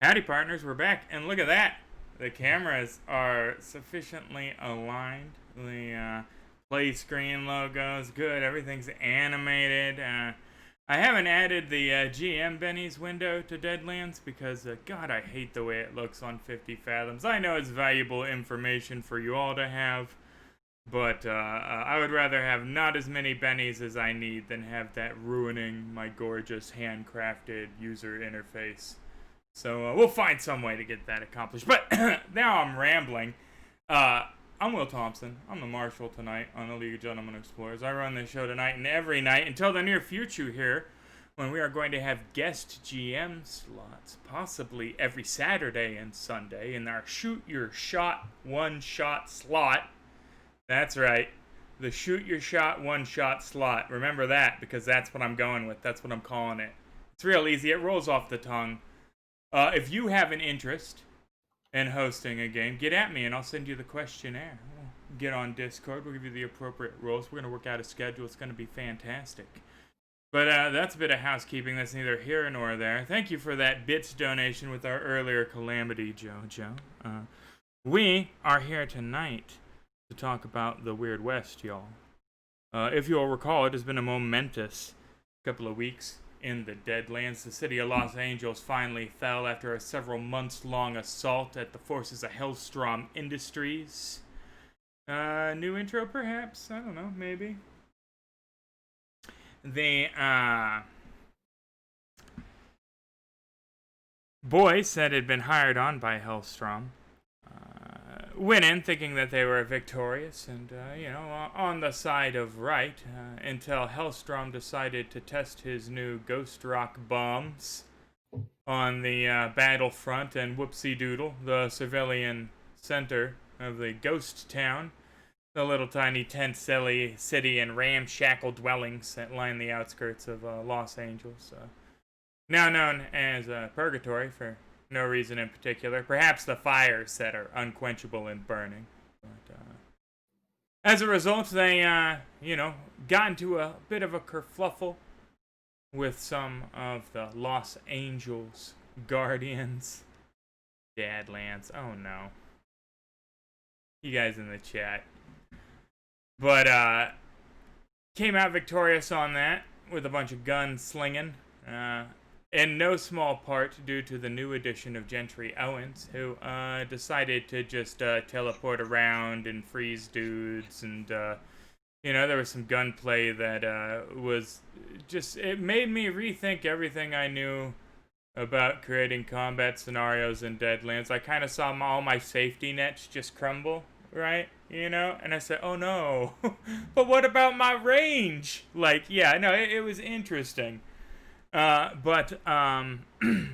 Howdy partners, we're back, and look at that! The cameras are sufficiently aligned. The play screen logo's good, everything's animated. I haven't added the GM Benny's window to Deadlands because, God, I hate the way it looks on 50 Fathoms. I know it's valuable information for you all to have, but I would rather have not as many Bennies as I need than have that ruining my gorgeous handcrafted user interface. So we'll find some way to get that accomplished. But now I'm rambling. I'm Will Thompson. I'm the Marshal tonight on the League of Gentlemen Explorers. I run this show tonight and every night until the near future here, when we are going to have guest GM slots, possibly every Saturday and Sunday, in our Shoot Your Shot one-shot slot. That's right. The Shoot Your Shot one-shot slot. Remember that, because that's what I'm going with. That's what I'm calling it. It's real easy. It rolls off the tongue. If you have an interest in hosting a game, get at me and I'll send you the questionnaire. We'll get on Discord. We'll give you the appropriate roles. We're going to work out a schedule. It's going to be fantastic. But that's a bit of housekeeping. That's neither here nor there. Thank you for that bits donation with our earlier calamity, Joe. We are here tonight to talk about the Weird West, y'all. If you'll recall, it has been a momentous couple of weeks in the Deadlands. The city of Los Angeles finally fell after a several months-long assault at the forces of Hellstrom Industries. New intro, perhaps? I don't know, maybe. The boys that had been hired on by Hellstrom went in thinking that they were victorious and, on the side of right, until Hellstrom decided to test his new Ghost Rock bombs on the battlefront, and whoopsie doodle, the civilian center of the ghost town, the little tiny tent city and ramshackle dwellings that line the outskirts of Los Angeles, now known as Purgatory for no reason in particular. Perhaps the fires that are unquenchable and burning. But, as a result, they, got into a bit of a kerfluffle with some of the Los Angeles Guardians. Deadlands. Oh, no. You guys in the chat. But, came out victorious on that with a bunch of gun slinging. In no small part due to the new addition of Gentry Owens, who decided to just teleport around and freeze dudes, and there was some gunplay that was just, it made me rethink everything I knew about creating combat scenarios in Deadlands. I kind of saw all my safety nets just crumble, right? And I said, oh no, but what about my range? It was interesting. But at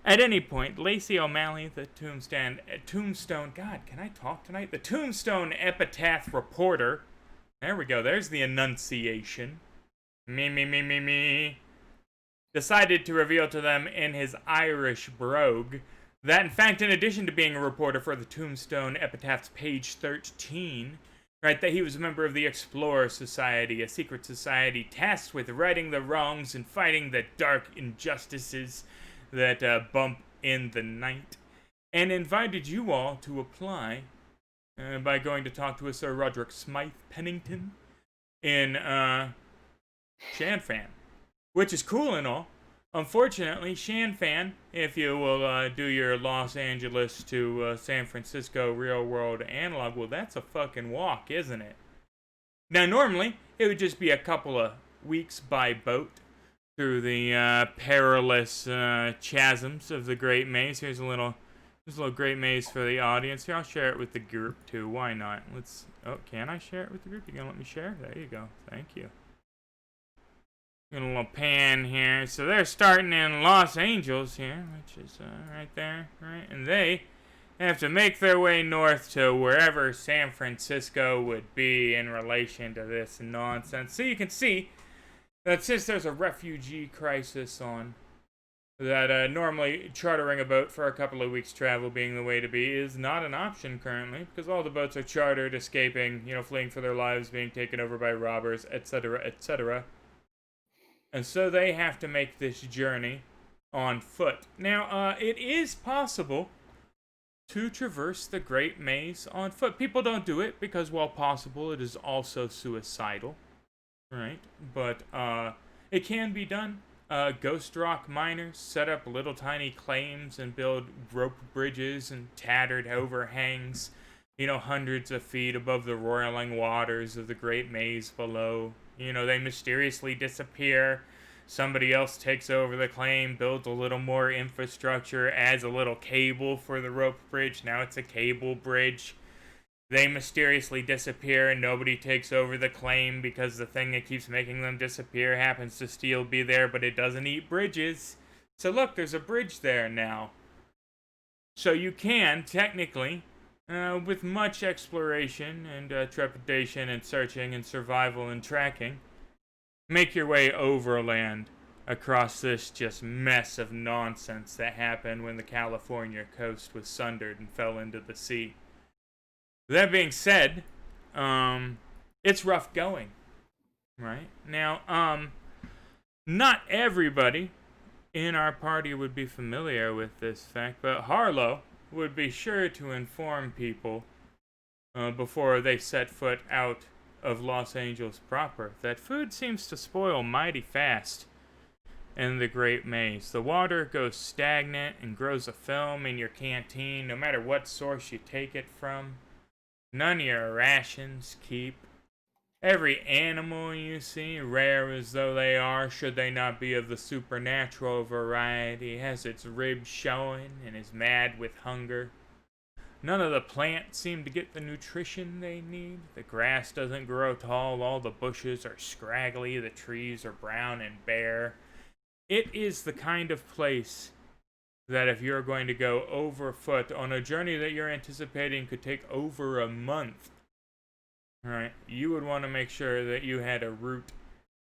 any point, Lacey O'Malley, the Tombstone, God, can I talk tonight? The Tombstone Epitaph reporter, there we go, there's the enunciation, me, decided to reveal to them in his Irish brogue that, in fact, in addition to being a reporter for the Tombstone Epitaph's page 13, right, that he was a member of the Explorer Society, a secret society tasked with righting the wrongs and fighting the dark injustices that bump in the night, and invited you all to apply by going to talk to a Sir Roderick Smythe Pennington in Shanfan, which is cool and all, Unfortunately, Shanfan, if you will do your Los Angeles to San Francisco real world analog, well, that's a fucking walk, isn't it? Now, normally, it would just be a couple of weeks by boat through the perilous chasms of the Great Maze. Here's a little Great Maze for the audience. Here, I'll share it with the group, too. Why not? Oh, can I share it with the group? You gonna let me share? There you go. Thank you. Got a little pan here. So they're starting in Los Angeles here, which is right there, right? And they have to make their way north to wherever San Francisco would be in relation to this nonsense. So you can see that since there's a refugee crisis on, that normally chartering a boat for a couple of weeks' travel being the way to be is not an option currently, because all the boats are chartered, escaping, fleeing for their lives, being taken over by robbers, etc., etc. And so they have to make this journey on foot. Now, it is possible to traverse the Great Maze on foot. People don't do it because, while possible, it is also suicidal, right? But it can be done. Ghost rock miners set up little tiny claims and build rope bridges and tattered overhangs, hundreds of feet above the roiling waters of the Great Maze below. They mysteriously disappear. Somebody else takes over the claim, builds a little more infrastructure, adds a little cable for the rope bridge. Now it's a cable bridge. They mysteriously disappear and nobody takes over the claim because the thing that keeps making them disappear happens to still be there, but it doesn't eat bridges. So look, there's a bridge there now. So you can, technically, with much exploration and trepidation and searching and survival and tracking, make your way overland across this just mess of nonsense that happened when the California coast was sundered and fell into the sea. That being said, it's rough going, right? Now, not everybody in our party would be familiar with this fact, but Harlow would be sure to inform people before they set foot out of Los Angeles proper that food seems to spoil mighty fast in the Great Maze. The water goes stagnant and grows a film in your canteen no matter what source you take it from. None of your rations keep. Every animal you see, rare as though they are, should they not be of the supernatural variety, has its ribs showing and is mad with hunger. None of the plants seem to get the nutrition they need. The grass doesn't grow tall, all the bushes are scraggly, the trees are brown and bare. It is the kind of place that if you're going to go over foot on a journey that you're anticipating could take over a month, right, you would want to make sure that you had a route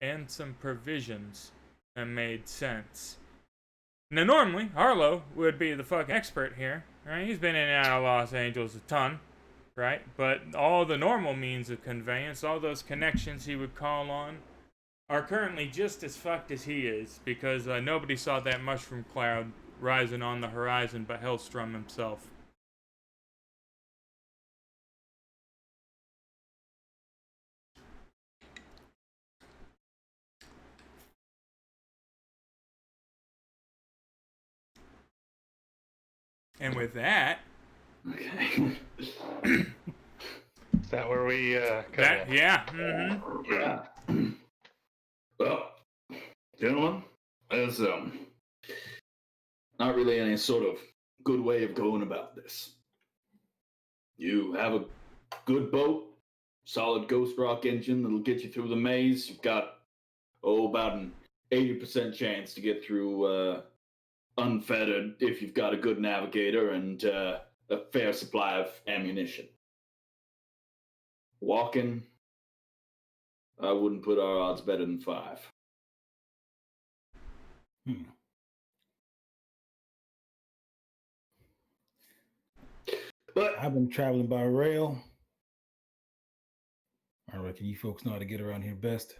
and some provisions that made sense. Now, normally, Harlow would be the fucking expert here, right? He's been in and out of Los Angeles a ton, right? But all the normal means of conveyance, all those connections he would call on, are currently just as fucked as he is, because nobody saw that mushroom cloud rising on the horizon but Hellstrom himself. And with that, okay. Is that where we that, yeah, mm-hmm. Yeah. Well, gentlemen, there's not really any sort of good way of going about this. You have a good boat, solid ghost rock engine that'll get you through the maze. You've got about an 80% chance to get through unfettered if you've got a good navigator and a fair supply of ammunition. Walking, I wouldn't put our odds better than 5. But I've been traveling by rail. I reckon you folks know how to get around here best.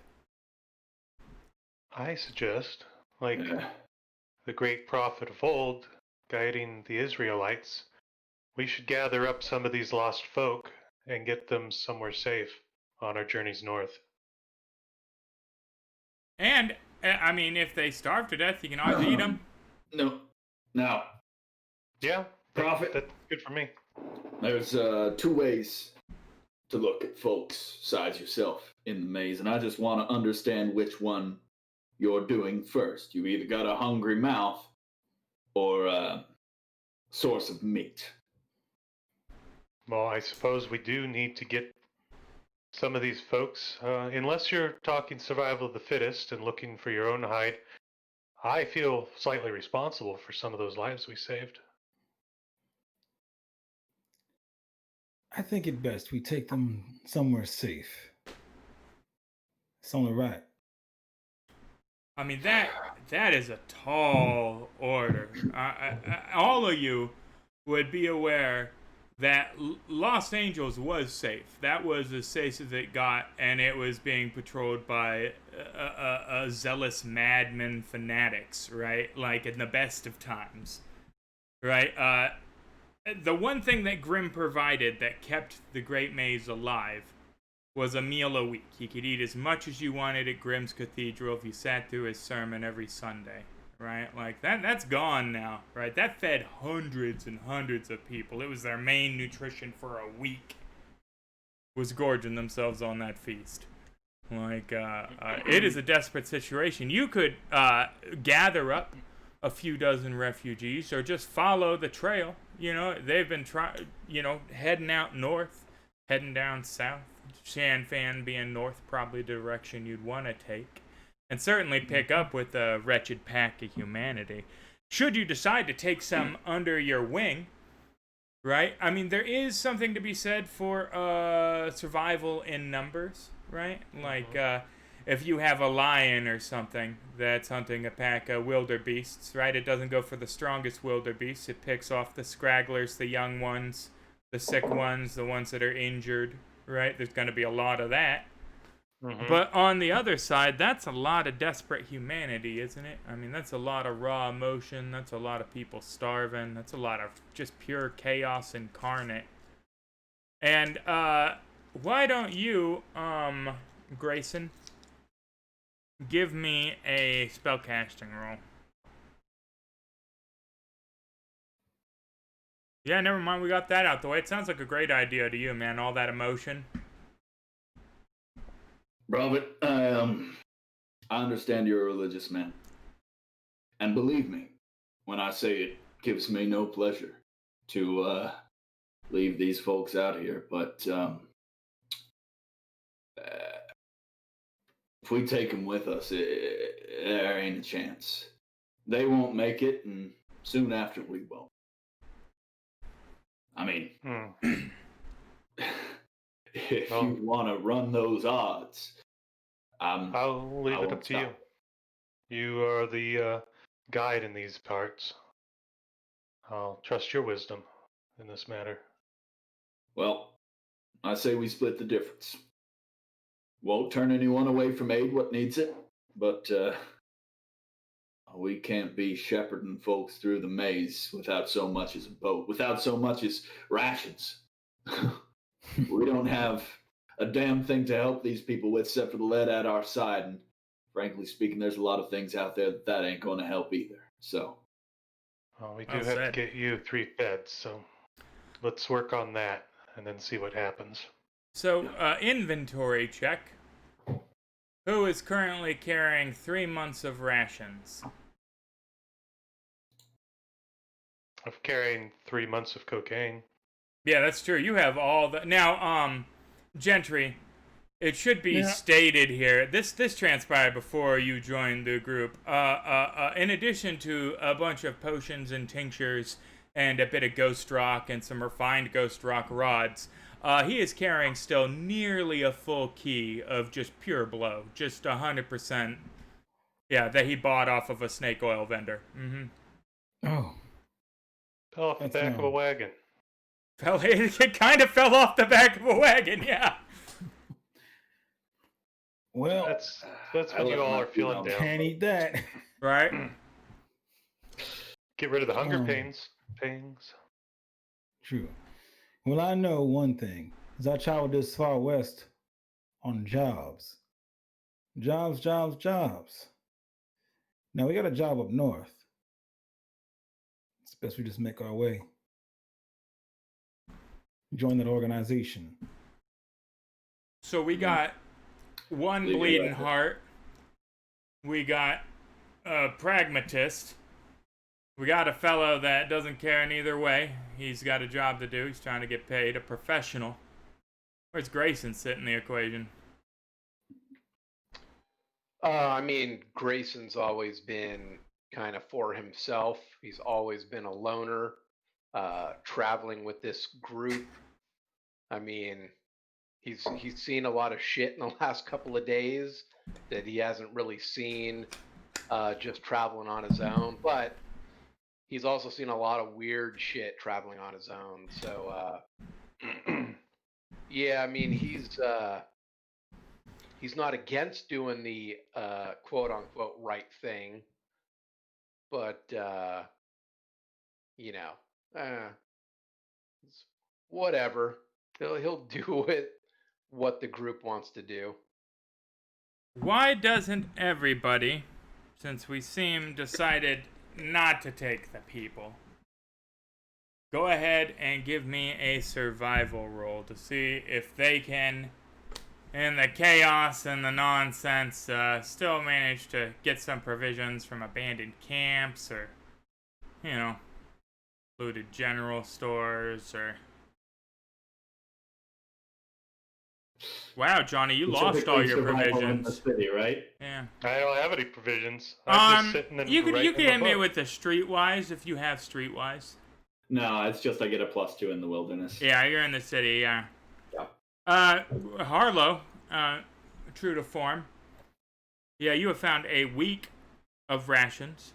I suggest, like the great prophet of old, guiding the Israelites, we should gather up some of these lost folk and get them somewhere safe on our journeys north. And I mean, if they starve to death, you can always eat them. No. Now, Yeah, Prophet, that's good for me. there's 2 ways to look at folks size yourself in the maze, and I just want to understand which one you're doing first. You either got a hungry mouth or a source of meat. Well, I suppose we do need to get some of these folks, unless you're talking survival of the fittest and looking for your own hide. I feel slightly responsible for some of those lives we saved. I think it best we take them somewhere safe. It's only right. I mean, that is a tall order. All of you would be aware that Los Angeles was safe. That was as safe as it got, and it was being patrolled by zealous madmen fanatics, right? Like in the best of times, right? The one thing that Grimm provided that kept the Great Maze alive was a meal a week. You could eat as much as you wanted at Grimm's Cathedral if you sat through his sermon every Sunday, right? Like that's gone now, right? That fed hundreds and hundreds of people. It was their main nutrition for a week, was gorging themselves on that feast. Like, it is a desperate situation. You could gather up a few dozen refugees or just follow the trail. You know, they've been heading out north, heading down south. Shan Fan being north, probably the direction you'd want to take, and certainly pick up with a wretched pack of humanity. Should you decide to take some under your wing, right? I mean, there is something to be said for survival in numbers, right? Like, if you have a lion or something that's hunting a pack of wildebeests, right? It doesn't go for the strongest wildebeests. It picks off the scragglers, the young ones, the sick ones, the ones that are injured, right? There's going to be a lot of that. Mm-hmm. But on the other side, that's a lot of desperate humanity, isn't it? I mean, that's a lot of raw emotion. That's a lot of people starving. That's a lot of just pure chaos incarnate. And why don't you, Grayson, give me a spellcasting roll? Yeah, never mind. We got that out the way. It sounds like a great idea to you, man. All that emotion. Robert, I understand you're a religious man. And believe me when I say it gives me no pleasure to leave these folks out here. But if we take them with us, there ain't a chance. They won't make it, and soon after we won't. I mean, if you want to run those odds, I'll leave I it won't up to you. stop. You are the guide in these parts. I'll trust your wisdom in this matter. Well, I say we split the difference. Won't turn anyone away from aid what needs it, but we can't be shepherding folks through the maze without so much as a boat, without so much as rations. We don't have a damn thing to help these people with except for the lead at our side. And frankly speaking, there's a lot of things out there that ain't going to help either. So. Well, we do Well have said. to get you 3 feds, so let's work on that and then see what happens. So, inventory check. Who is currently carrying 3 months of rations? I'm carrying 3 months of cocaine. Yeah, that's true. You have all the... Now, Gentry, it should be stated here, this transpired before you joined the group. In addition to a bunch of potions and tinctures and a bit of ghost rock and some refined ghost rock rods, he is carrying still nearly a full key of just pure blow. Just 100%. Yeah, that he bought off of a snake oil vendor. Mm-hmm. Oh. Fell off the back of a wagon. It kind of fell off the back of a wagon, yeah. Well, that's when you all are feeling down. Can't eat that. Right? Get rid of the hunger pangs. True. Well, I know one thing, is I traveled this far west on jobs. Jobs. Now we got a job up north. It's best we just make our way. Join that organization. So we got one Leave it bleeding right there. heart. We got a pragmatist. We got a fellow that doesn't care in either way. He's got a job to do. He's trying to get paid. A professional. Where's Grayson sit in the equation? I mean, Grayson's always been kind of for himself. He's always been a loner, traveling with this group. I mean, he's seen a lot of shit in the last couple of days that he hasn't really seen just traveling on his own. But he's also seen a lot of weird shit traveling on his own. So, yeah, I mean, he's not against doing the quote unquote right thing, but you know, it's whatever. He'll do it what the group wants to do. Why doesn't everybody, since we seem decided not to take the people, go ahead and give me a survival roll to see if they can, in the chaos and the nonsense, still manage to get some provisions from abandoned camps or, looted general stores or... Wow, Johnny, you lost all your Survival in the provisions. city, right? Yeah. I don't have any provisions. I'm just sitting and you can writing hit the me book. with the streetwise if you have streetwise. No, it's just I get a +2 in the wilderness. Yeah, you're in the city, yeah. Yeah. Harlow, true to form. Yeah, you have found a week of rations.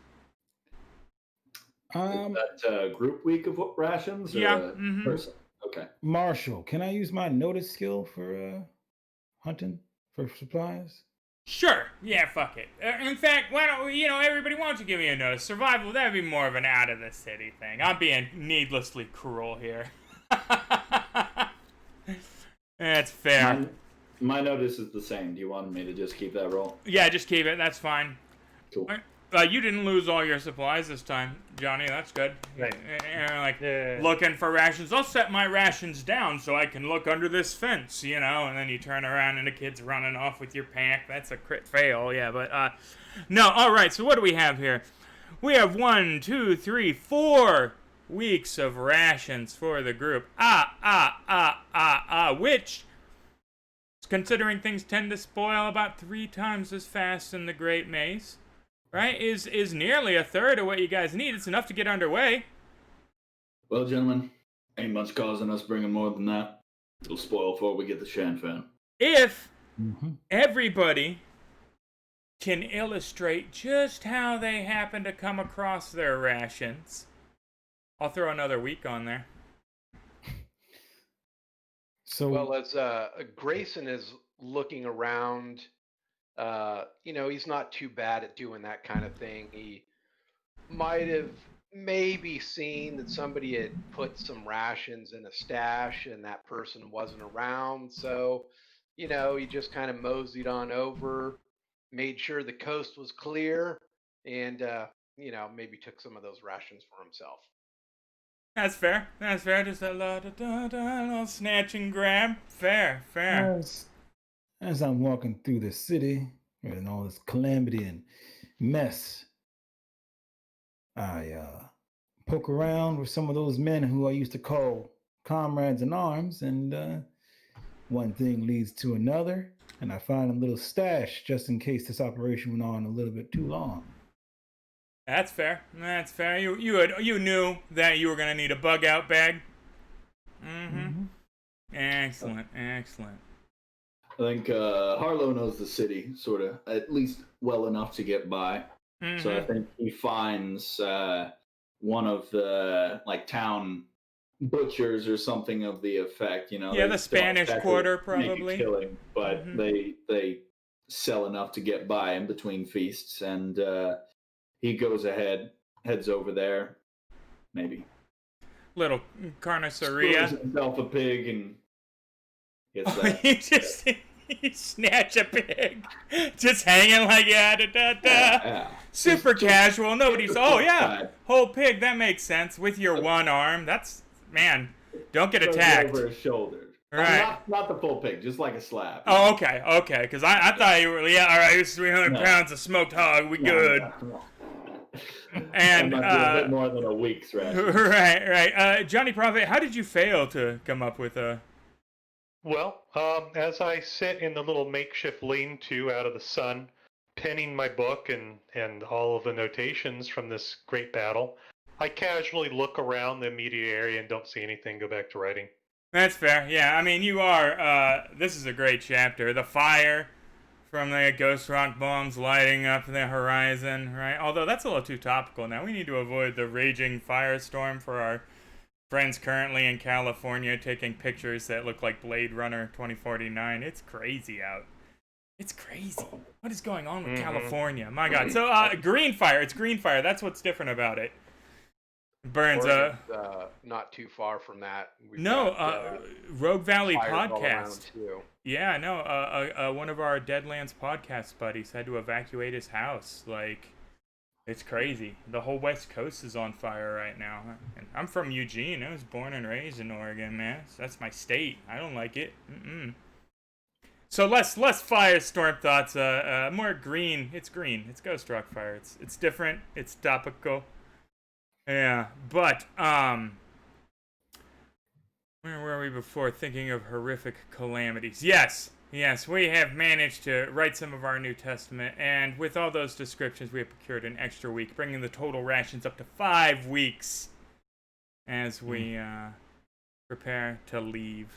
Is that group week of rations? Or Yeah, mhm. person? Okay. Marshall, can I use my notice skill for hunting for supplies? Sure. Yeah, fuck it. In fact, why don't everybody, why don't you give me a notice? Survival, that'd be more of an out of the city thing. I'm being needlessly cruel here. That's fair. My notice is the same. Do you want me to just keep that roll? Yeah, just keep it. That's fine. Cool. You didn't lose all your supplies this time, Johnny. That's good. Right. Yeah. Looking for rations. I'll set my rations down so I can look under this fence, and then you turn around and the kid's running off with your pack. That's a crit fail, yeah, but, no, alright, so what do we have here? We have 1, 2, 3, 4 weeks of rations for the group. Which, considering things tend to spoil about 3 times as fast in the Great Maze, right, is nearly a third of what you guys need. It's enough to get underway. Well, gentlemen, ain't much causing us bringing more than that. It'll spoil before we get the Shanfan. If everybody can illustrate just how they happen to come across their rations, I'll throw another week on there. So, Well, as Grayson is looking around, he's not too bad at doing that kind of thing. He might have maybe seen that somebody had put some rations in a stash and that person wasn't around. So, he just kind of moseyed on over, made sure the coast was clear, and, maybe took some of those rations for himself. That's fair. Just a little snatch and grab. Fair. as I'm walking through the city and all this calamity and mess, I poke around with some of those men who I used to call comrades in arms, and one thing leads to another, and I find a little stash just in case this operation went on a little bit too long. That's fair. You knew that you were gonna need a bug out bag. Excellent. I think Harlow knows the city, sort of, at least well enough to get by. So I think he finds one of the town butchers or something of the effect. Yeah, they the don't Spanish exactly Quarter, make a probably. killing, but they sell enough to get by in between feasts, and he goes ahead, heads over there, maybe Little carniceria. screws himself a pig and gets that. You just You snatch a pig, just hanging like da. Yeah. Super Just casual. Nobody's. the Oh flip yeah, side. whole pig. That makes sense. With your one arm. That's man. Don't get Throws it attacked. over his shoulders. Right. Not the full pig, just like a slab. Oh, okay. Because I thought you were. Yeah, all right. It's 300 No. pounds of smoked hog. We No, good. no. And I might be a bit more than a week's ration. right. Johnny Prophet, how did you fail to come up with a? Well, as I sit in the little makeshift lean-to out of the sun, penning my book and all of the notations from this great battle, I casually look around the immediate area and don't see anything, go back to writing. That's fair. Yeah, I mean, you are. This is a great chapter. The fire from the ghost rock bombs lighting up the horizon, right? Although that's a little too topical now. We need to avoid the raging firestorm for our friends currently in California taking pictures that look like Blade Runner 2049. It's crazy out. It's crazy. What is going on with California? My God. So, green fire. It's green fire. That's what's different about it. Burns not too far from that. We've no got, Rogue Valley fires all around, podcast. too. Yeah, no, one of our Deadlands podcast buddies had to evacuate his house. Like, it's crazy. The whole West Coast is on fire right now. And I'm from Eugene. I was born and raised in Oregon, man. So that's my state. I don't like it. So less firestorm thoughts. More green. It's green. It's Ghost Rock fire. It's different. It's topical. Yeah, but where were we before? Thinking of horrific calamities. Yes, we have managed to write some of our New Testament, and with all those descriptions, we have procured an extra week, bringing the total rations up to 5 weeks as we prepare to leave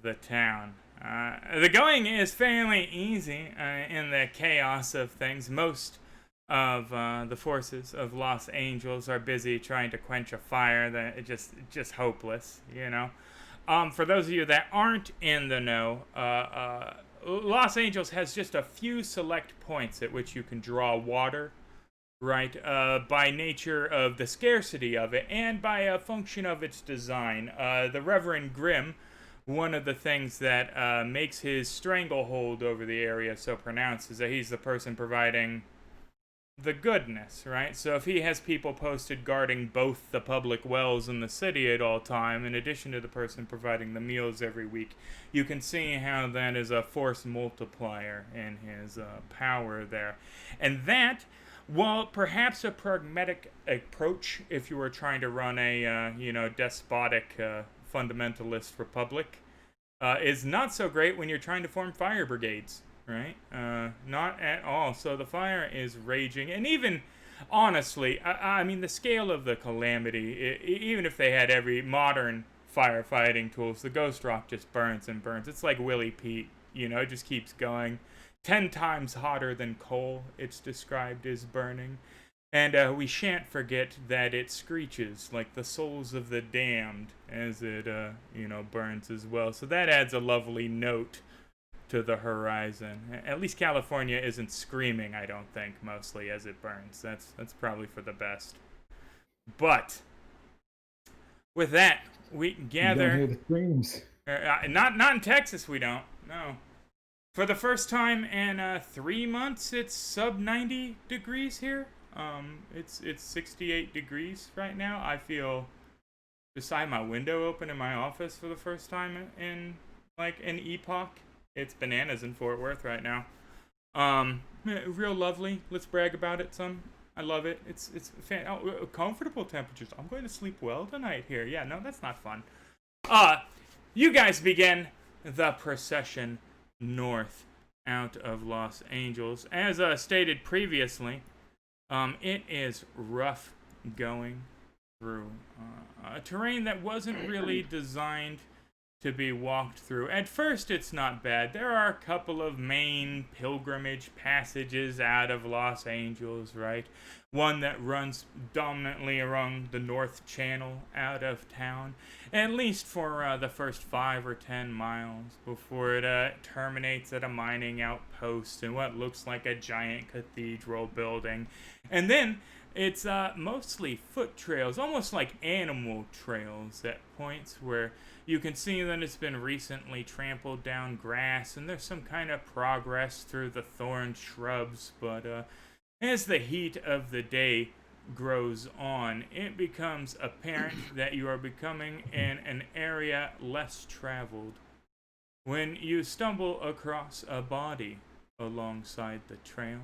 the town. The going is fairly easy in the chaos of things. Most of the forces of Los Angeles are busy trying to quench a fire that is just hopeless, you know. For those of you that aren't in the know, Los Angeles has just a few select points at which you can draw water, right? By nature of the scarcity of it and by a function of its design. The Reverend Grimm, one of the things that makes his stranglehold over the area so pronounced is that he's the person providing the goodness, right? So if he has people posted guarding both the public wells in the city at all time, in addition to the person providing the meals every week, you can see how that is a force multiplier in his power there. And that, while perhaps a pragmatic approach if you were trying to run a, despotic fundamentalist republic, is not so great when you're trying to form fire brigades. Right? Not at all. So the fire is raging. And even, honestly, I mean, the scale of the calamity, even if they had every modern firefighting tools, the Ghost Rock just burns and burns. It's like Willie Pete, it just keeps going. 10 times hotter than coal, it's described as burning. And we shan't forget that it screeches like the souls of the damned as it, burns as well. So that adds a lovely note to the horizon. At least California isn't screaming, I don't think, mostly as it burns. That's probably for the best. But with that, we gather. You don't hear the screams. Not in Texas, we don't. No. For the first time in 3 months, it's sub 90 degrees here. It's 68 degrees right now. I feel beside my window open in my office for the first time in like an epoch. It's bananas in Fort Worth right now. Real lovely. Let's brag about it some. I love it. It's comfortable temperatures. I'm going to sleep well tonight here. Yeah, no, that's not fun. You guys begin the procession north out of Los Angeles. As stated previously, it is rough going through a terrain that wasn't really designed to be walked through. At first, it's not bad. There are a couple of main pilgrimage passages out of Los Angeles, right? One that runs dominantly along the North Channel out of town, at least for the first 5 or 10 miles before it terminates at a mining outpost and what looks like a giant cathedral building. And then It's mostly foot trails, almost like animal trails at points where you can see that it's been recently trampled down grass and there's some kind of progress through the thorn shrubs, but as the heat of the day grows on, it becomes apparent that you are becoming in an area less traveled. When you stumble across a body alongside the trail,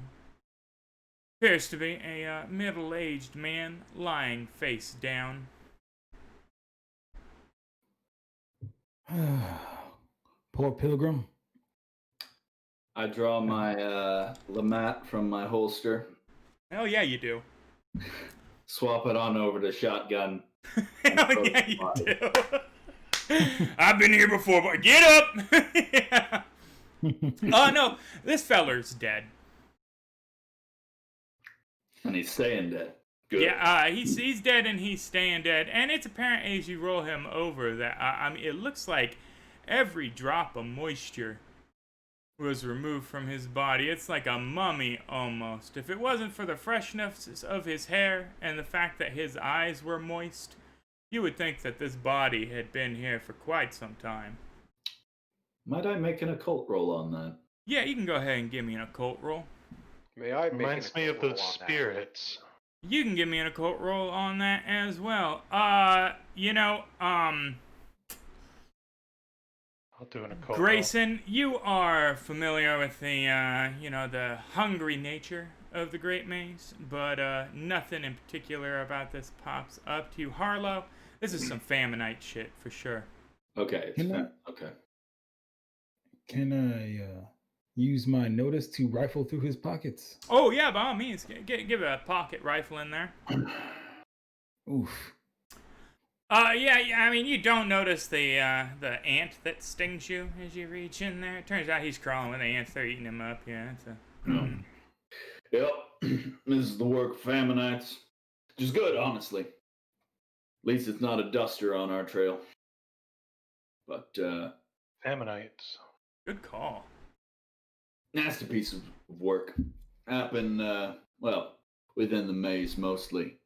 appears to be a middle-aged man lying face down. Poor pilgrim. I draw my Lamat from my holster, Hell yeah, you do. swap it on over to shotgun. Hell yeah, you do. I've been here before, but get up! Yeah. Oh no, this feller's dead. And he's staying dead. Good. Yeah, he's dead and he's staying dead. And it's apparent as you roll him over that, I mean, it looks like every drop of moisture was removed from his body. It's like a mummy almost. If it wasn't for the freshness of his hair and the fact that his eyes were moist, you would think that this body had been here for quite some time. Might I make an occult roll on that? Yeah, you can go ahead and give me an occult roll. May I make Reminds an me of occult the roll on that? spirits. You can give me an occult roll on that as well. I'll do an occult roll. Grayson, you are familiar with the, the hungry nature of the Great Maze, but nothing in particular about this pops up to you. Harlow, this is some Faminite shit for sure. Okay. Okay. Can I use my notice to rifle through his pockets? Oh yeah, by all means, give a pocket rifle in there. Oof. Yeah. I mean, you don't notice the ant that stings you as you reach in there. It turns out he's crawling with ants. They're eating him up. Yeah. Yep. This is the work of Faminites. Which is good, honestly. At least it's not a duster on our trail. But, Ammonites. Good call. nasty piece of work. Happened, within the maze mostly.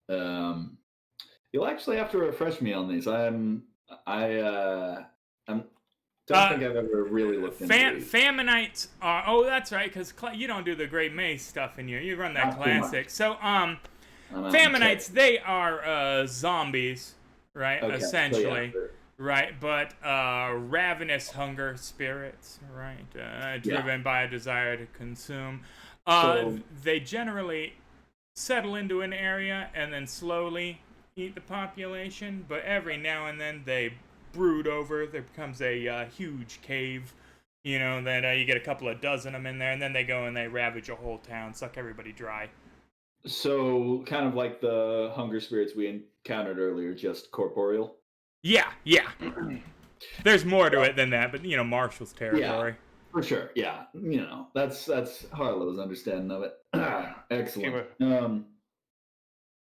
You'll actually have to refresh me on these. I don't think I've ever really looked into these. Faminites are. Oh, that's right, because you don't do the Great Maze stuff in here. You run that Not too much. classic. So, I'm Faminites, they are zombies, right? Okay, so Essentially, yeah, right? But ravenous hunger spirits, right? Driven by a desire to consume. So- They generally settle into an area and then slowly eat the population, but every now and then they brood over. There becomes a huge cave, that you get a couple of dozen of them in there, and then they go and they ravage a whole town, suck everybody dry. So, kind of like the hunger spirits we encountered earlier, just corporeal. Yeah. There's more to it than that, but Marshall's territory. For sure, yeah. That's Harlow's understanding of it. Excellent.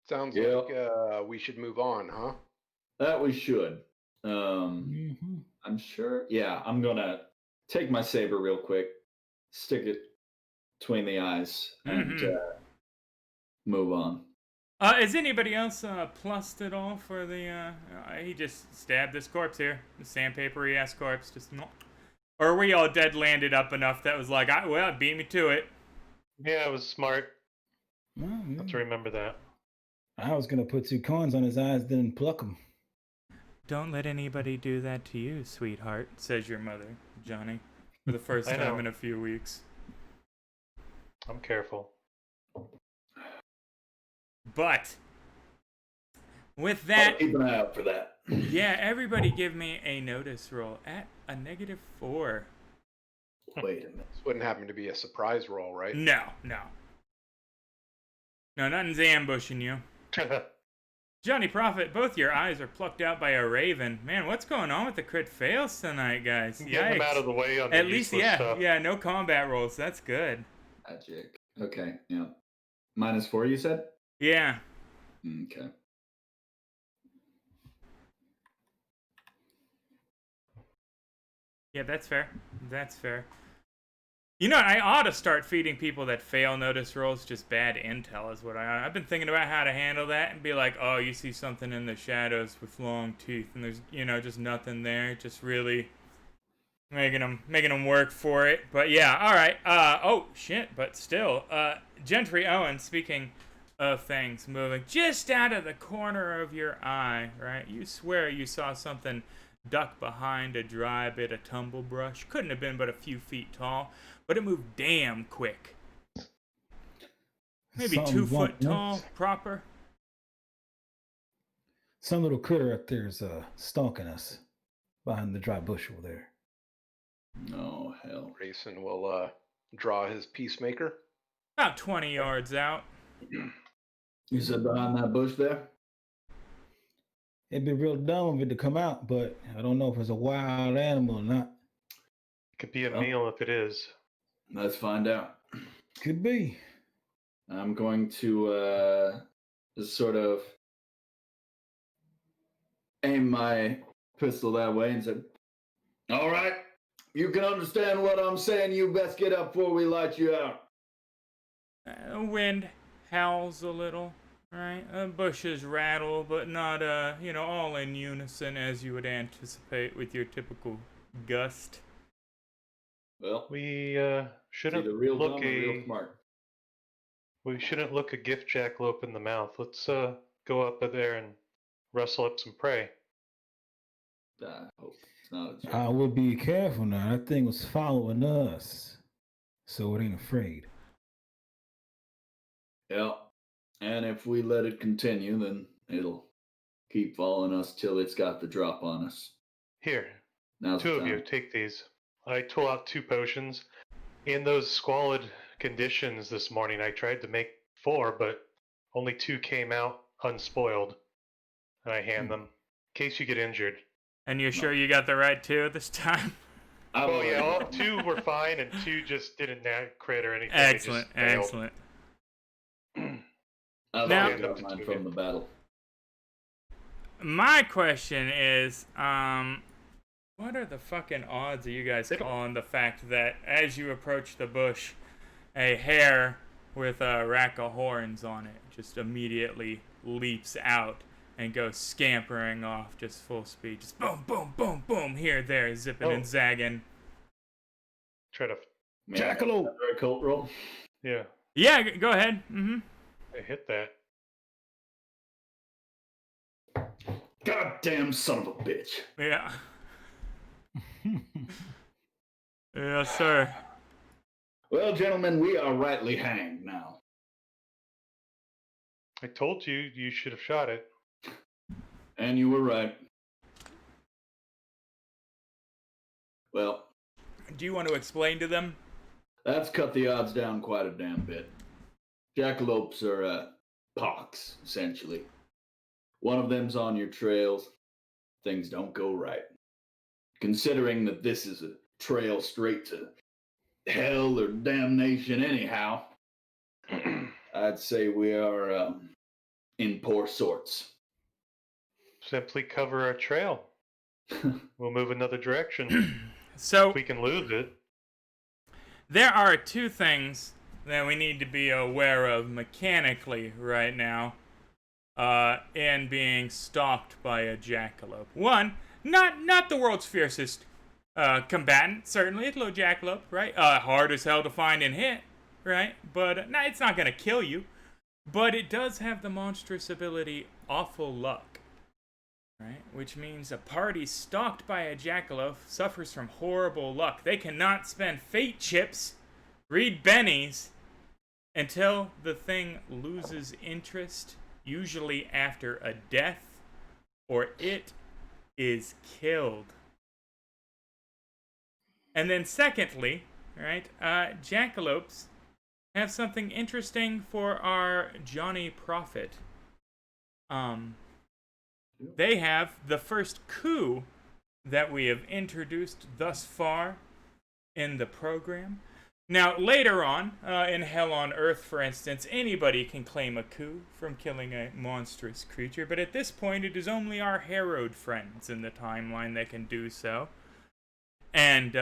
Sounds Yeah. like we should move on, huh? That we should. I'm sure. Yeah, I'm gonna take my saber real quick, stick it between the eyes, and move on. Is anybody else plussed at all for the? He just stabbed this corpse here, the sandpapery ass corpse. Just no. Or are we all dead landed up enough that was like, beat me to it. Yeah, it was smart. Well, Have to remember that. I was gonna put 2 coins on his eyes, then pluck them. Don't let anybody do that to you, sweetheart, says your mother, Johnny, for the first I time know. in a few weeks. I'm careful. But with I'll that, keep an eye out for that. yeah, everybody give me a notice roll at a -4. Wait a minute. This wouldn't happen to be a surprise roll, right? No, nothing's ambushing you. Johnny Prophet, both your eyes are plucked out by a raven. Man, what's going on with the crit fails tonight, guys? Get him out of the way on the At least, useless yeah, stuff. no combat rolls. That's good. Magic. Okay, yeah. -4, you said? Yeah. Okay. Yeah, that's fair. That's fair. You know, I ought to start feeding people that fail notice rolls just bad intel is what I've been thinking about how to handle that and be like, oh, you see something in the shadows with long teeth and there's, just nothing there. Just really making them work for it. But yeah, all right. Oh, shit, but still. Gentry Owen, speaking of things moving just out of the corner of your eye, right? You swear you saw something duck behind a dry bit of tumble brush. Couldn't have been but a few feet tall. But it moved damn quick. Maybe Something 2 foot bumped tall, us. proper. Some little critter up there is stalking us behind the dry bush over there. Oh, hell. Grayson will draw his peacemaker. About 20 yards out. You said behind that bush there? It'd be real dumb of it to come out, but I don't know if it's a wild animal or not. It could be a Well. meal if it is. Let's find out. Could be. I'm going to just sort of aim my pistol that way and say, all right, you can understand what I'm saying. You best get up before we light you out. Wind howls a little, right? Bushes rattle, but not, all in unison as you would anticipate with your typical gust. Well, We it's shouldn't either real look dumb or real smart. we shouldn't look a gift jackalope in the mouth. Let's go up there and rustle up some prey. I hope it's not a joke. I would be careful now. That thing was following us, so it ain't afraid. Yeah. And if we let it continue, then it'll keep following us till it's got the drop on us. Here, Now's two the of you, time. take these. I pull out 2 potions. In those squalid conditions this morning, I tried to make 4, but only 2 came out unspoiled. And I hand them, in case you get injured. And you're sure you got the right 2 this time? Oh yeah, all 2 were fine, and 2 just didn't crit or anything. They just Excellent, failed. excellent. I've Now- already got mine from the battle. My question is, what are the fucking odds of you guys They don't- calling the fact that as you approach the bush, a hare with a rack of horns on it just immediately leaps out and goes scampering off just full speed, just boom, boom, boom, boom, here, there, zipping and zagging. Try to, Jackalope! After a cult roll. yeah, Yeah, go ahead. Mm-hmm. I hit that. Goddamn son of a bitch. Yeah. Yes, sir. Well, gentlemen, we are rightly hanged now. I told you, you should have shot it. And you were right. Well, Do you want to explain to them? that's cut the odds down quite a damn bit. Jackalopes are pox, essentially. One of them's on your trails, things don't go right. Considering that this is a trail straight to hell or damnation anyhow, I'd say we are in poor sorts. Simply cover our trail. We'll move another direction. So, If we can lose it. there are 2 things that we need to be aware of mechanically right now in being stalked by a jackalope. One, not the world's fiercest combatant, certainly. It's a little jackalope, right? Hard as hell to find and hit, right? But it's not going to kill you. But it does have the monstrous ability Awful Luck, right? Which means a party stalked by a jackalope suffers from horrible luck. They cannot spend fate chips, read bennies, until the thing loses interest, usually after a death, or it is killed. And then secondly, right, jackalopes have something interesting for our Johnny Prophet. They have the first coup that we have introduced thus far in the program. Now, later on, in Hell on Earth, for instance, anybody can claim a coup from killing a monstrous creature, but at this point, it is only our harrowed friends in the timeline that can do so. And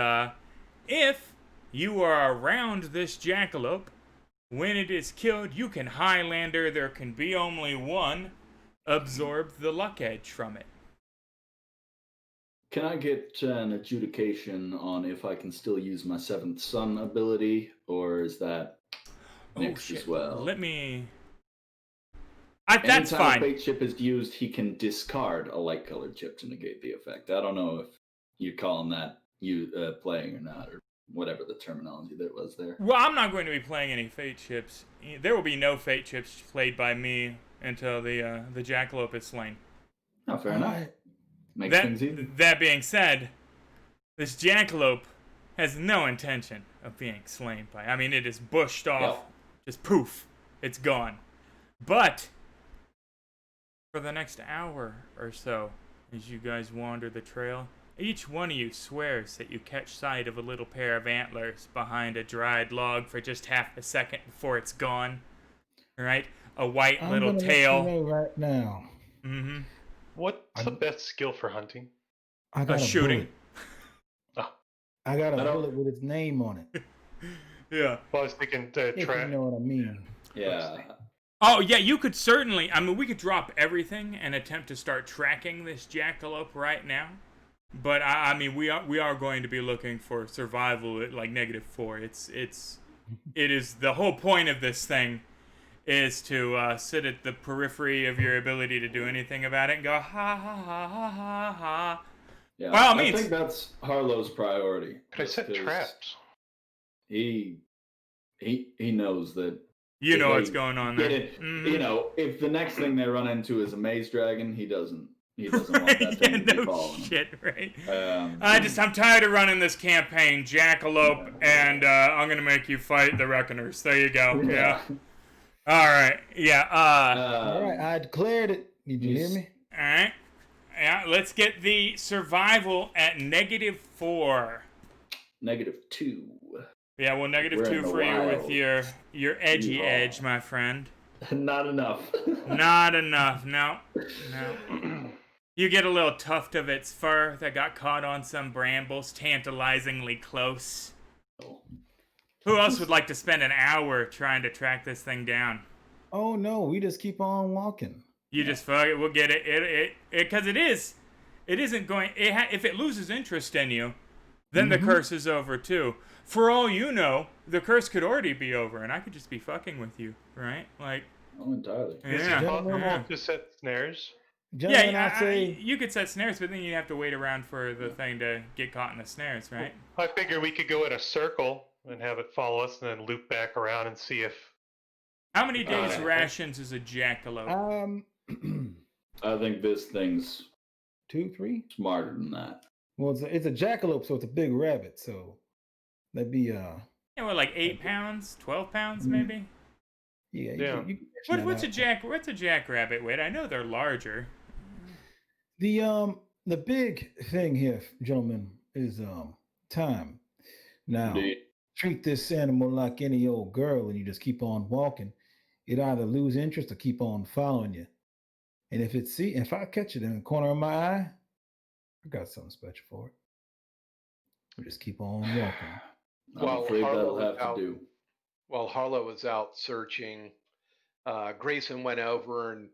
if you are around this jackalope. When it is killed, you can Highlander. There can be only one. Absorb the luck edge from it. Can I get an adjudication on if I can still use my Seventh Son ability, or is that next as well? Let me. That's Anytime fine. a fate chip is used, he can discard a light-colored chip to negate the effect. I don't know if you're calling that playing or not, or whatever the terminology that was there. Well, I'm not going to be playing any fate chips. There will be no fate chips played by me until the jackalope is slain. Oh, fair enough. Makes things easy. That being said, this jackalope has no intention of being slain by. I mean, it is bushed off. Yep. Just poof. It's gone. But for the next hour or so, as you guys wander the trail, each one of you swears that you catch sight of a little pair of antlers behind a dried log for just half a second before it's gone. Right? A white little tail. Let you know right now. Mm-hmm. What's the best skill for hunting? I got a shooting. Bullet. I got a bullet with its name on it. Yeah. Well, I was thinking If you know what I mean. Yeah. Oh, yeah, you could certainly... I mean, we could drop everything and attempt to start tracking this jackalope right now. But, I mean, we are going to be looking for survival at, like, -4. It is... The whole point of this thing is to sit at the periphery of your ability to do anything about it and go, ha, ha, ha, ha, ha, ha. Yeah. By all means. I think that's Harlow's priority. Could I set traps? He knows that. You know what's going on there. Mm-hmm. You know, if the next thing they run into is a maze dragon, he doesn't want that thing to be following shit, right? him. I'm tired of running this campaign, jackalope, and I'm gonna make you fight the Reckoners. There you go. Yeah. All right. Yeah. All right. I declared it. Did you hear me? All right. Yeah. Let's get the survival at -4. -2. Yeah. Well, -2 for you with your edgy edge, my friend. Not enough. Not enough. No. You get a little tuft of its fur that got caught on some brambles, tantalizingly close. Who else would like to spend an hour trying to track this thing down? Oh no, we just keep on walking. You just fuck it. We'll get it. Because it isn't going. If it loses interest in you, then the curse is over too. For all you know, the curse could already be over, and I could just be fucking with you, right? Like. Oh, entirely. Is it possible to set snares? Gentlemen, Yeah, I say you could set snares, but then you have to wait around for the thing to get caught in the snares, right? I figure we could go in a circle and have it follow us, and then loop back around and see if. How many days rations is a jackalope? I think this thing's 2, 3. smarter than that. Well, it's a jackalope, so it's a big rabbit. So that'd be Yeah, well, like 8 pounds, 12 pounds, maybe. Yeah. What's a jackrabbit weight? I know they're larger. The big thing here, gentlemen, is time. Now, treat this animal like any old girl, and you just keep on walking. It either lose interest or keep on following you. And if I catch it in the corner of my eye, I got something special for it. We just keep on walking. I'm afraid that'll have to do. While Harlow was out searching, Grayson went over and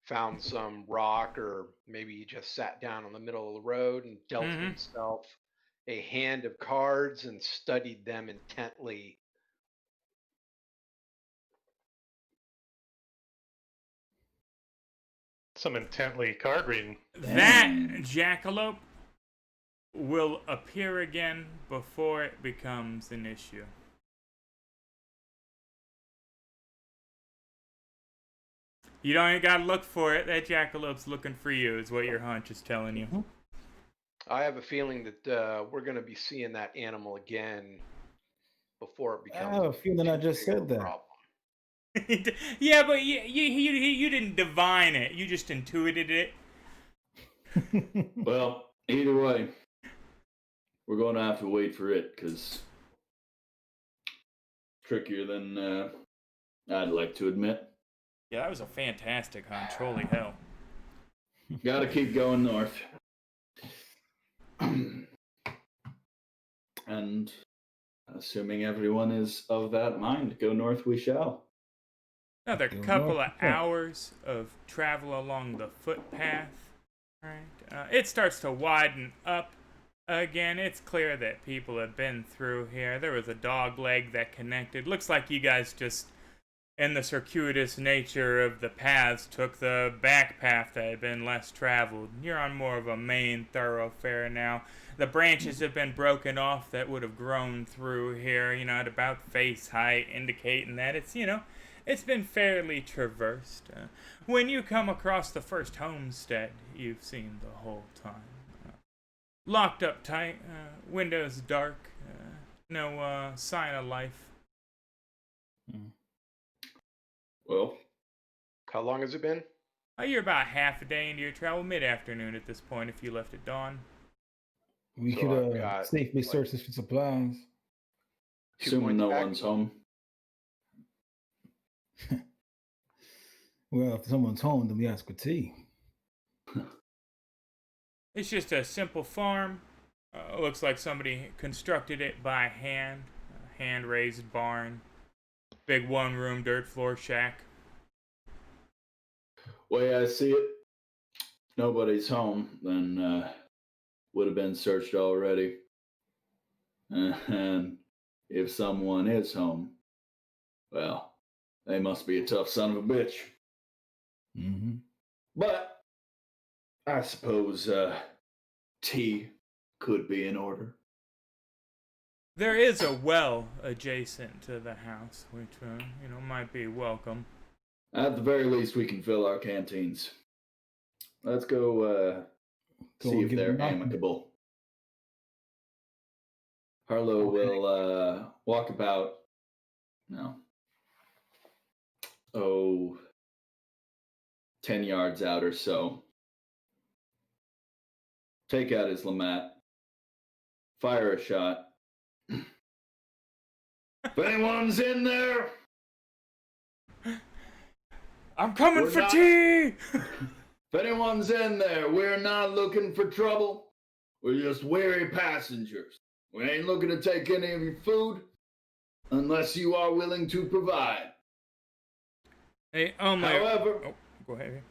found some rock, or maybe he just sat down in the middle of the road and dealt himself a hand of cards and studied them intently. Some intently card reading. That jackalope will appear again before it becomes an issue. You don't even gotta look for it. That jackalope's looking for you, is what your hunch is telling you. I have a feeling that we're going to be seeing that animal again before it becomes. I have a feeling I just said that. Problem. Yeah, but you didn't divine it. You just intuited it. Well, either way, we're going to have to wait for it, because trickier than I'd like to admit. Yeah, that was a fantastic hunt. Holy hell. Gotta keep going north. And Assuming everyone is of that mind, go north we shall. Another Go couple north, of yeah. hours of travel along the footpath. Right. It starts to widen up again. It's clear that people have been through here. There was a dog leg that connected. Looks like you guys just, in the circuitous nature of the paths, took the back path that had been less traveled. You're on more of a main thoroughfare now. The branches have been broken off that would have grown through here, at about face height, indicating that it's been fairly traversed. When you come across the first homestead you've seen the whole time. Locked up tight, windows dark, no sign of life. Well, How long has it been? You're about half a day into your travel, mid-afternoon at this point if you left at dawn. We So could I've got, safely like, search this for supplies. 2 assuming points no back? one's home. Well, if someone's home, then we ask for tea. It's just a simple farm. Looks like somebody constructed it by hand. Hand-raised barn. Big one-room dirt floor shack. Way I see it, nobody's home, then would have been searched already. And if someone is home, well, they must be a tough son of a bitch. Mm-hmm. But I suppose tea could be in order. There is a well adjacent to the house, which, might be welcome. At the very least, we can fill our canteens. Let's go Go see and if give they're them nothing. amicable. Harlow Okay. will walk about, 10 yards out or so. Take out his Lamat. Fire a shot. If anyone's in there, I'm coming We're for not- tea! if anyone's in there, we're not looking for trouble. We're just weary passengers. We ain't looking to take any of your food unless you are willing to provide. Hey, However, go ahead.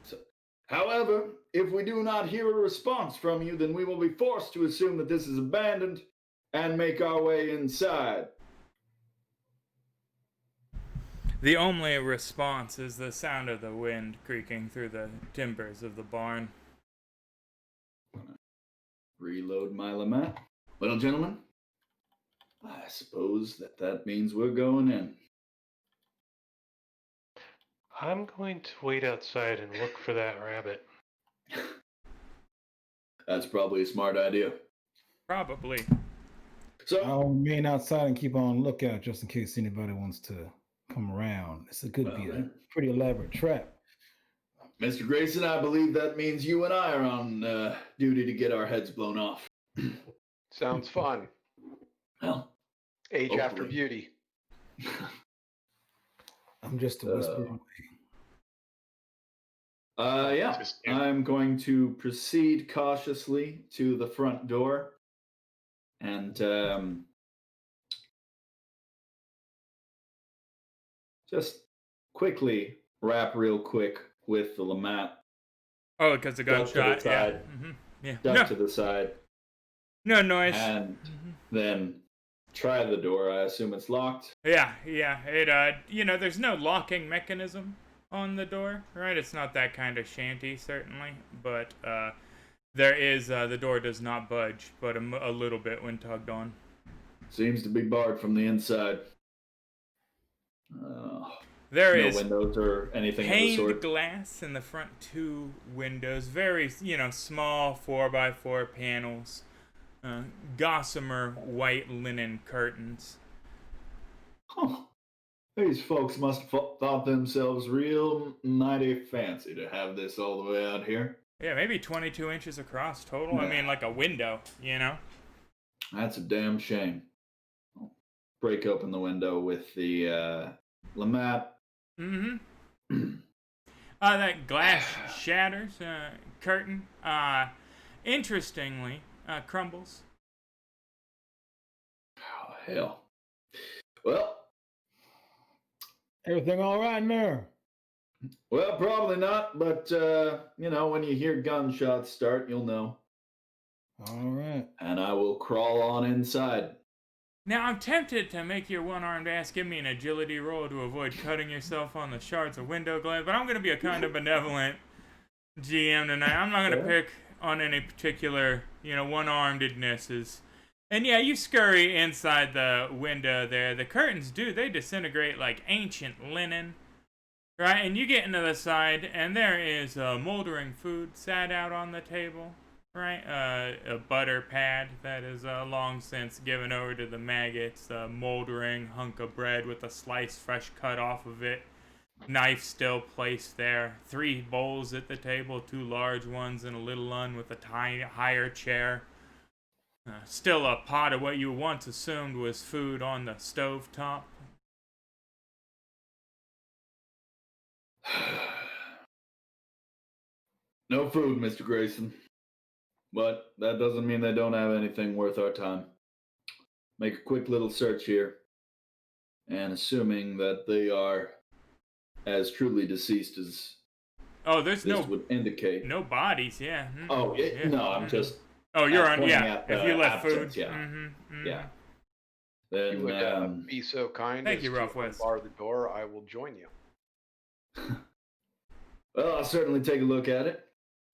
However, if we do not hear a response from you, then we will be forced to assume that this is abandoned and make our way inside. The only response is the sound of the wind creaking through the timbers of the barn. Reload my Lamat. Well, gentlemen, I suppose that means we're going in. I'm going to wait outside and look for that rabbit. That's probably a smart idea. Probably. So, I'll remain outside and keep on lookout just in case anybody wants to come around. This could be a pretty elaborate trap. Mr. Grayson, I believe that means you and I are on duty to get our heads blown off. Sounds fun. Well, Age after hopefully. beauty. I'm just a whisper away. Yeah, I'm going to proceed cautiously to the front door and just quickly rap real quick with the Lamat. Oh, because the Duck to the gunshot. Yeah. side. Mm-hmm. Yeah. Duck to the side, No noise. and then try the door. I assume it's locked. Yeah. It there's no locking mechanism on the door, right? It's not that kind of shanty, certainly, but there is the door does not budge, but a little bit when tugged on. Seems to be barred from the inside. There No is windows or anything of the paned sort. glass in the front two windows, very small 4x4 panels, gossamer white linen curtains. Huh. These folks must have thought themselves real mighty fancy to have this all the way out here. Yeah, maybe 22 inches across total. I mean, like a window, That's a damn shame. I'll break open the window with the Lamat. Mm-hmm. That glass shatters. Curtain, interestingly, crumbles. Oh, hell. Well, Everything all right in there? well, probably not, but when you hear gunshots start, you'll know. All right. And I will crawl on inside. Now, I'm tempted to make your one-armed ass give me an agility roll to avoid cutting yourself on the shards of window glass, but I'm going to be a kind of benevolent GM tonight. I'm not going to pick on any particular, one-armednesses. And yeah, you scurry inside the window there. The curtains they disintegrate like ancient linen. Right, and you get into the side, and there is moldering food sat out on the table. Right, a butter pad that is long since given over to the maggots. A moldering hunk of bread with a slice fresh cut off of it. Knife still placed there. 3 bowls at the table, 2 large ones and a little one with a tiny higher chair. Still a pot of what you once assumed was food on the stove top. No food, Mr. Grayson. But that doesn't mean they don't have anything worth our time. Make a quick little search here. And assuming that they are as truly deceased as there's this would indicate. no bodies, yeah. No, I'm just. Oh, you're on, pointing yeah. at If the you left absence, food. yeah. Yeah. If Then, you would be so kind thank as you, to Rough West. bar the door, I will join you. well, I'll certainly take a look at it.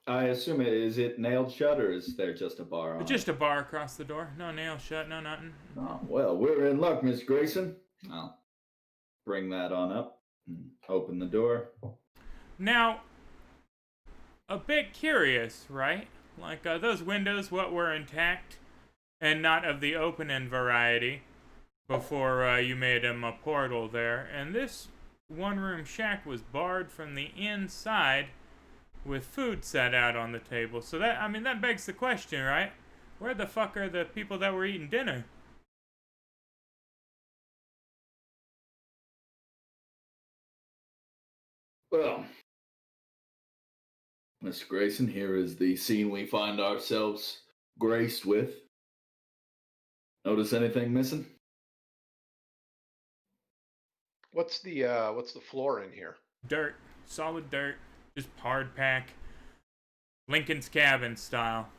I assume is it nailed shut or is there just a bar on Just a bar across the door. No nail shut, no nothing. Oh, well, we're in luck, Miss Grayson. I'll bring that on up and open the door. Now, a bit curious, right? Like those windows, what were intact and not of the open-end variety before you made them a portal there. And this one-room shack was barred from the inside with food set out on the table. So that begs the question, right? Where the fuck are the people that were eating dinner? Well, Mr. Grayson, here is the scene we find ourselves graced with. Notice anything missing? What's the floor in here? Dirt. Solid dirt. Just hard pack. Lincoln's Cabin style.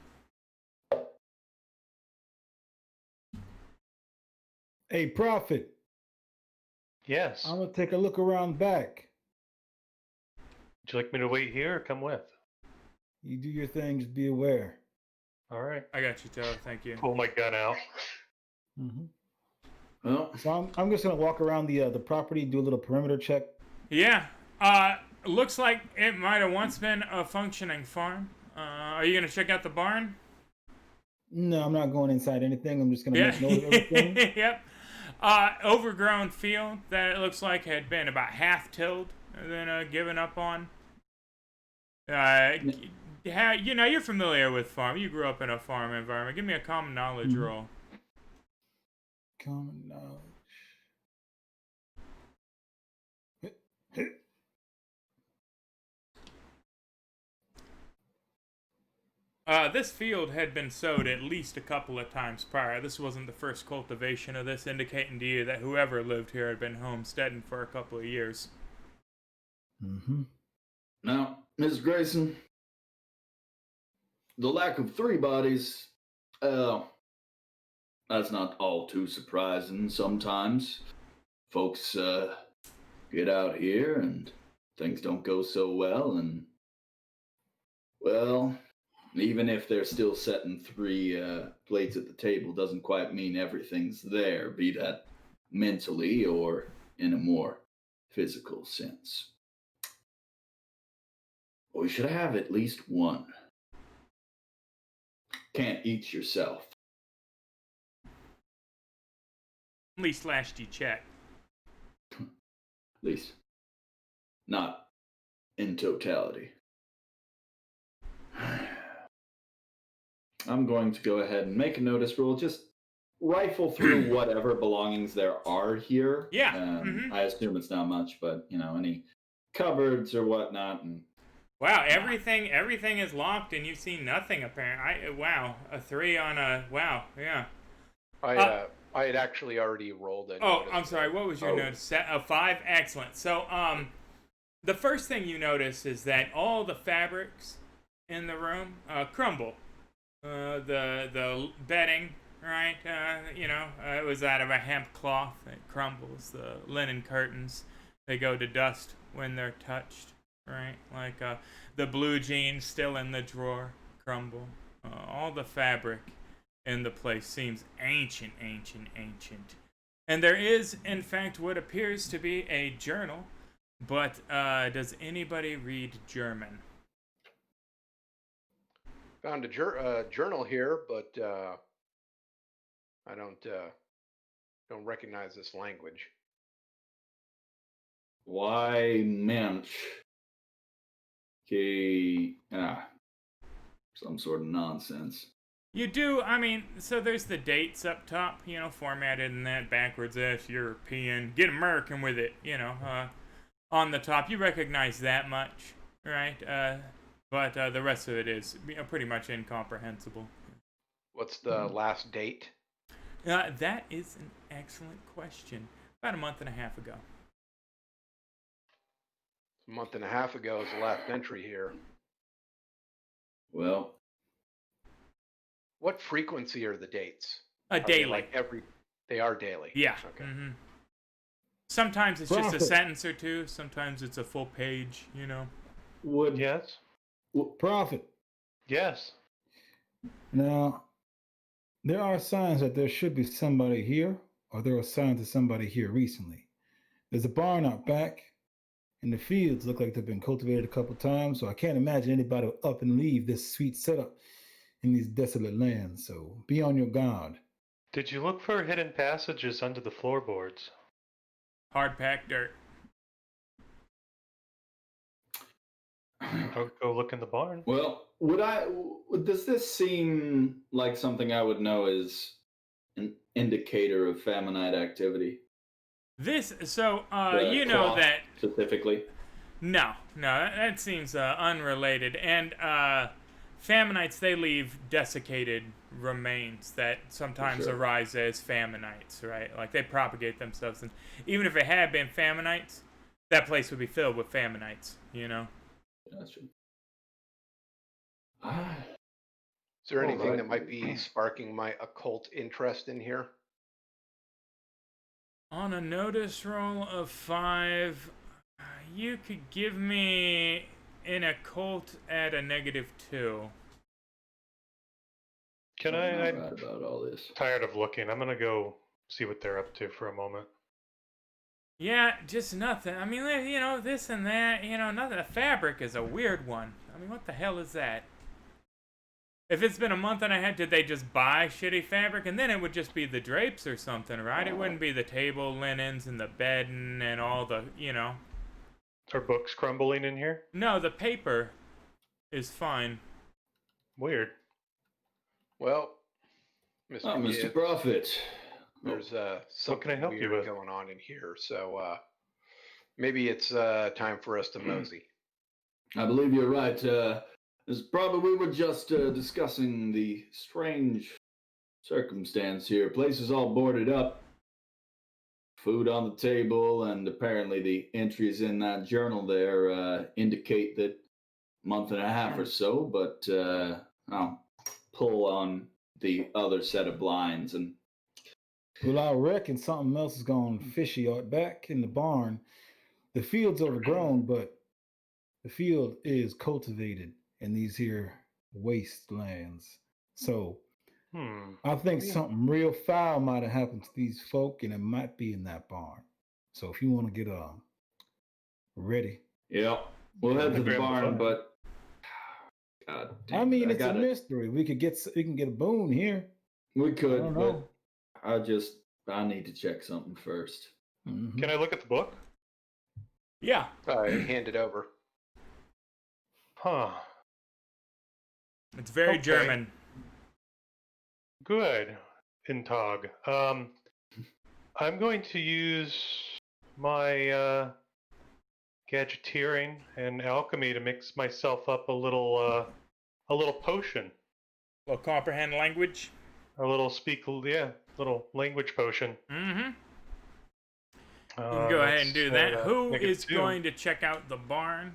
Hey, Prophet. Yes. I'm gonna take a look around back. Would you like me to wait here or come with? You do your thing. Just be aware. All right. I got you, Taylor. Thank you. Pull my gun out. Mm-hmm. Well, So I'm just gonna walk around the property, do a little perimeter check. Yeah. Looks like it might have once been a functioning farm. Are you gonna check out the barn? No, I'm not going inside anything. I'm just gonna make note of everything. Yep. Overgrown field that it looks like had been about half tilled and then given up on. You're familiar with farm. You grew up in a farm environment. Give me a common knowledge roll. Common knowledge. This field had been sowed at least a couple of times prior. This wasn't the first cultivation of this, indicating to you that whoever lived here had been homesteading for a couple of years. Mm-hmm. now, Miss Grayson, the lack of 3 bodies, that's not all too surprising. Sometimes folks get out here and things don't go so well, and, well, even if they're still setting 3 plates at the table, doesn't quite mean everything's there, be that mentally or in a more physical sense. We should have at least 1. Can't eat yourself. At least last you checked. At least not in totality. I'm going to go ahead and make a notice roll. Just rifle through whatever belongings there are here. Yeah. I assume it's not much, but any cupboards or whatnot. And Wow, everything is locked and you've seen nothing apparently. Wow, a 3 on a wow, yeah. I had actually already rolled a Oh, notice I'm sorry. for- What was your notice? 5. Excellent. So, the first thing you notice is that all the fabrics in the room crumble. The bedding, right? It was out of a hemp cloth. It crumbles. The linen curtains, they go to dust when they're touched, right? Like the blue jeans still in the drawer crumble. All the fabric in the place seems ancient. And there is, in fact, what appears to be a journal. But does anybody read German? Found a journal here, but I don't recognize this language. Why, Mensch? Okay, some sort of nonsense. You do, I mean, so there's the dates up top, formatted in that backwards F, European, get American with it, on the top. You recognize that much, right? But the rest of it is pretty much incomprehensible. What's the last date? That is an excellent question. About a month and a half ago. A month and a half ago is the last entry here. Well, What frequency are the dates? Daily. They are daily. Yeah. Okay. Mm-hmm. Sometimes it's just a Prophet. sentence or two. Sometimes it's a full page, would Yes. Prophet. Yes. Now, there are signs that there should be somebody here, or there are signs of somebody here recently. There's a barn out back, and the fields look like they've been cultivated a couple times, so I can't imagine anybody will up and leave this sweet setup in these desolate lands, so be on your guard. Did you look for hidden passages under the floorboards? Hard packed dirt. I'll go look in the barn. Well, does this seem like something I would know is an indicator of Fammonite activity? So The you know cloth that. specifically. No, that seems unrelated. And Faminites, they leave desiccated remains that sometimes Sure. arise as Faminites, right? Like they propagate themselves. And even if it had been Faminites, that place would be filled with Faminites, Gotcha. Is there anything Alright. that might be sparking my occult interest in here? On a notice roll of 5, you could give me an occult at a -2. Can I'm I? not I'm right about all this. tired of looking. I'm gonna go see what they're up to for a moment. Yeah, just nothing. I mean, this and that, nothing. The fabric is a weird one. I mean, what the hell is that? If it's been a month and a half, did they just buy shitty fabric? And then it would just be the drapes or something, right? It wouldn't be the table linens and the bedding and all the, Are books crumbling in here? No, the paper is fine. Weird. Well, Mr. Oh, Mr. Gibbs, Prophet. there's can I something help you weird with? going on in here. So maybe it's time for us to mosey. I believe you're right. We were just discussing the strange circumstance here. Place is all boarded up, food on the table, and apparently the entries in that journal there indicate that month and a half or so. But I'll pull on the other set of blinds and. Well, I reckon something else is gone fishy out back in the barn. The field's overgrown, but the field is cultivated in these here wastelands. So I think something real foul might have happened to these folk, and it might be in that barn. So if you want to get ready, Yeah, we'll head to the Grab the barn, phone. but God damn I mean, it, it's a mystery. We can get a boon here. We I could, don't but know. I need to check something first. Mhm. Can I look at the book? Yeah. I hand it over. Huh. It's very Okay. German. Good. Intog. I'm going to use my gadgeteering and alchemy to mix myself up a little potion. Well, comprehend language. A little little language potion. Mm-hmm. You can go ahead and do that. Who is -2. going to check out the barn?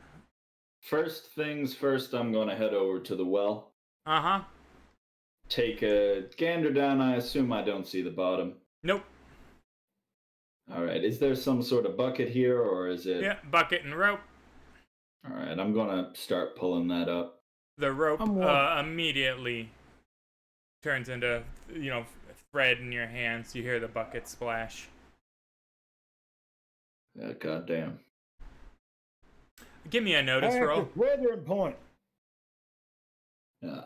First things first, I'm going to head over to the well. Uh-huh. Take a gander down. I assume I don't see the bottom. Nope. All right. Is there some sort of bucket here, or is it? Yeah, bucket and rope. All right. I'm going to start pulling that up. The rope immediately turns into, thread in your hands. You hear the bucket splash. Yeah, goddamn. Give me a notice roll. Weathering point. Yeah.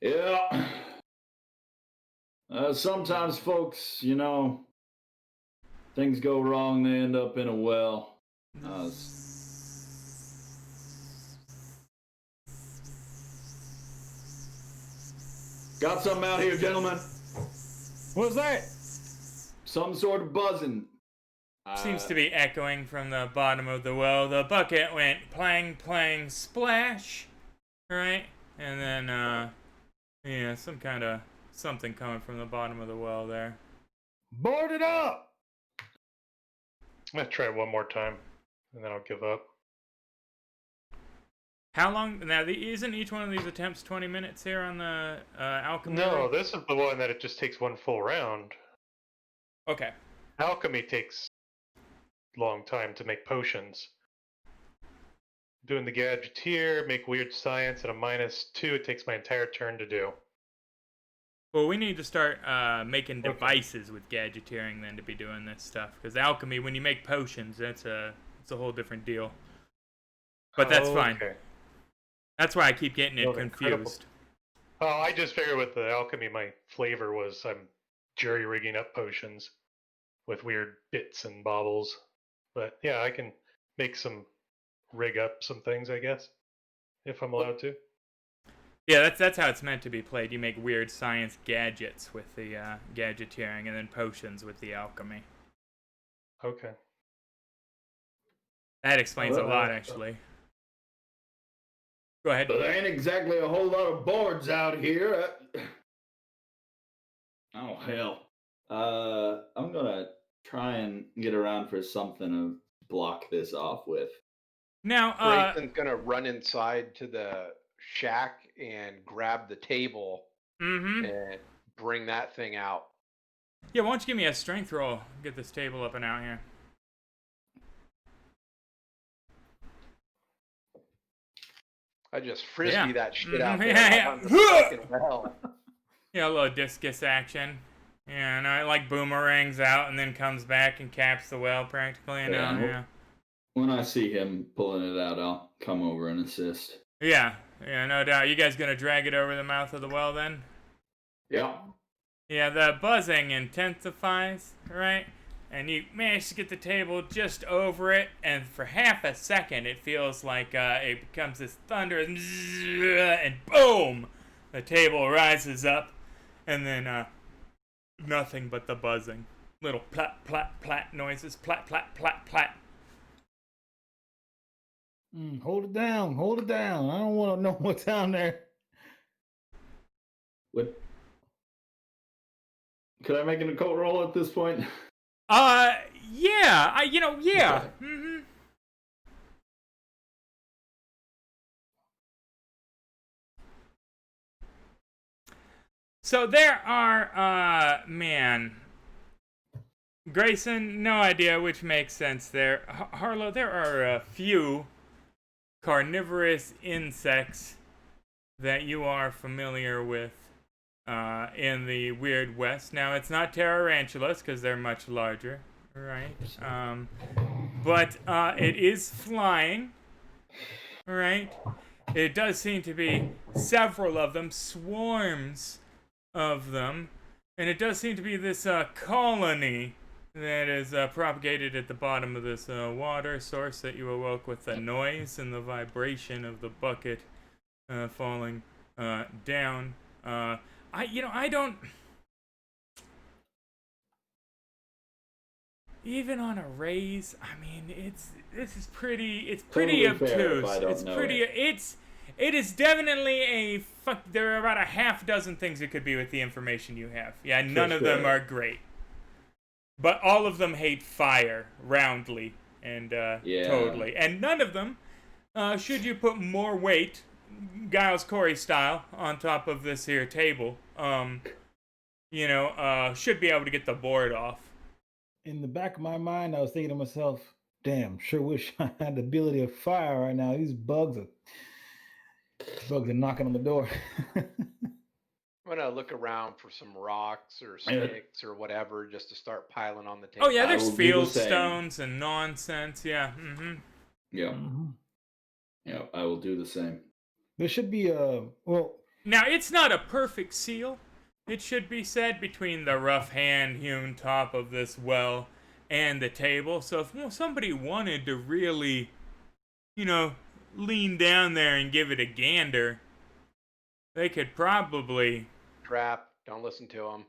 Yeah. Sometimes, folks, things go wrong. They end up in a well. Got something out here, gentlemen. What's that? Some sort of buzzing. Seems to be echoing from the bottom of the well. The bucket went plang, plang, splash. Right? And then, some kind of something coming from the bottom of the well there. Board it up! I'm gonna try it one more time, and then I'll give up. How long? Now, isn't each one of these attempts 20 minutes here on the alchemy? No, this is the one that it just takes one full round. Okay. Alchemy takes a long time to make potions. Doing the gadgeteer, make weird science at a -2, it takes my entire turn to do. Well, we need to start making devices with gadgeteering then to be doing this stuff. Because alchemy, when you make potions, it's a whole different deal. But that's fine. That's why I keep getting it confused. Oh, I just figured with the alchemy, my flavor was I'm jury-rigging up potions with weird bits and baubles. But yeah, I can rig up some things, I guess, if I'm allowed to. Yeah, that's how it's meant to be played. You make weird science gadgets with the gadgeteering, and then potions with the alchemy. Okay. That explains a lot, actually. Go ahead. But there ain't exactly a whole lot of boards out here. Oh, hell. I'm gonna try and get around for something to block this off with. Now, Grayson's gonna run inside to the shack and grab the table and bring that thing out. Yeah, why don't you give me a strength roll? Get this table up and out here. I just frisbee that shit out there. Yeah. Hell. Yeah, a little discus action. Yeah, no, it like boomerangs out and then comes back and caps the well practically. Yeah. When I see him pulling it out, I'll come over and assist. Yeah, no doubt. You guys gonna drag it over the mouth of the well then? Yeah. Yeah, the buzzing intensifies, right? And you manage to get the table just over it, and for half a second it feels like it becomes this thunder, and boom! The table rises up, and then nothing but the buzzing. Little plat, plat, plat noises. Plat, plat, plat, plat. Hold it down. Hold it down. I don't want to know what's down there. What? Could I make an occult roll at this point? Yeah. Yeah. Okay. Mm-hmm. So there are, Grayson, no idea which makes sense there. Harlow, there are a few carnivorous insects that you are familiar with in the Weird West. Now, it's not tarantulas because they're much larger, right? But it is flying, right? It does seem to be several of them, swarms of them, and it does seem to be this colony that is propagated at the bottom of this water source that you awoke with the noise and the vibration of the bucket falling down. I don't. Even on a raise, I mean, it's pretty Totally fair obtuse. if I don't It's know pretty. it. It is definitely a fuck. There are about a half dozen things it could be with the information you have. Yeah, none of them sure. are great, but all of them hate fire roundly and totally, and none of them, should you put more weight, Giles Corey style, on top of this here table, should be able to get the board off. In the back of my mind, I was thinking to myself, damn, sure wish I had the ability of fire right now. These bugs are knocking on the door. I'm gonna look around for some rocks or sticks or whatever just to start piling on the table. Oh yeah, I there's will do the field same. stones and nonsense. Yeah. Mm-hmm. Yeah. Mhm. Yeah, I will do the same. There should be a Now it's not a perfect seal. It should be said, between the rough hand-hewn top of this well and the table. So if somebody wanted to really, lean down there and give it a gander, they could probably. Trap. Don't listen to him.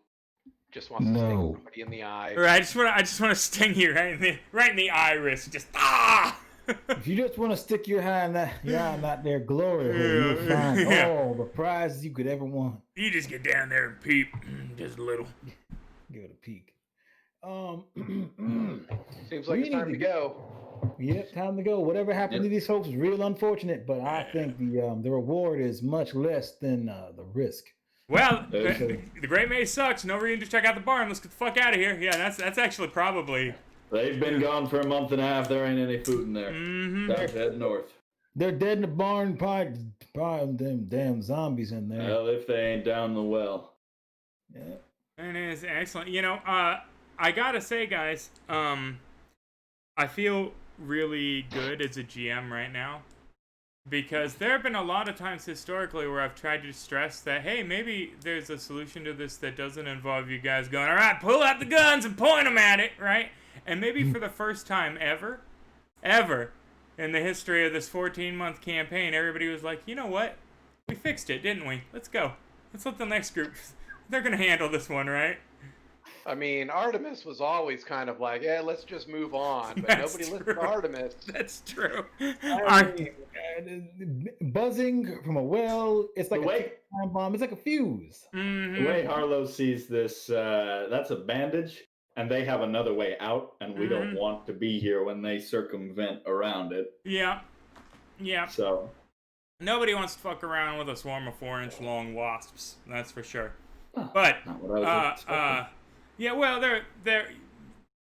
Just wants to No. stick somebody in the eye. Or I just want to sting you right in the iris. Just If you just want to stick your hand in that there glory hole, you'll find Yeah. all the prizes you could ever want. You just get down there and peep, just a little. Give it a peek. Seems like We it's time need to to go. Yep, time to go. Whatever happened to these folks is real unfortunate, but I think the reward is much less than the risk. Well, Okay. the Great Maze sucks. No reason to check out the barn. Let's get the fuck out of here. Yeah, that's actually probably. They've been gone for a month and a half. There ain't any food in there. Mm-hmm. Time to head north. They're dead in the barn, probably them damn zombies in there. Well, if they ain't down the well. Yeah. It is excellent. I gotta say, guys, I feel really good as a GM right now, because there have been a lot of times historically where I've tried to stress that, hey, maybe there's a solution to this that doesn't involve you guys going, all right, pull out the guns and point them at it, right? And maybe for the first time ever in the history of this 14-month campaign, everybody was like, you know what? We fixed it, didn't we? Let's go. Let's let the next group, they're going to handle this one, right? I mean, Artemis was always kind of like, yeah, let's just move on. But That's nobody listened true. to Artemis. That's true. I mean, buzzing from a well, it's like The way- a time bomb. It's like a fuse. The way Harlow sees this, that's a bandage, and they have another way out, and we don't want to be here when they circumvent around it. Yeah. So, Nobody wants to fuck around with a swarm of 4-inch long wasps. That's for sure. oh, But not what I was expecting. yeah, well, they're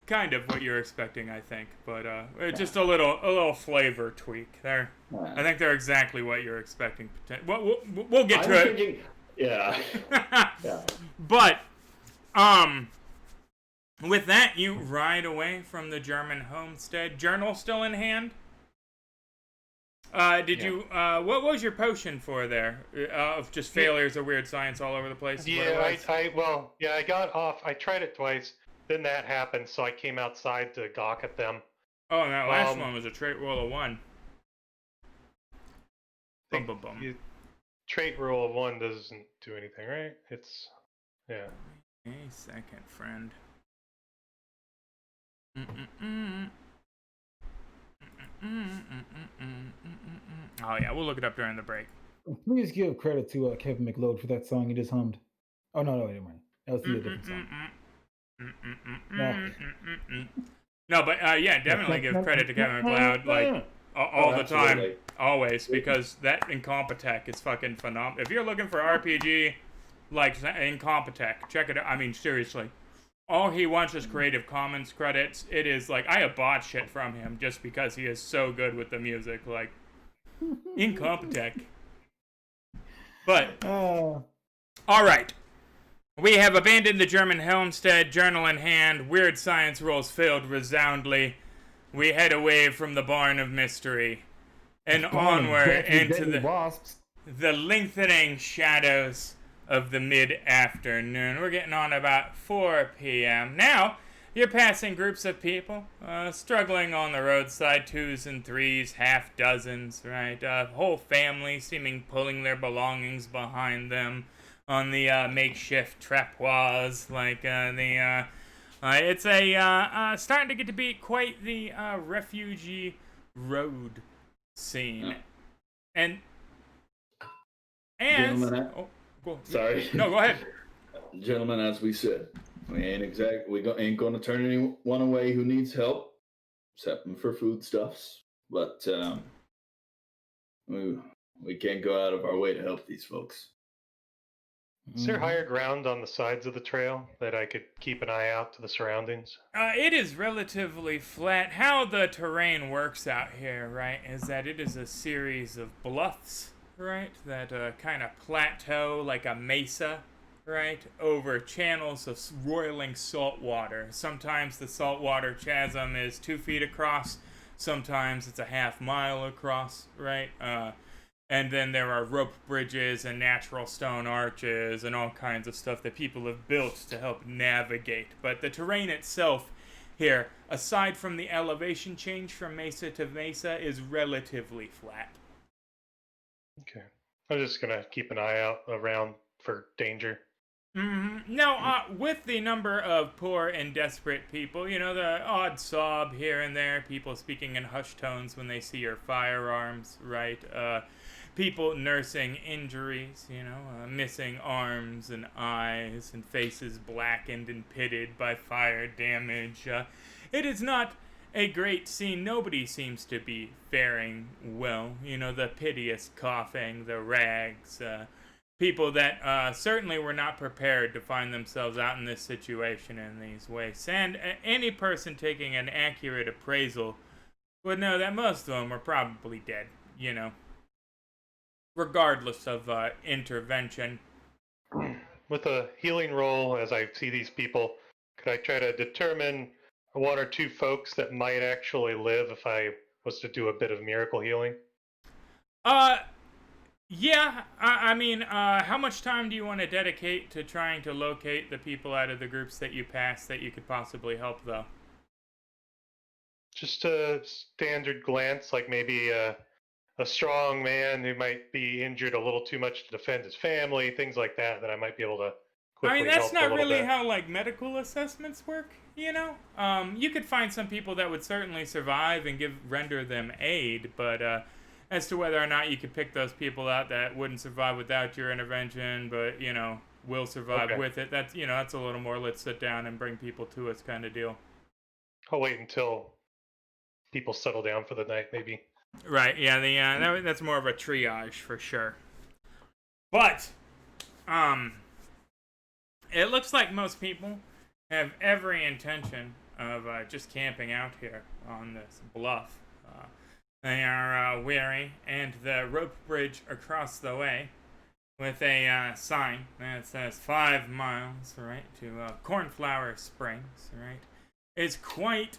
kind of what you're expecting, I think. But just a little flavor tweak. I think they're exactly what you're expecting. We'll get to it. Thinking, yeah. Yeah. But with that, you ride away from the German homestead. Journal still in hand? You what was your potion for there? Of just failures of weird science all over the place? Yeah, I got off. I tried it twice. Then that happened, so I came outside to gawk at them. Oh, and that last one was a trait roll of 1. Bum, bum, bum. Trait roll of 1 doesn't do anything, right? It's yeah. A second, friend. Oh yeah, we'll look it up during the break. Please give credit to Kevin McLeod for that song he just hummed. Oh no, wait a minute. That was a different song. No, but yeah, definitely give credit to Kevin McLeod, like all the time, absolutely. always, because that Incompetech is fucking phenomenal. If you're looking for RPG like Incompetech, check it out. I mean, seriously, all he wants is Creative Commons credits. It is like I have bought shit from him just because he is so good with the music, like Incompetech. But all right. We have abandoned the German homestead, journal in hand, weird science rolls failed resoundly. We head away from the barn of mystery and onward into the lengthening shadows of the mid-afternoon. We're getting on about 4 p.m. Now, you're passing groups of people, struggling on the roadside, 2s and 3s, half dozens, right? Whole family seeming pulling their belongings behind them on the makeshift trappoirs, like it's starting to get to be quite the refugee road scene. And And Gentlemen, sorry. No, go ahead. Gentlemen, as we said, we ain't gonna turn anyone away who needs help, except for foodstuffs. But we can't go out of our way to help these folks. Is there higher ground on the sides of the trail that I could keep an eye out to the surroundings? It is relatively flat. How the terrain works out here, right, is that it is a series of bluffs, right, that kind of plateau like a mesa, right, over channels of roiling salt water. Sometimes the saltwater chasm is 2 feet across. Sometimes it's a half mile across, right? And then there are rope bridges and natural stone arches and all kinds of stuff that people have built to help navigate. But the terrain itself here, aside from the elevation change from mesa to mesa, is relatively flat. Okay. I'm just going to keep an eye out around for danger. Now, with the number of poor and desperate people, you know, the odd sob here and there, people speaking in hushed tones when they see your firearms, right? People nursing injuries, you know, missing arms and eyes and faces blackened and pitted by fire damage. It is not a great scene. Nobody seems to be faring well. You know, the piteous coughing, the rags, people that certainly were not prepared to find themselves out in this situation in these ways. And any person taking an accurate appraisal would know that most of them were probably dead, you know, regardless of intervention. With a healing roll, as I see these people, could I try to determine one or two folks that might actually live if I was to do a bit of miracle healing? Yeah, I mean, how much time do you want to dedicate to trying to locate the people out of the groups that you passed that you could possibly help, though? Just a standard glance, like maybe a strong man who might be injured a little too much to defend his family, things like that, that I might be able to quickly I mean, that's help a not little really bit. how, like, medical assessments work, you know? You could find some people that would certainly survive and render them aid, but, as to whether or not you could pick those people out that wouldn't survive without your intervention, but, you know, will survive with it, that's, you know, that's a little more let's sit down and bring people to us kind of deal. I'll wait until people settle down for the night, maybe. Right, yeah, that's more of a triage for sure. But, it looks like most people have every intention of just camping out here on this bluff. They are weary, and the rope bridge across the way with a sign that says 5 miles, right, to Cornflower Springs, right, is quite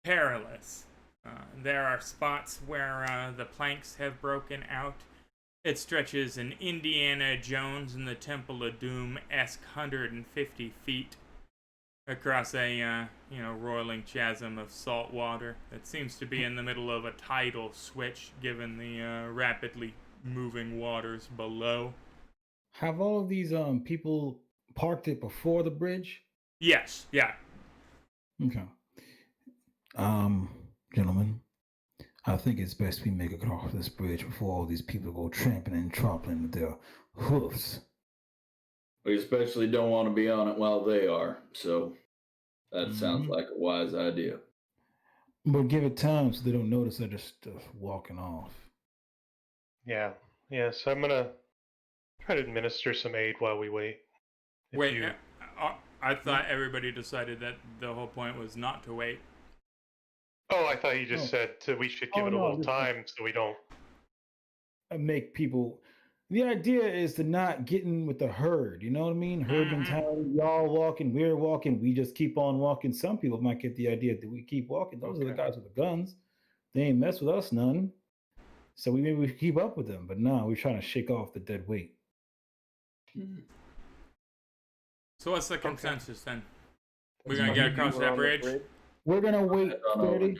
perilous. There are spots where the planks have broken out. It stretches an Indiana Jones and the Temple of Doom-esque 150 feet across a, roiling chasm of salt water that seems to be in the middle of a tidal switch given the rapidly moving waters below. Have all of these people parked it before the bridge? Yes, yeah. Okay. Gentlemen, I think it's best we make it across this bridge before all these people go tramping and trampling with their hoofs. We especially don't want to be on it while they are, so that sounds like a wise idea. But give it time so they don't notice they're just walking off. Yeah, so I'm going to try to administer some aid while we wait. I thought everybody decided that the whole point was not to wait. Oh, I thought you just said we should give it a little time so we don't make people. The idea is to not get in with the herd. You know what I mean? Herd mentality. Y'all walking, we're walking. We just keep on walking. Some people might get the idea that we keep walking. Those are the guys with the guns. They ain't mess with us none. So maybe we keep up with them. But no, we're trying to shake off the dead weight. So what's the consensus then? We're gonna get across that bridge? We're gonna wait 30.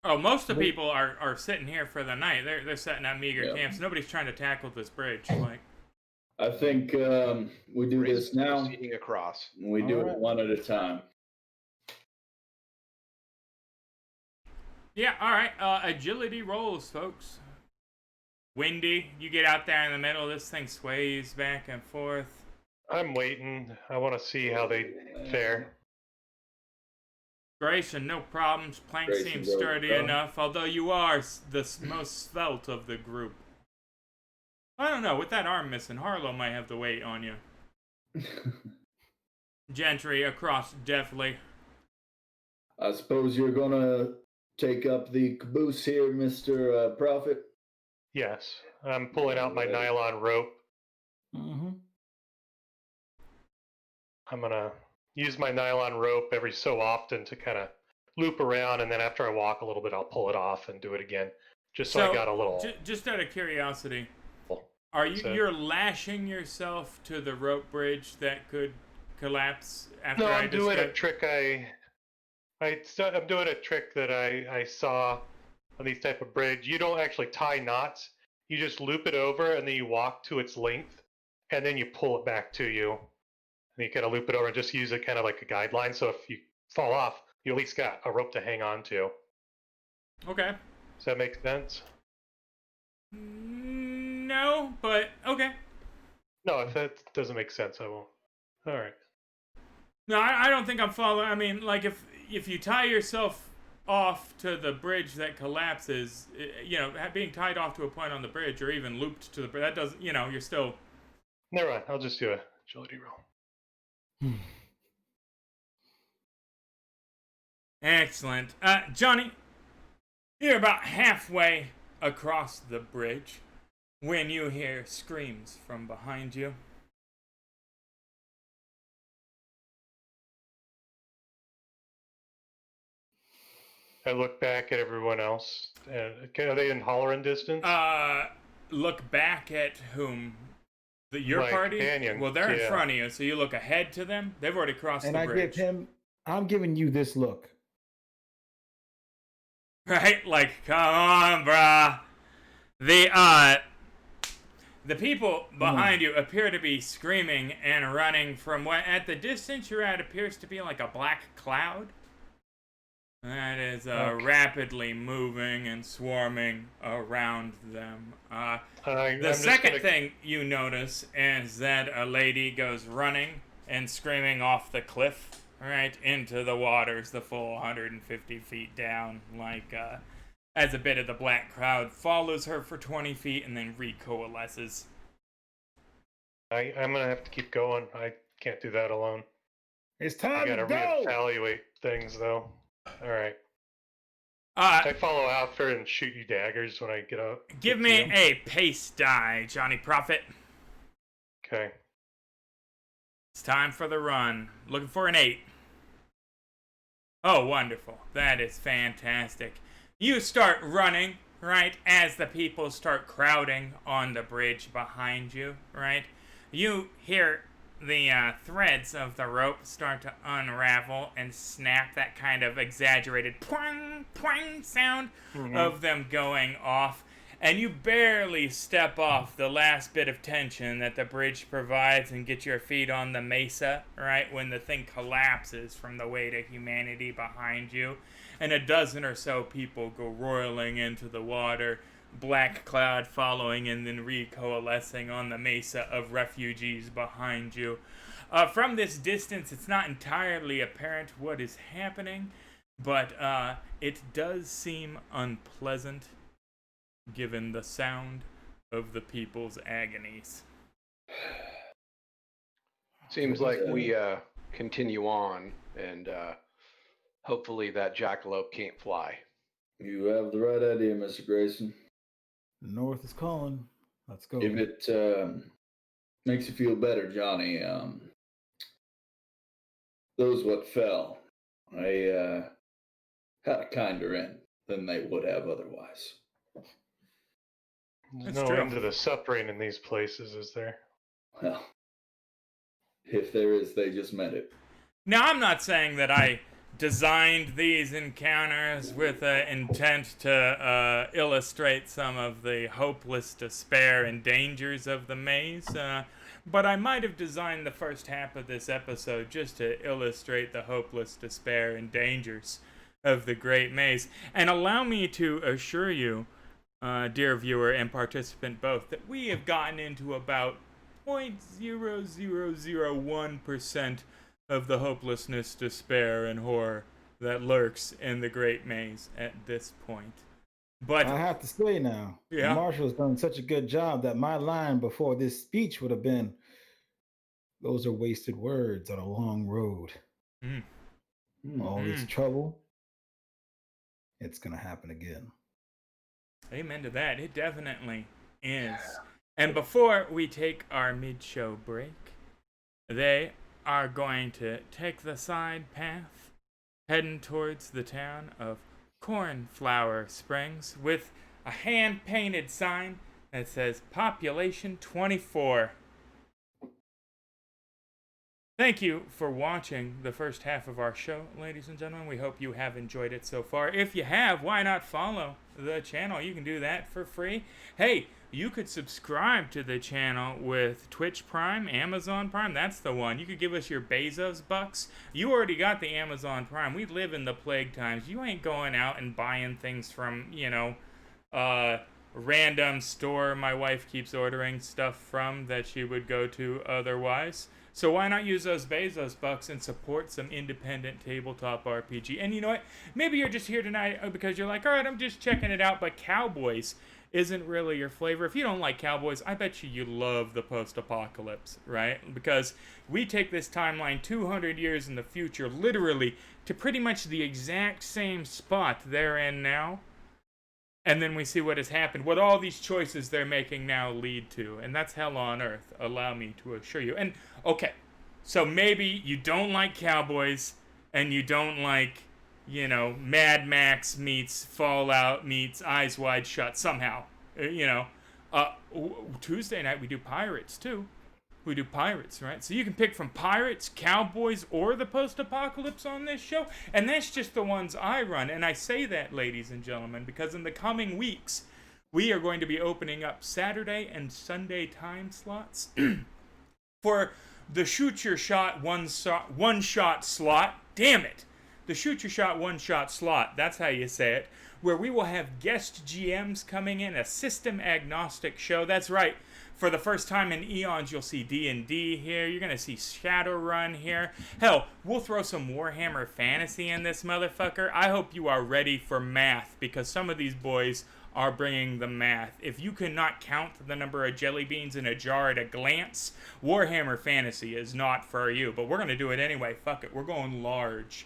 Oh, most of the people are sitting here for the night. They're setting up meager camps. Nobody's trying to tackle this bridge. Like, I think we do this now. Proceeding across. We do it one at a time. Yeah, all right. Agility rolls, folks. windy. You get out there in the middle, this thing sways back and forth. I'm waiting. I want to see how they fare. Grayson, no problems. Plank Grayson seems goes sturdy down. enough, although you are the most svelte of the group. I don't know, with that arm missing, Harlow might have the weight on you. Gentry across deftly. I suppose you're gonna take up the caboose here, Mr. Prophet? Yes, I'm pulling out my nylon rope. Mm-hmm. I'm gonna use my nylon rope every so often to kind of loop around, and then after I walk a little bit, I'll pull it off and do it again, just so I got a little. Just out of curiosity, are you're lashing yourself to the rope bridge that could collapse after No, I I'm doing a described- trick. I'm doing a trick that I saw on these type of bridge. You don't actually tie knots. You just loop it over, and then you walk to its length, and then you pull it back to you. And you kind of loop it over and just use it kind of like a guideline. So if you fall off, you at least got a rope to hang on to. Okay. Does that make sense? No, but okay. No, if that doesn't make sense, I won't. All right. No, I don't think I'm following. I mean, like if you tie yourself off to the bridge that collapses, you know, being tied off to a point on the bridge or even looped to the bridge, that doesn't, you know, you're still. Never mind. I'll just do a agility roll. Excellent. Johnny, you're about halfway across the bridge when you hear screams from behind you. I look back at everyone else. Are they in hollering distance? Look back at whom? Your My party? companion, Well, they're in yeah. front of you, so you look ahead to them. They've already crossed And the I bridge. I'm giving you this look. Right? Like, come on, brah. The people behind you appear to be screaming and running from what, at the distance you're at, appears to be like a black cloud. That is rapidly moving and swarming around them. The second thing you notice is that a lady goes running and screaming off the cliff right into the waters, the full 150 feet down, like as a bit of the black crowd follows her for 20 feet and then recoalesces. I'm gonna have to keep going. I can't do that alone. It's I time gotta to go. reevaluate things, though. All right. Uh, I follow after and shoot you daggers when I get out. give me a pace die, Johnny Prophet. Okay. It's time for the run. Looking for an 8. Oh, wonderful. That is fantastic. You start running, right, as the people start crowding on the bridge behind you, right? You hear the threads of the rope start to unravel and snap, that kind of exaggerated poing, poing sound of them going off. And you barely step off the last bit of tension that the bridge provides and get your feet on the mesa, right, when the thing collapses from the weight of humanity behind you. And a dozen or so people go roiling into the water, black cloud following and then recoalescing on the mesa of refugees behind you. From this distance, it's not entirely apparent what is happening, but it does seem unpleasant given the sound of the people's agonies. Seems like we continue on, and hopefully that jackalope can't fly. You have the right idea, Mr. Grayson. The North is calling. Let's go. If it makes you feel better, Johnny, those what fell, they had a kinder end than they would have otherwise. There's That's no true. end to the suffering in these places, is there? Well, if there is, they just meant it. Now, I'm not saying that I designed these encounters with intent to illustrate some of the hopeless despair and dangers of the maze, but I might have designed the first half of this episode just to illustrate the hopeless despair and dangers of the Great Maze. And allow me to assure you, dear viewer and participant both, that we have gotten into about 0.0001% of the hopelessness, despair, and horror that lurks in the Great Maze at this point. But I have to say now, yeah, Marshall's done such a good job that my line before this speech would have been, "Those are wasted words on a long road. mm, All this trouble, it's gonna happen again." amen to that. It definitely is. And before we take our mid-show break, they are going to take the side path heading towards the town of Cornflower Springs with a hand-painted sign that says Population 24. Thank you for watching the first half of our show, ladies and gentlemen. We hope you have enjoyed it so far. If you have, why not follow the channel? You can do that for free. Hey, you could subscribe to the channel with Twitch Prime, Amazon Prime. That's the one. You could give us your Bezos bucks. You already got the Amazon Prime. We live in the plague times. You ain't going out and buying things from, random store my wife keeps ordering stuff from that she would go to otherwise. So why not use those Bezos bucks and support some independent tabletop RPG? And you know what? Maybe you're just here tonight because you're like, all right, I'm just checking it out, but Cowboys isn't really your flavor. If you don't like Cowboys, I bet you love the post-apocalypse, right? Because we take this timeline 200 years in the future, literally, to pretty much the exact same spot they're in now. And then we see what has happened, what all these choices they're making now lead to. And that's hell on earth, allow me to assure you. And, okay, so maybe you don't like Cowboys, and you don't like, Mad Max meets Fallout meets Eyes Wide Shut somehow. Tuesday night we do Pirates, too. We do Pirates, right? So you can pick from Pirates, Cowboys, or the post-apocalypse on this show. And that's just the ones I run. And I say that, ladies and gentlemen, because in the coming weeks, we are going to be opening up Saturday and Sunday time slots for the Shoot Your Shot one-shot slot. Damn it! The Shoot Your Shot one-shot slot, that's how you say it, where we will have guest GMs coming in, a system-agnostic show. That's right. For the first time in eons, you'll see D&D here. You're going to see Shadowrun here. Hell, we'll throw some Warhammer Fantasy in this motherfucker. I hope you are ready for math, because some of these boys are bringing the math. If you cannot count the number of jelly beans in a jar at a glance, Warhammer Fantasy is not for you. But we're going to do it anyway. Fuck it. We're going large.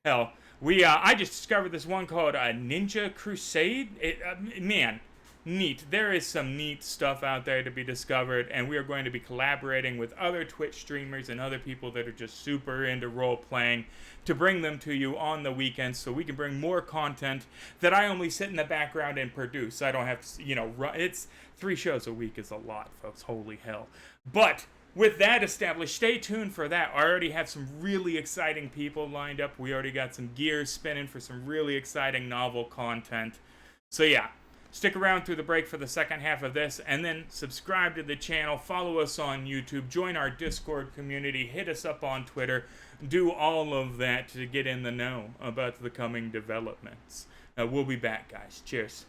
Hell, I just discovered this one called Ninja Crusade. Man, neat. There is some neat stuff out there to be discovered, and we are going to be collaborating with other Twitch streamers and other people that are just super into role-playing to bring them to you on the weekends so we can bring more content that I only sit in the background and produce. I don't have to, run. It's 3 shows a week is a lot, folks. Holy hell. But with that established, stay tuned for that. I already have some really exciting people lined up. We already got some gears spinning for some really exciting novel content. So yeah, stick around through the break for the second half of this, and then subscribe to the channel, follow us on YouTube, join our Discord community, hit us up on Twitter, do all of that to get in the know about the coming developments. We'll be back, guys. Cheers.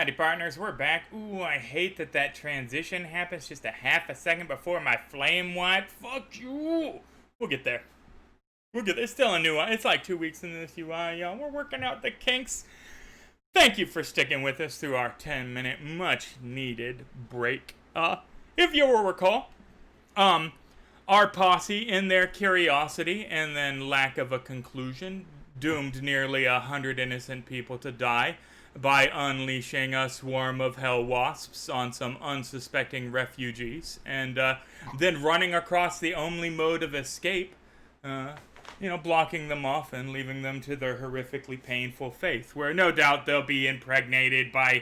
Howdy, partners. We're back. Ooh, I hate that transition happens just a half a second before my flame wipe. Fuck you. We'll get there. It's still a new one. It's like 2 weeks in this UI, y'all. We're working out the kinks. Thank you for sticking with us through our 10-minute much-needed break. If you will recall, our posse, in their curiosity and then lack of a conclusion, doomed nearly 100 innocent people to die by unleashing a swarm of hell wasps on some unsuspecting refugees, and then running across the only mode of escape, blocking them off and leaving them to their horrifically painful fate, where no doubt they'll be impregnated by,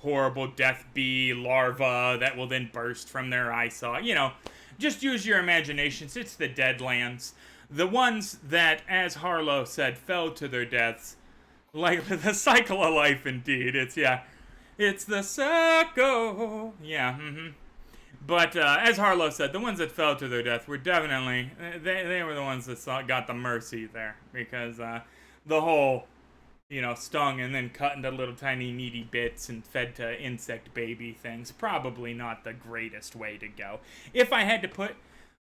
horrible death bee larvae that will then burst from their eye socket. Just use your imaginations. It's the Deadlands. The ones that, as Harlow said, fell to their deaths. Like the cycle of life, indeed. It's the circle. Yeah, But as Harlow said, the ones that fell to their death were definitely, they were the ones that got the mercy there. Because the whole, stung and then cut into little tiny needy bits and fed to insect baby things, probably not the greatest way to go. If I had to put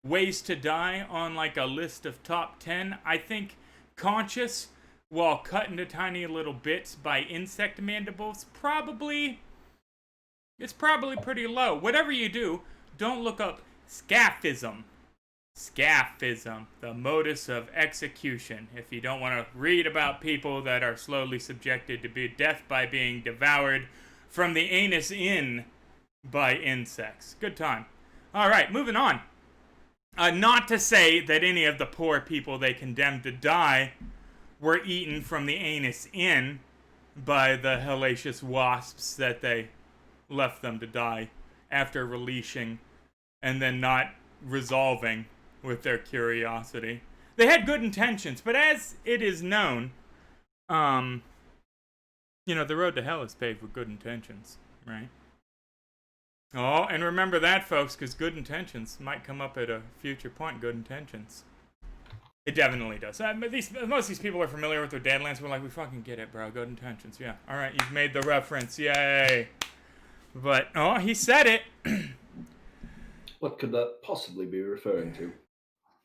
ways to die on like a list of top 10, I think conscious while cut into tiny little bits by insect mandibles, it's probably pretty low. Whatever you do, don't look up scaphism. Scaphism, the modus of execution. If you don't want to read about people that are slowly subjected to death by being devoured from the anus in by insects. Good time. All right, moving on. Not to say that any of the poor people they condemned to die were eaten from the anus in by the hellacious wasps that they left them to die after releasing and then not resolving with their curiosity. They had good intentions, but as it is known, the road to hell is paved with good intentions, right? Oh, and remember that, folks, because good intentions might come up at a future point. Good intentions. It definitely does. Most of these people are familiar with their Deadlands. We're like, we fucking get it, bro. Good intentions. Yeah. All right, you've made the reference. Yay. But, he said it. What could that possibly be referring to?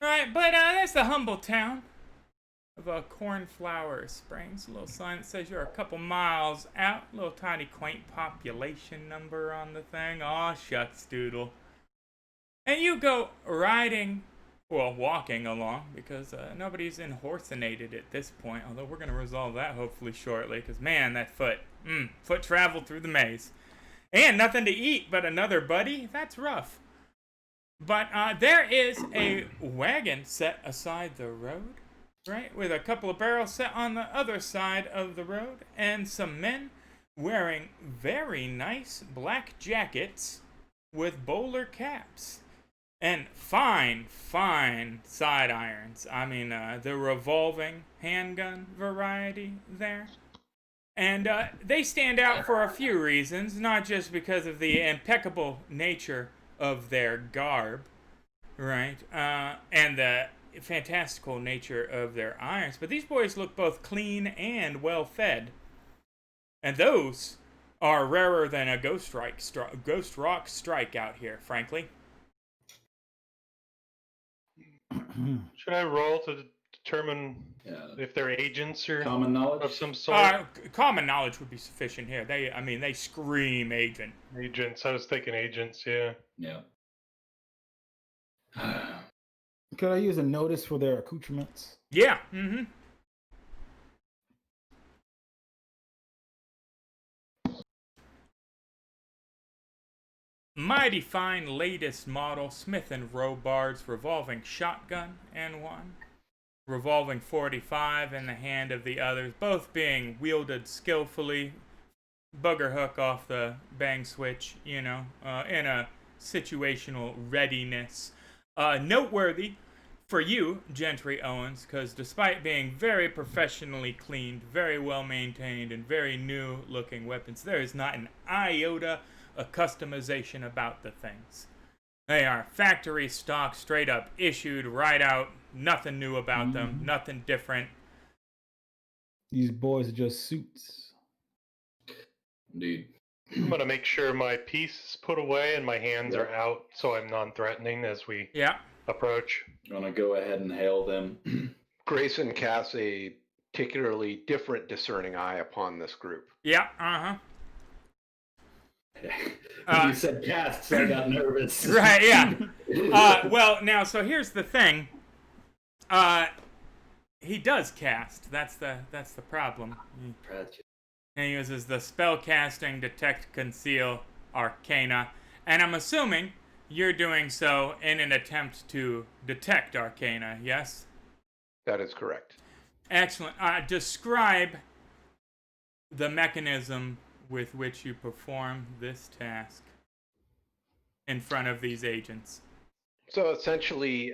Right, but that's the humble town of Cornflower Springs. A little sign that says you're a couple miles out. A little tiny quaint population number on the thing. Aw, shucks, doodle. And you go walking along, because nobody's enhorsinated at this point, although we're going to resolve that hopefully shortly, because man, that foot traveled through the maze. And nothing to eat but another buddy? That's rough. But there is a wagon set aside the road, right, with a couple of barrels set on the other side of the road, and some men wearing very nice black jackets with bowler caps. And fine side irons. I mean, the revolving handgun variety there. And they stand out for a few reasons, not just because of the impeccable nature of their garb, right? And the fantastical nature of their irons. But these boys look both clean and well fed. And those are rarer than a ghost rock strike out here, frankly. Should I roll to determine if they're agents or common knowledge of some sort? Common knowledge would be sufficient here. They scream agent. Agents. I was thinking agents. Yeah. Yeah. Could I use a notice for their accoutrements? Yeah. Mighty fine latest model Smith & Robards revolving shotgun in one, revolving 45 in the hand of the others, both being wielded skillfully, bugger hook off the bang switch, in a situational readiness. Noteworthy for you, Gentry Owens, because despite being very professionally cleaned, very well maintained, and very new looking weapons, there is not an iota a customization about the things. They are factory stock, straight up issued right out. Nothing new about them. Nothing different. These boys are just suits. Indeed. I'm gonna make sure my piece is put away and my hands Yep. are out, so I'm non-threatening as we Yeah. approach. Gonna go ahead and hail them. Grayson casts a particularly different discerning eye upon this group. Yeah. Uh-huh. When you said casts, I got nervous. Right, yeah. Well, now, so here's the thing. He does cast. That's the problem. He uses the spell casting, detect, conceal, arcana, and I'm assuming you're doing so in an attempt to detect arcana. Yes. That is correct. Excellent. Describe the mechanism with which you perform this task in front of these agents. So essentially,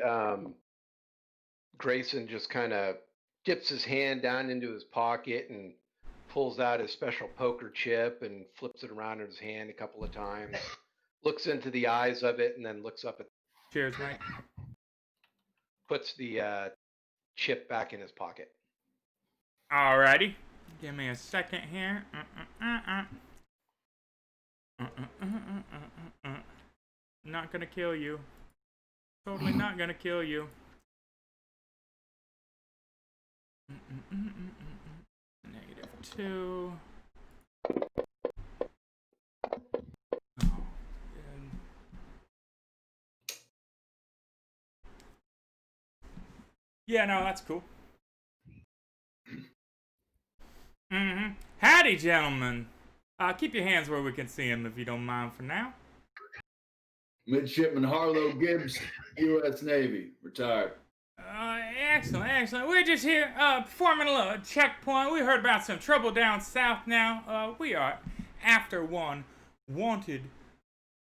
Grayson just kind of dips his hand down into his pocket and pulls out his special poker chip and flips it around in his hand a couple of times, looks into the eyes of it, and then looks up at, Cheers, Mike. puts the chip back in his pocket. Alrighty. Give me a second here. Not gonna kill you. Totally not gonna kill you. -2. Oh, yeah, no, that's cool. Howdy, gentlemen. Keep your hands where we can see them if you don't mind for now. Midshipman Harlow Gibbs, U.S. Navy, retired. Excellent. We're just here performing a little checkpoint. We heard about some trouble down south now. We are after one wanted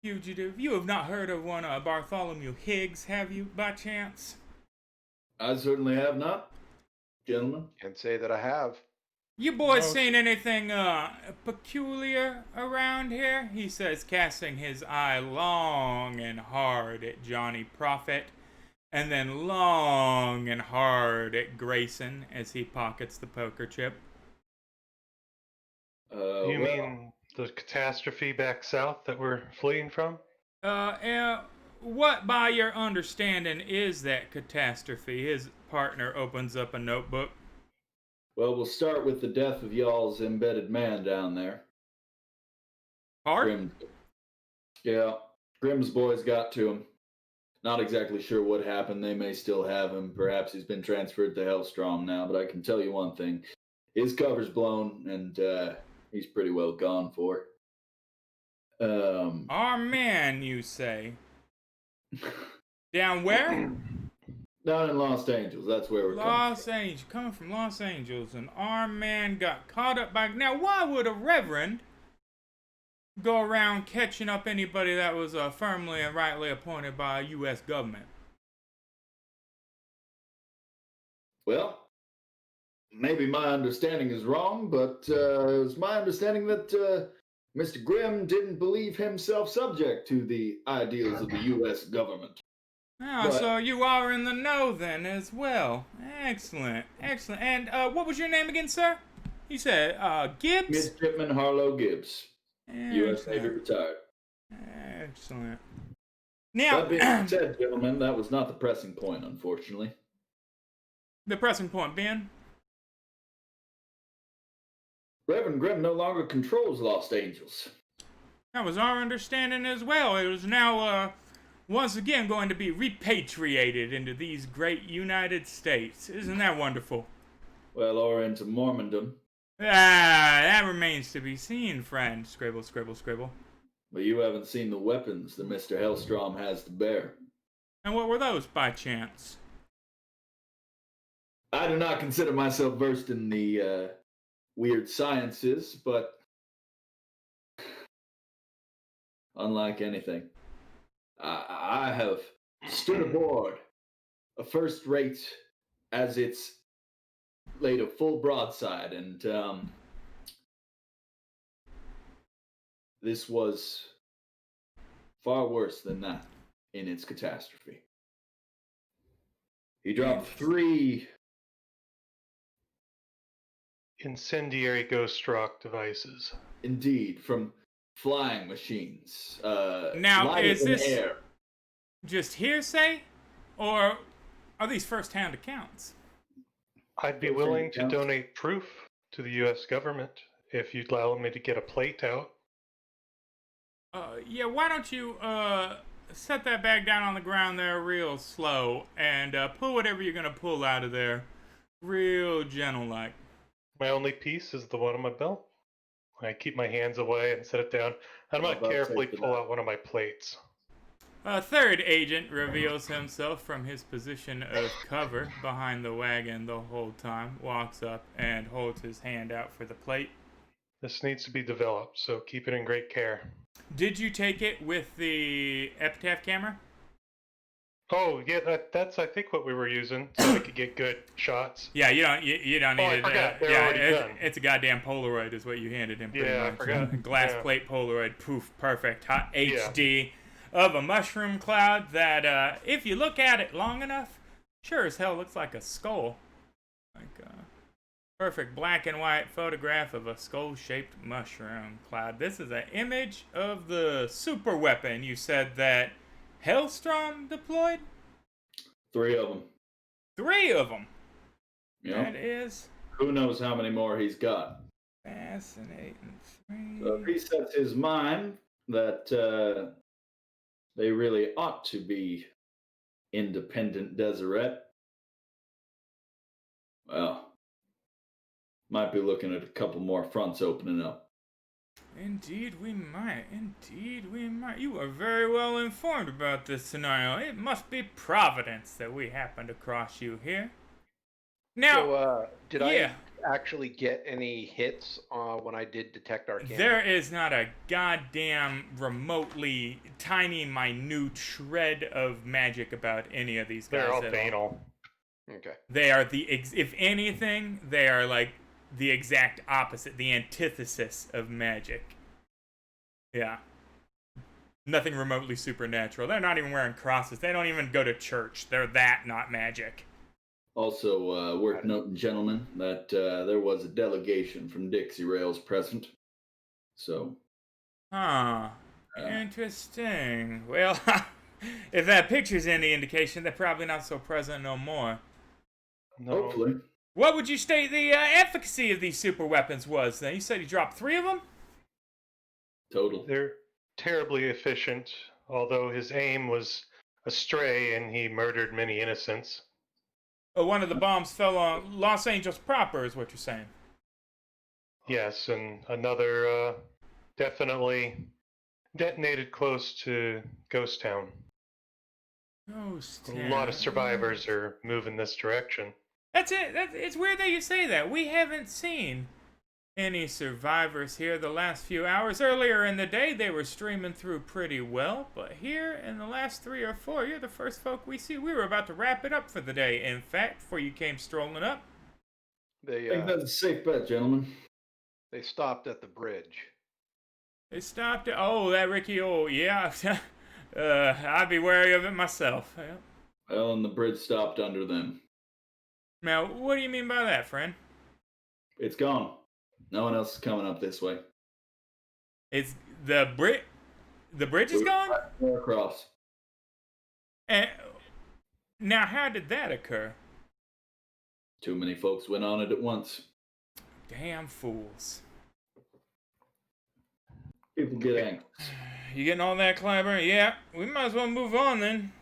fugitive. You have not heard of one Bartholomew Higgs, have you, by chance? I certainly have not, gentlemen. Can't say that I have. You boys seen anything peculiar around here? He says, casting his eye long and hard at Johnny Prophet, and then long and hard at Grayson as he pockets the poker chip. You mean the catastrophe back south that we're fleeing from? What, by your understanding, is that catastrophe? His partner opens up a notebook. Well, we'll start with the death of y'all's embedded man down there. Hard? Grimm's boys got to him. Not exactly sure what happened. They may still have him. Perhaps he's been transferred to Hellstrom now, but I can tell you one thing. His cover's blown, and he's pretty well gone for. Our man, you say? Down where? Down in Los Angeles. That's where we're coming from Los Angeles, and our man got caught up by... Now, why would a reverend go around catching up anybody that was firmly and rightly appointed by a U.S. government? Well, maybe my understanding is wrong, but it was my understanding that Mr. Grimm didn't believe himself subject to the ideals of the U.S. government. Oh, so you are in the know then as well. Excellent. And what was your name again, sir? You said Gibbs? Midshipman Harlow Gibbs, U.S. Navy retired. Excellent. Now, that being said, gentlemen, that was not the pressing point, unfortunately. The pressing point, Ben? Reverend Grimm no longer controls Los Angeles. That was our understanding as well. It was now, once again going to be repatriated into these great United States. Isn't that wonderful? Well, or into Mormondom. That remains to be seen, friend. Scribble, scribble, scribble. But you haven't seen the weapons that Mr. Hellstrom has to bear. And what were those, by chance? I do not consider myself versed in the weird sciences, but unlike anything, I have stood aboard a first rate as it's laid a full broadside, and this was far worse than that in its catastrophe. He dropped 3 incendiary ghost rock devices. Indeed, from flying machines. Now, lighter is than this air. just hearsay, or are these first-hand accounts? I'd be First-hand willing to accounts. donate proof to the U.S. government if you'd allow me to get a plate out. Yeah, why don't you, set that bag down on the ground there real slow and, pull whatever you're gonna pull out of there real gentle-like. My only piece is the one on my belt. I keep my hands away and set it down. I'm How going to about carefully taking pull that? out one of my plates. A third agent reveals himself from his position of cover behind the wagon the whole time, walks up and holds his hand out for the plate. This needs to be developed, so keep it in great care. Did you take it with the epitaph camera? Oh, yeah, that's I think what we were using, so we could get good shots. Yeah, you don't need Oh, I it. forgot. They're Yeah, already done. it's a goddamn Polaroid is what you handed him. Pretty Yeah, I much. forgot. Glass Yeah. plate Polaroid, poof, perfect, hot Yeah. HD of a mushroom cloud that, if you look at it long enough, sure as hell looks like a skull. Like a perfect black and white photograph of a skull-shaped mushroom cloud. This is an image of the super weapon. You said that Hellstrom deployed? 3 of them. 3 of them. Yeah. That is Who knows how many more he's got? fascinating. 3. So if he sets his mind that they really ought to be independent Deseret, well, might be looking at a couple more fronts opening up. Indeed we might. Indeed we might. You are very well informed about this scenario. It must be Providence that we happened across you here. Now, So, did yeah. I actually get any hits when I did detect arcana? there is not a goddamn remotely tiny, minute shred of magic about any of these guys. They're all at banal. Okay. They are if anything, they are like the exact opposite, the antithesis of magic. Yeah. Nothing remotely supernatural. They're not even wearing crosses. They don't even go to church. They're that not magic. Also, worth noting, gentlemen, that there was a delegation from Dixie Rails present. So, Huh. Interesting. Well, if that picture's any indication, they're probably not so present no more. No, hopefully. What would you state the efficacy of these super weapons was then? You said you dropped 3 of them? Total. they're terribly efficient, although his aim was astray and he murdered many innocents. One of the bombs fell on Los Angeles proper, is what you're saying. Yes, and another definitely detonated close to Ghost Town. Ghost A lot of survivors are moving this direction. That's it. It's weird that you say that. We haven't seen any survivors here the last few hours. Earlier in the day, they were streaming through pretty well, but here in the last 3 or 4, you're the first folk we see. We were about to wrap it up for the day, in fact, before you came strolling up. I think that's a safe bet, gentlemen. They stopped at the bridge. They stopped it. Oh, that Ricky. Oh, yeah. I'd be wary of it myself. Yeah. Well, and the bridge stopped under them. Now, what do you mean by that, friend? It's gone. No one else is coming up this way. It's the bridge. The bridge is gone. We're across. And now, how did that occur? Too many folks went on it at once. Damn fools. People get angry. You getting all that, Clyburn? Yeah, we might as well move on then.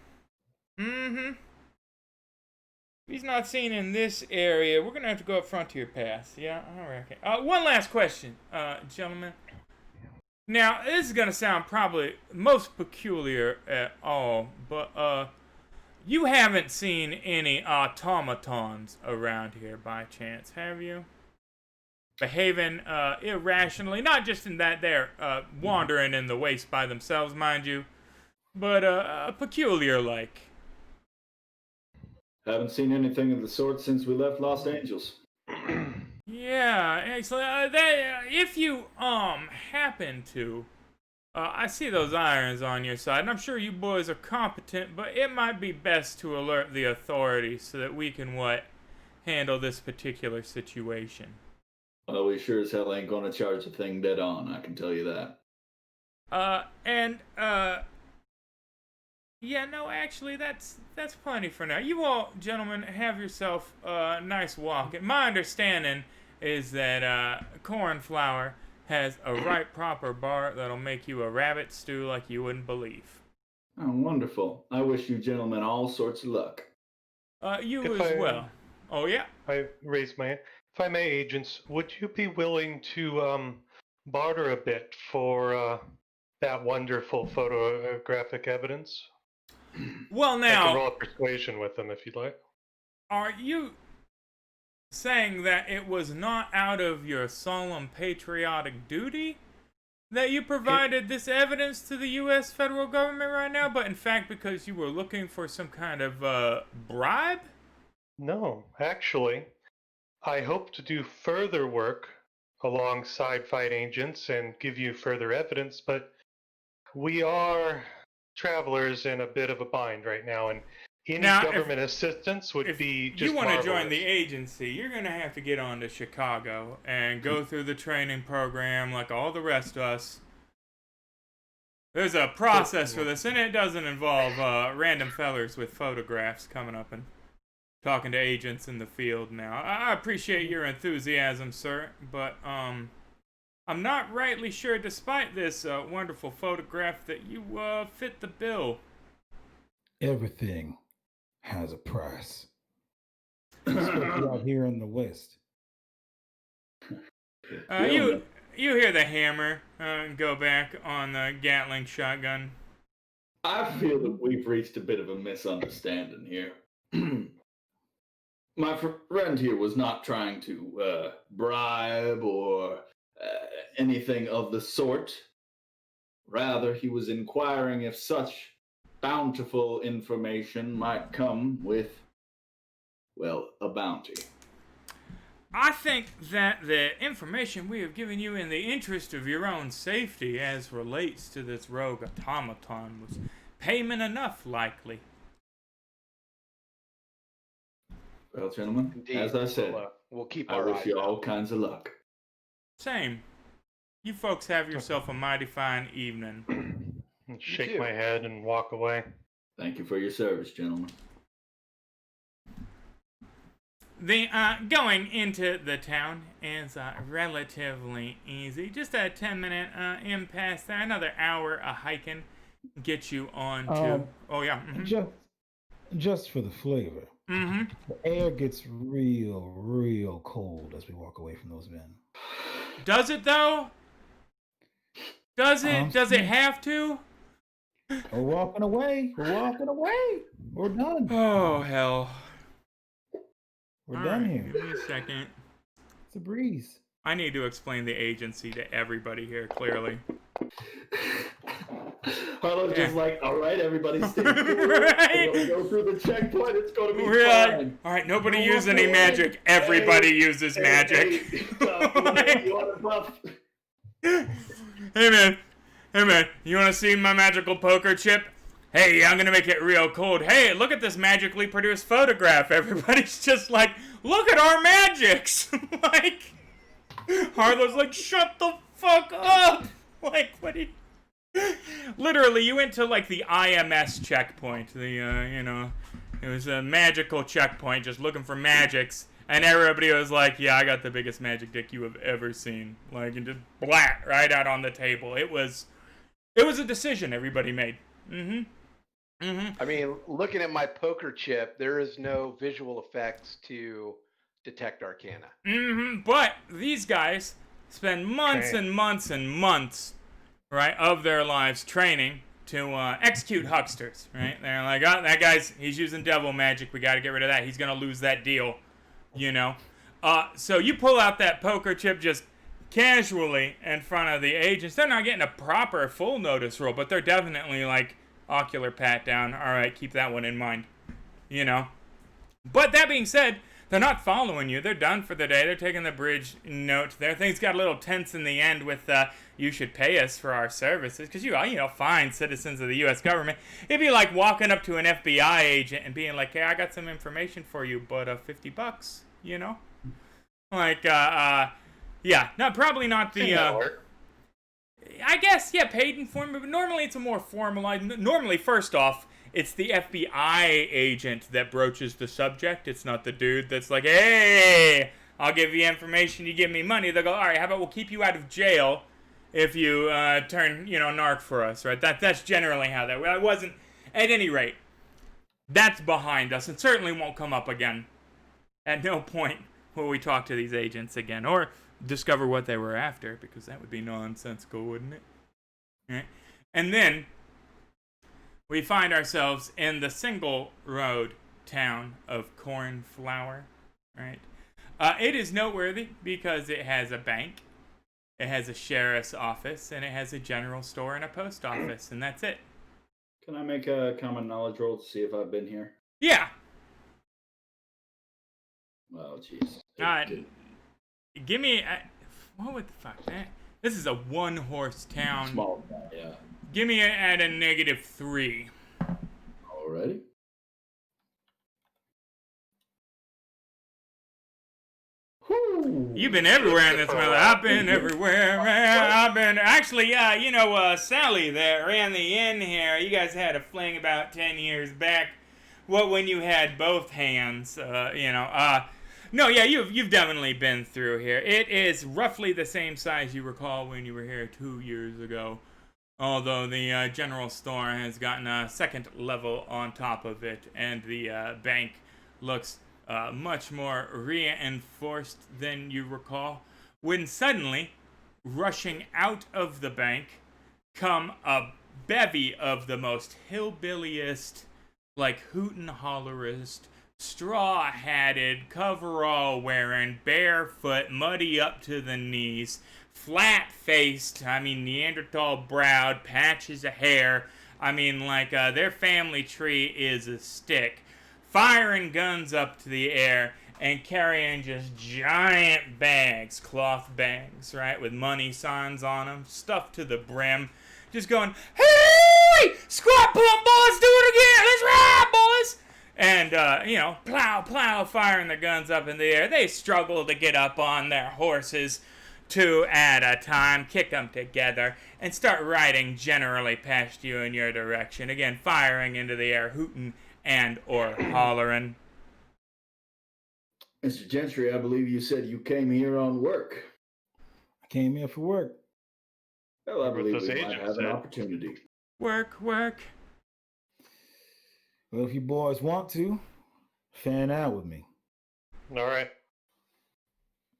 Mm-hmm. He's not seen in this area. We're gonna have to go up Frontier Pass. Yeah, I reckon. One last question, gentlemen. Now, this is gonna sound probably most peculiar at all, but you haven't seen any automatons around here by chance, have you? Behaving irrationally, not just in that they're wandering in the waste by themselves, mind you, but peculiar like. Haven't seen anything of the sort since we left Los Angeles. Yeah, excellent. If you happen to, I see those irons on your side, and I'm sure you boys are competent, but it might be best to alert the authorities so that we can handle this particular situation. Well, we sure as hell ain't gonna charge the thing dead on, I can tell you that. Yeah, no, actually, that's plenty for now. You all, gentlemen, have yourself a nice walk. And my understanding is that Cornflower has a right proper bar that'll make you a rabbit stew like you wouldn't believe. Oh, wonderful. I wish you gentlemen all sorts of luck. You If as I- well. Oh, yeah? I raise my hand. If I may, agents, would you be willing to barter a bit for that wonderful photographic evidence? Well, I can now, roll a persuasion with them if you'd like. are you saying that it was not out of your solemn patriotic duty that you provided this evidence to the U.S. federal government right now, but in fact because you were looking for some kind of bribe? No, actually, I hope to do further work alongside fight agents and give you further evidence, but we are travelers in a bit of a bind right now, and any Now, government assistance would If be just you want to join marvelous. the agency, you're going to have to get on to Chicago and go through the training program like all the rest of us. There's a process for this, and it doesn't involve random fellers with photographs coming up and talking to agents in the field now. I appreciate your enthusiasm, sir, but I'm not rightly sure, despite this wonderful photograph, that you fit the bill. Everything has a price. Especially out here in the West. You hear the hammer go back on the Gatling shotgun. I feel that we've reached a bit of a misunderstanding here. My friend here was not trying to bribe or anything of the sort. Rather, he was inquiring if such bountiful information might come with, well, a bounty. I think that the information we have given you in the interest of your own safety as relates to this rogue automaton was payment enough, likely. Well, gentlemen, Indeed. as I said, We'll keep I our wish eyes you out. all kinds of luck. Same. You folks have yourself a mighty fine evening. And shake too. my head and walk away. Thank you for your service, gentlemen. The going into the town is relatively easy. Just a 10-minute impasse there. Another hour of hiking gets you on to. Oh yeah. Just for the flavor. Mm-hmm. The air gets real cold as we walk away from those men. Does it though? Does it? Does it have to? We're walking away. We're done. Oh hell. We're All done right, here. Give me a second. It's a breeze. I need to explain the agency to everybody here clearly. Harlow's just like, all right, everybody stay cool. Right. We'll go through the checkpoint. It's going to be We're fine. all right, nobody Don't use walk any away. magic. Everybody Hey, uses magic. Hey, you want a buff? Hey man, you wanna see my magical poker chip? Hey, I'm gonna make it real cold. Hey, look at this magically produced photograph. Everybody's just like, look at our magics! Like, Harlow's like, shut the fuck up! Like, what do you... Literally, you went to like the IMS checkpoint. The, it was a magical checkpoint, just looking for magics. And everybody was like, yeah, I got the biggest magic dick you have ever seen. Like, and just blat right out on the table. It was a decision everybody made. I mean, looking at my poker chip, there is no visual effects to detect arcana. But these guys spend months Okay. and months and months, right, of their lives training to execute hucksters, right? They're like, oh, that guy's, he's using devil magic. We got to get rid of that. He's going to lose that deal, So you pull out that poker chip just casually in front of the agents. They're not getting a proper full notice roll, but they're definitely like ocular pat down. All right, keep that one in mind, But that being said, they're not following you. They're done for the day. They're taking the bridge note there. Things got a little tense in the end with you should pay us for our services because you fine citizens of the U.S. government. It'd be like walking up to an FBI agent and being like, hey, I got some information for you, but $50, Like, Yeah, no, probably not the. That'll work. I guess, yeah, paid informant, but normally it's a more formalized. Normally, first off, it's the FBI agent that broaches the subject. It's not the dude that's like, hey, I'll give you information, you give me money. They'll go, all right, how about we'll keep you out of jail if you turn, narc for us, right? That's generally how that. Well, it wasn't. At any rate, that's behind us, and certainly won't come up again. At no point will we talk to these agents again, or discover what they were after, because that would be nonsensical, wouldn't it? Right? And then we find ourselves in the single road town of Cornflower, right? It is noteworthy because it has a bank, it has a sheriff's office, and it has a general store and a post office, and that's it. Can I make a common knowledge roll to see if I've been here? Yeah. Oh, jeez. Give me what the fuck, man? This is a one-horse town. Small town, yeah. Give me at a -3. Alrighty. You've been everywhere in this mother. I've been everywhere, man. I've been actually, Sally that ran the inn here. You guys had a fling about 10 years back. What when you had both hands? No, yeah, you've definitely been through here. It is roughly the same size you recall when you were here 2 years ago. Although the general store has gotten a second level on top of it, and the bank looks much more reinforced than you recall. When suddenly, rushing out of the bank, come a bevy of the most hillbilliest, like hoot-and-hollerist, straw-hatted, coverall-wearing, barefoot, muddy up to the knees, flat-faced, Neanderthal-browed, patches of hair. Their family tree is a stick. Firing guns up to the air and carrying just giant bags, cloth bags, right, with money signs on them, stuffed to the brim, just going, hey, Squatpump boys, do it again, let's ride, boys! And, plow, firing the guns up in the air. They struggle to get up on their horses, 2 at a time, kick them together, and start riding generally past you in your direction. Again, firing into the air, hooting and or hollering. Mr. Gentry, I believe you said you came here on work. I came here for work. Well, I believe those we might agents have an said. opportunity. Work. Well, if you boys want to, fan out with me. All right.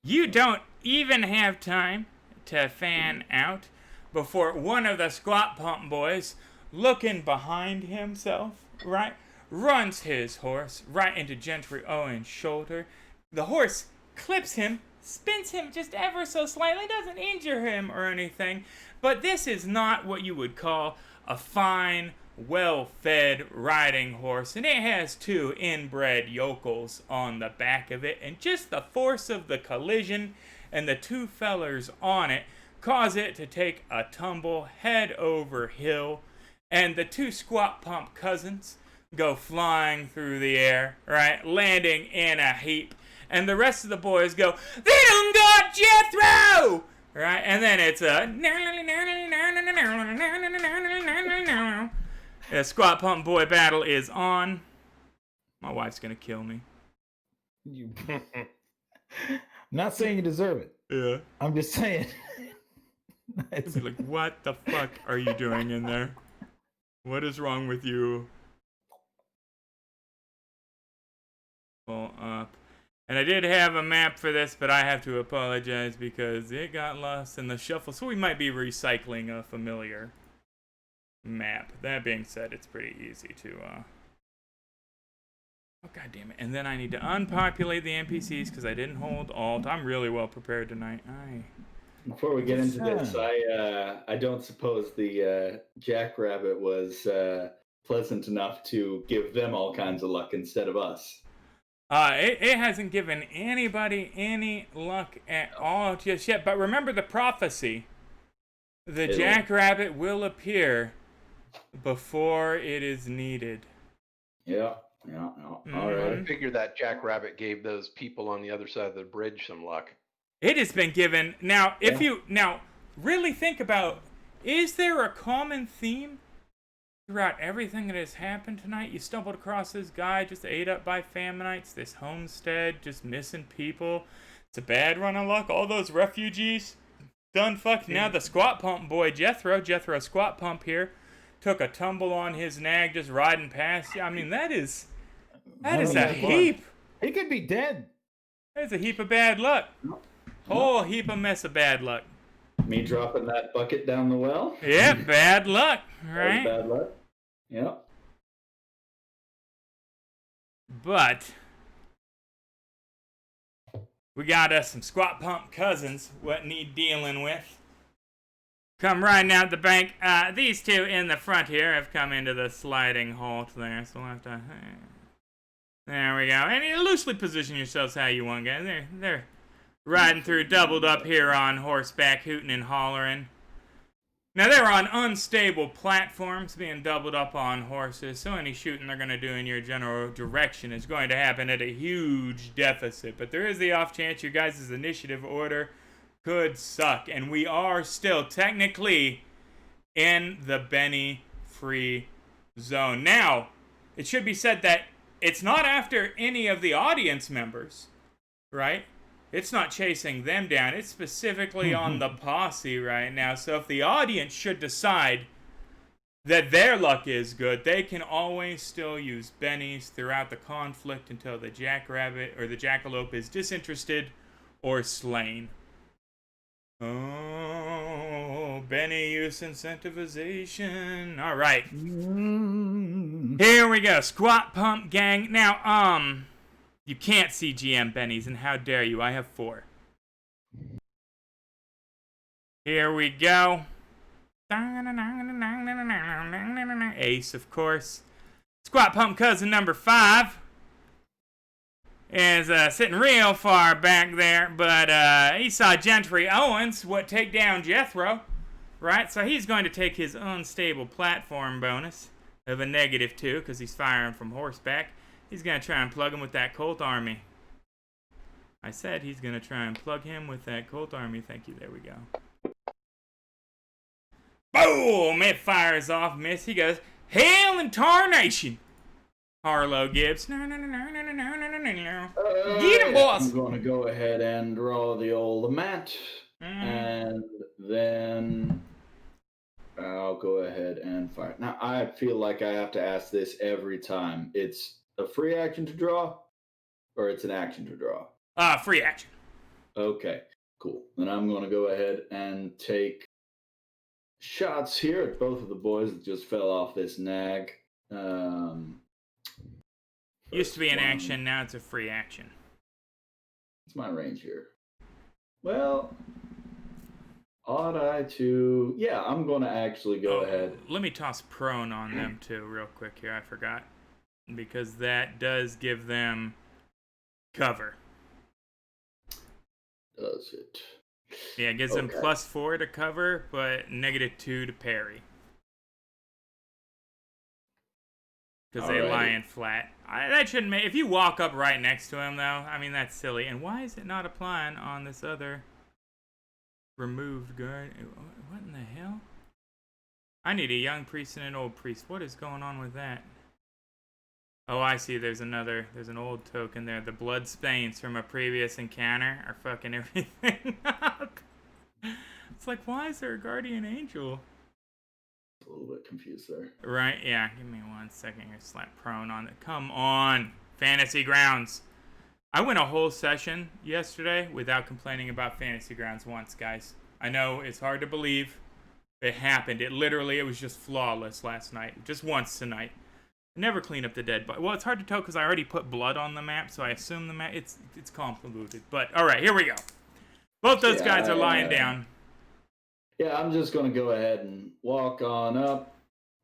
You don't even have time to fan out before one of the Squatpump boys, looking behind himself, right, runs his horse right into Gentry Owen's shoulder. The horse clips him, spins him just ever so slightly, doesn't injure him or anything, but this is not what you would call a fine, well-fed riding horse, and it has 2 inbred yokels on the back of it, and just the force of the collision and the 2 fellers on it cause it to take a tumble head over hill, and the 2 Squatpump cousins go flying through the air, right, landing in a heap, and the rest of the boys go, they done got Jethro! Right, and then it's a the Squatpump boy battle is on. My wife's gonna kill me. I'm not saying you deserve it. Yeah. I'm just saying. It's like, what the fuck are you doing in there? What is wrong with you? Pull up. And I did have a map for this, but I have to apologize because it got lost in the shuffle. So we might be recycling a familiar map. That being said, it's pretty easy to oh, god damn it. And then I need to unpopulate the NPCs because I didn't hold alt. I'm really well prepared tonight. Before we get into this, I don't suppose the jackrabbit was pleasant enough to give them all kinds of luck instead of us. It hasn't given anybody any luck at all just yet. But remember the prophecy. The jackrabbit will appear before it is needed. Yeah. All I right. figured that jackrabbit gave those people on the other side of the bridge some luck. It has been given. Now, if Yeah. you really think about, is there a common theme throughout everything that has happened tonight? You stumbled across this guy just ate up by Faminites, this homestead, just missing people. It's a bad run of luck. All those refugees done fucked. Now the squat pump boy, Jethro Squat Pump here, took a tumble on his nag just riding past you. I mean, that is a heap. He could be dead. That's a heap of bad luck. Whole heap of mess of bad luck. Me dropping that bucket down the well. Yeah, bad luck, That was right? bad luck. Yep. But we got us some squat pump cousins what need dealing with. Come riding out the bank. These two in the front here have come into the sliding halt there, so we'll have to. There we go. And you loosely position yourselves how you want, guys. They're riding through, doubled up here on horseback, hooting and hollering. Now they're on unstable platforms, being doubled up on horses, so any shooting they're going to do in your general direction is going to happen at a huge deficit. But there is the off chance your guys' initiative order could suck, and we are still technically in the Benny free zone. Now, it should be said that it's not after any of the audience members, right? It's not chasing them down. It's specifically on the posse right now. So if the audience should decide that their luck is good, they can always still use bennies throughout the conflict until the jackrabbit or the jackalope is disinterested or slain. Oh, Benny use incentivization. All right. Here we go. Squat pump gang. Now, you can't see GM bennies, and how dare you? I have 4. Here we go. Ace, of course. Squat pump cousin number 5 is sitting real far back there, but he saw Gentry Owens take down Jethro, right? So he's going to take his unstable platform bonus of a -2 because he's firing from horseback. He's going to try and plug him with that Colt Army. I said he's going to try and plug him with that Colt Army. Thank you. There we go. Boom! It fires off. Miss. He goes, Hail and Tarnation! Harlow Gibbs. No. Get him, boss! I'm going to go ahead and draw the old mat. And then I'll go ahead and fire. Now, I feel like I have to ask this every time. It's a free action to draw, or it's an action to draw? Free action. Okay, cool. Then I'm going to go ahead and take shots here at both of the boys that just fell off this nag. Used to be an action, now it's a free action. What's my range here? Well, ought I to... Yeah, I'm going to actually go ahead. Let me toss prone on them, too, real quick here. I forgot. Because that does give them cover. Does it? Yeah, it gives them +4 to cover, but -2 to parry. Because they lie in flat. That shouldn't make... If you walk up right next to him, though, I mean, that's silly. And why is it not applying on this other removed guard? What in the hell? I need a young priest and an old priest. What is going on with that? Oh, I see. There's an old token there. The blood stains from a previous encounter are fucking everything up. It's like, why is there a guardian angel? A little bit confused there. Right, yeah. Give me 1 second here. Slap prone on it. Come on. Fantasy Grounds. I went a whole session yesterday without complaining about Fantasy Grounds once, guys. I know it's hard to believe. It happened. It was just flawless last night. Just once tonight. Never clean up the dead body. Well, it's hard to tell because I already put blood on the map, so I assume the map it's convoluted. But all right, here we go. Both those guys are lying down. Yeah, I'm just going to go ahead and walk on up.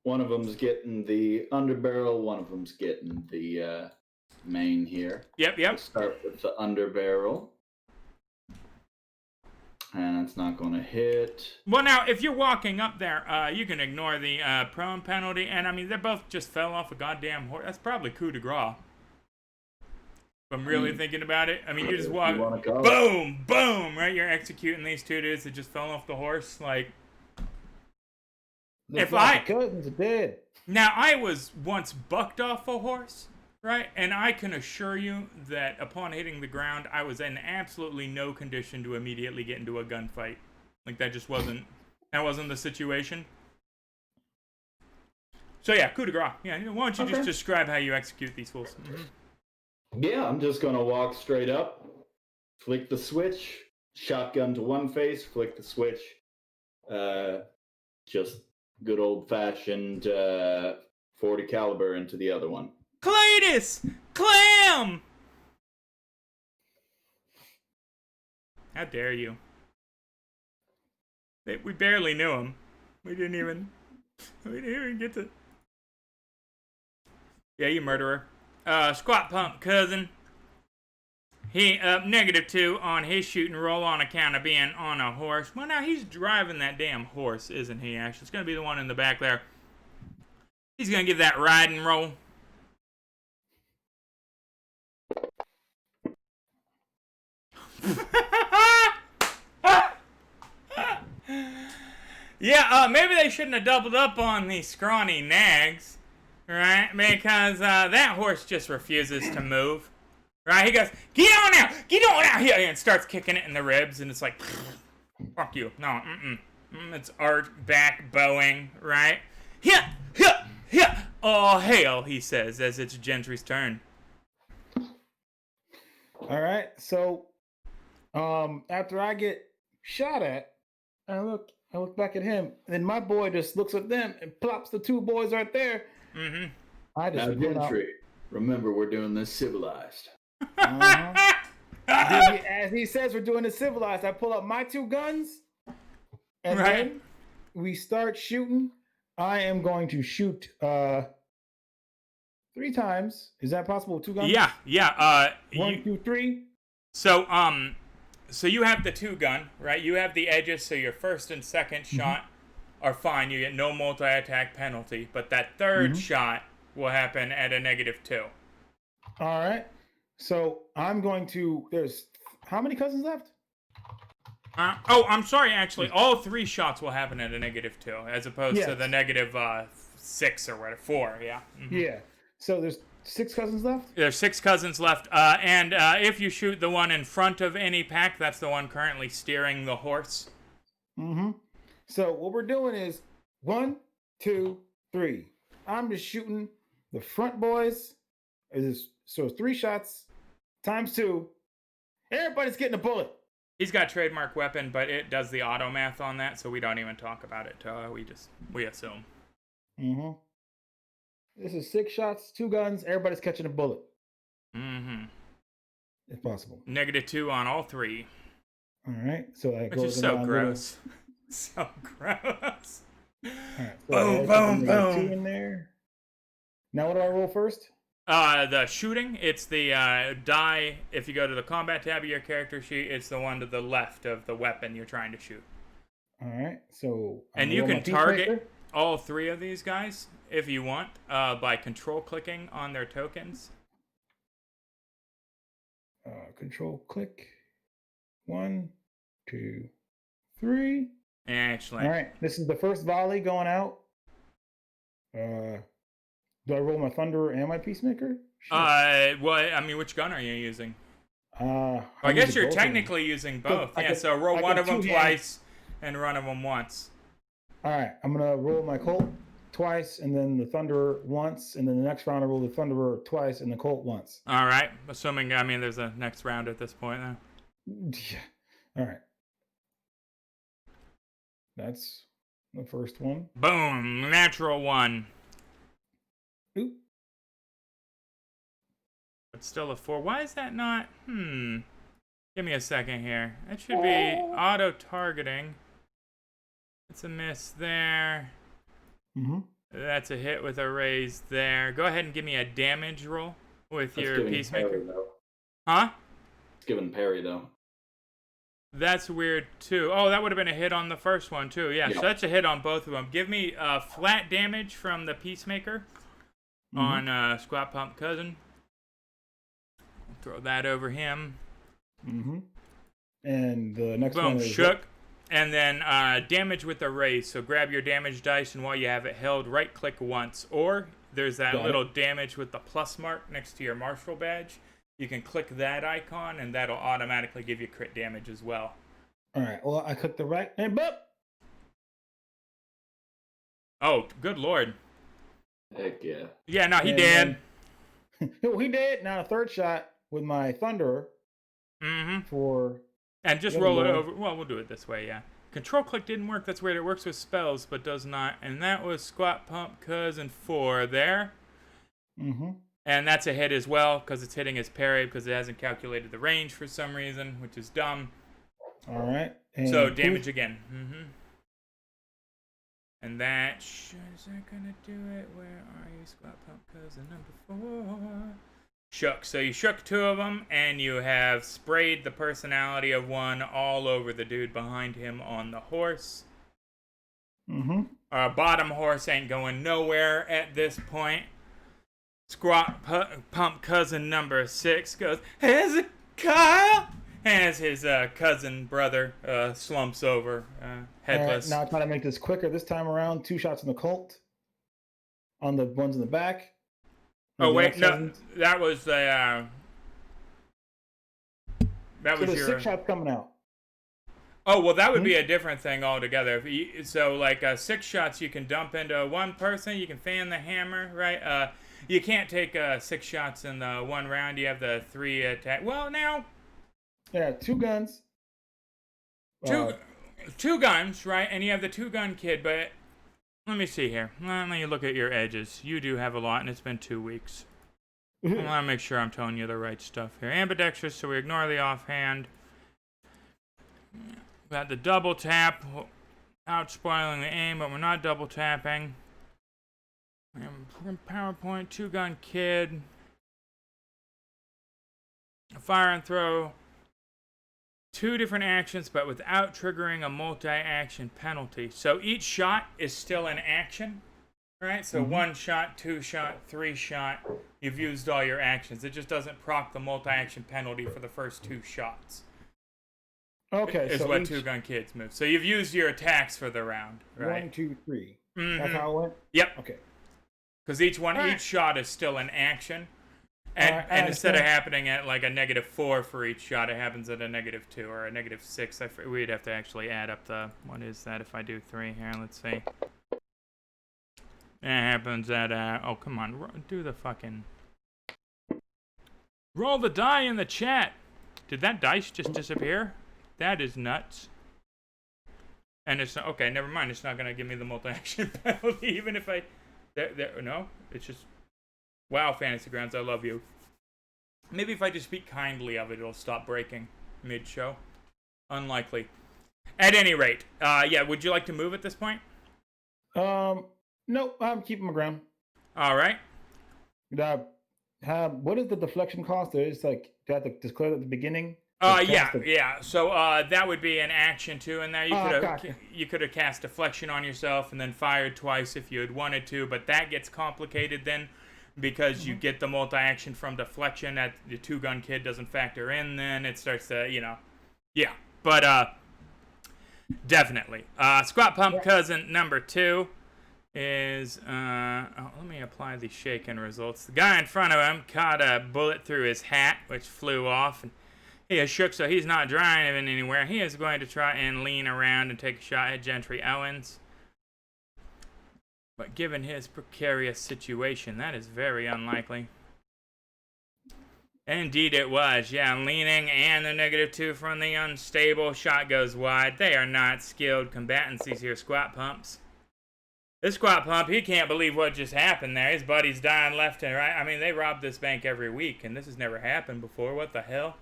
One of them's getting the underbarrel. One of them's getting the main here. Yep. Let's start with the underbarrel. And it's not going to hit. Well, now, if you're walking up there, you can ignore the prone penalty. And, I mean, they both just fell off a goddamn horse. That's probably coup de grace. If I'm really thinking about it. I mean, you just If walk, you wanna call it. boom, boom, right? You're executing these two dudes that just fell off the horse. Like, Looks if like I- the cousins are dead. now I was once bucked off a horse, right? And I can assure you that upon hitting the ground, I was in absolutely no condition to immediately get into a gunfight. Like, that just wasn't, that wasn't the situation. So yeah, coup de grace. Yeah, why don't you just Okay. describe how you execute these fools? Yeah, I'm just gonna walk straight up, flick the switch, shotgun to one face, flick the switch. Just good old fashioned 40 caliber into the other one. Cletus! Clam! How dare you? We barely knew him. We didn't even get to... Yeah, you murderer. Squatpump cousin. He up -2 on his shooting roll on account of being on a horse. Well, now he's driving that damn horse, isn't he, Ash? It's gonna be the one in the back there. He's gonna give that riding roll. Yeah, maybe they shouldn't have doubled up on these scrawny nags, right? Because that horse just refuses to move, right? He goes, get on out here, and starts kicking it in the ribs, and it's like, fuck you, no, it's art back bowing, right? Yeah, oh hell, he says as it's Gentry's turn. All right. So, after I get shot at, I look back at him, and then my boy just looks at them and plops the two boys right there. Mm-hmm. I just Now, pull out. Gentry, remember we're doing this civilized. As he says, we're doing it civilized. I pull up my two guns, and Right. then we start shooting. I am going to shoot 3 times. Is that possible with 2 guns? Yeah. 1, 2, 3. So you have the 2-gun, right? You have the edges, so your first and second shot are fine. You get no multi-attack penalty, but that third shot will happen at a -2. All right. So I'm going to. There's how many cousins left? I'm sorry. Actually, all 3 shots will happen at a -2, as opposed to Yes. the -6 or whatever, 4. Yeah. Yeah. So there's 6 cousins left. There's 6 cousins left, and if you shoot the one in front of any pack, that's the one currently steering the horse. So what we're doing is 1, 2, 3. I'm just shooting the front boys. So it's 3 shots times 2. Everybody's getting a bullet. He's got trademark weapon, but it does the auto math on that, so we don't even talk about it. We assume. This is 6 shots, 2 guns. Everybody's catching a bullet. If possible. -2 on all 3. All right. So that Which goes is so around gross. So gross. All right. So Boom, I boom, got 2 boom. in there. Now what do I roll first? The shooting, it's the die. If you go to the combat tab of your character sheet, it's the one to the left of the weapon you're trying to shoot. All right. So And you can target all 3 of these guys if you want by control clicking on their tokens. Control click. 1, 2, 3. Actually, All right. This is the first volley going out. Do I roll my Thunderer and my Peacemaker? Sure. well, I mean, which gun are you using? I I guess use you're both of them. technically using both. I Yeah, could- so roll I one could of them two-hand- twice and one of them once. All right. I'm gonna roll my Colt twice, and then the Thunderer once, and then the next round I roll the Thunderer twice and the Colt once. All right. Assuming, I mean, there's a next round at this point now. Yeah. All right. That's the first one. Boom. Natural 1. Oop. But still a 4. Why is that not? Give me a second here. It should be auto-targeting. It's a miss there. That's a hit with a raise there. Go ahead and give me a damage roll with That's your giving Peacemaker. parry, though. Huh? It's giving parry, though. That's weird, too. Oh, that would have been a hit on the first one, too. Yeah, so Yeah. that's a hit on both of them. Give me flat damage from the Peacemaker on Squat Pump Cousin. Throw that over him. Mm-hmm. And the next Boom, one is shook. And then damage with a raise. So grab your damage dice, and while you have it held, right-click once. Or there's that Got little it. damage with the plus mark next to your marshal badge. You can click that icon, and that'll automatically give you crit damage as well. All right. Well, I clicked the right and boop. Oh, good lord. Heck yeah. Yeah, no, he And did. Oh, he did. Now a third shot with my Thunderer Mm-hmm. for. And just Good roll it lord. over. Well, we'll do it this way, yeah. Control click didn't work. That's weird. It works with spells, but does not. And that was Squat Pump Cousin 4 there. Mm-hmm. And that's a hit as well, because it's hitting his parry, because it hasn't calculated the range for some reason, which is dumb. All right. And So damage again. Mm-hmm. And that is that gonna do it? Where are you, Squat Pump Cousin number 4? Shook. So you shook 2 of them, and you have sprayed the personality of one all over the dude behind him on the horse. Mm-hmm. Our bottom horse ain't going nowhere at this point. Squat Pump Cousin number 6 goes, Hezekiah! As his cousin brother slumps over, headless. All right, now try to make this quicker. This time around, 2 shots in the Colt. On the ones in the back. Oh The wait, no, X7s. that was the that So was there's your. 6 shots coming out. Oh well, that would be a different thing altogether. If you, so, like 6 shots, you can dump into one person. You can fan the hammer, right? You can't take 6 shots in the one round. You have the 3 attack. Well, now Yeah, 2 guns. two guns, right? And you have the 2-gun kid, but. Let me see here. Let me look at your edges. You do have a lot, and it's been 2 weeks. I want to make sure I'm telling you the right stuff here. Ambidextrous, so we ignore the offhand. Got the double tap, out spoiling the aim, but we're not double tapping. PowerPoint, 2-gun kid. Fire and throw. 2 different actions, but without triggering a multi-action penalty. So each shot is still an action, right? So 1 shot, 2 shot, 3 shot. You've used all your actions. It just doesn't proc the multi-action penalty for the first 2 shots. Okay, Is so what each, 2-gun kids move. So you've used your attacks for the round, right? 1, 2, 3. Mhm. That's how it went? Yep. Okay. Because each Alright. shot is still an action. And, Alright, I and instead of understand. happening at like a -4 for each shot, it happens at a -2 or a -6. We'd have to actually add up the, what is that if I do 3 here? Let's see. It happens at, oh come on, do the fucking, roll the die in the chat. Did that dice just disappear? That is nuts. And it's not, okay, never mind. It's not going to give me the multi-action penalty, even if I, no, it's just, wow, Fantasy Grounds, I love you. Maybe if I just speak kindly of it, it'll stop breaking mid-show. Unlikely. At any rate, yeah, would you like to move at this point? Nope, I'm keeping my ground. All right. What is the deflection cost? It's like, do I have to disclose at the beginning? Yeah. So that would be an action too, and there Gotcha. you could have cast deflection on yourself and then fired twice if you had wanted to, but that gets complicated then because you get the multi-action from deflection that the 2-gun kid doesn't factor in. Then it starts to, yeah. But definitely, Squat Pump Cousin number 2 is let me apply the shaken results. The guy in front of him caught a bullet through his hat, which flew off, and he is shook, so he's not driving anywhere. He is going to try and lean around and take a shot at Gentry Owens. But given his precarious situation, that is very unlikely. Indeed it was. Yeah, leaning and the -2 from the unstable. Shot goes wide. They are not skilled combatants, these here Squat Pumps. This Squat Pump, he can't believe what just happened there. His buddy's dying left and right. I mean, they rob this bank every week, and this has never happened before. What the hell?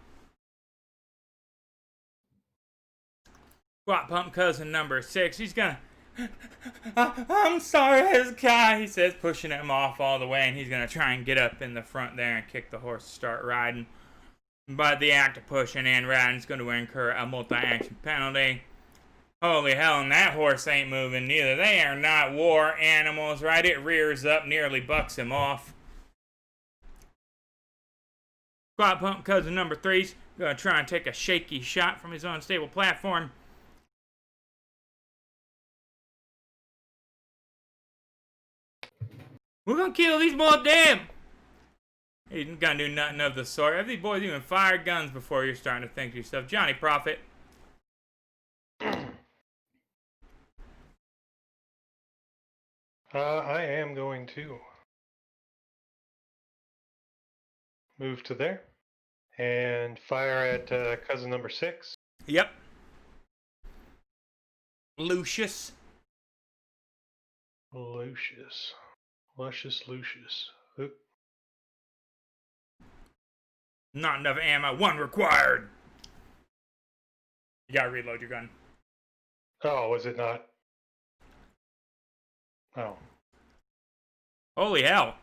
Squat Pump Cousin number 6. He's gonna... I'm sorry, Hezekiah, he says, pushing him off all the way, and he's gonna try and get up in the front there and kick the horse to start riding. But the act of pushing and riding is going to incur a multi-action penalty. Holy hell, and that horse ain't moving neither. They are not war animals, right? It rears up, nearly bucks him off. Squat Pump cousin number 3's gonna try and take a shaky shot from his unstable platform. We're gonna kill these boys, damn! He's gonna do nothing of the sort. Have these boys even fired guns before you're starting to think to yourself, Johnny Prophet? I am going to move to there and fire at cousin number 6. Yep. Lucius. Lucius. Luscious Lucius. Oop. Not enough ammo. 1 required. You gotta reload your gun. Oh, was it not? Oh. Holy hell.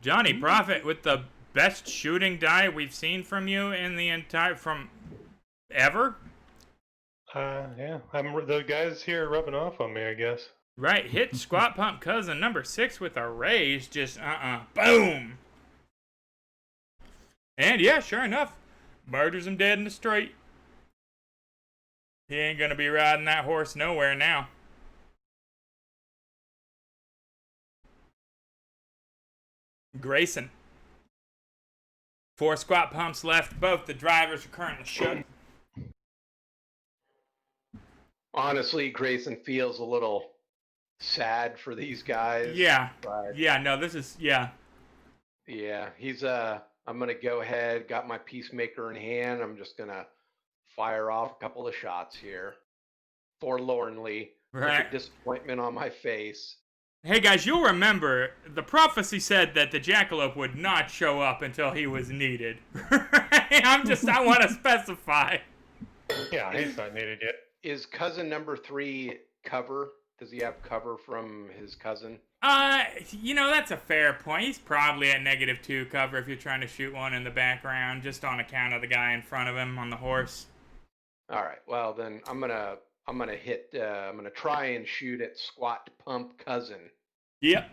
Johnny Prophet with the best shooting die we've seen from you in the entire... from... ever? Yeah. The guys here are rubbing off on me, I guess. Right, hit Squat Pump cousin number 6 with a raise, just boom! And yeah, sure enough, murders him dead in the street. He ain't gonna be riding that horse nowhere now. Grayson. 4 Squat Pumps left, both the drivers are currently shut. Honestly, Grayson feels a little sad for these guys. Yeah. But Yeah, no, this is, yeah. yeah, he's I'm gonna go ahead, got my peacemaker in hand. I'm just gonna fire off a couple of shots here. Forlornly. Right. With a disappointment on my face. Hey guys, you'll remember, the prophecy said that the jackalope would not show up until he was needed. I want to specify. Yeah, he's not needed yet. Is cousin number 3 cover? Does he have cover from his cousin? That's a fair point. He's probably at -2 cover if you're trying to shoot one in the background, just on account of the guy in front of him on the horse. All right. Well, then I'm gonna try and shoot at Squat Pump cousin. Yep.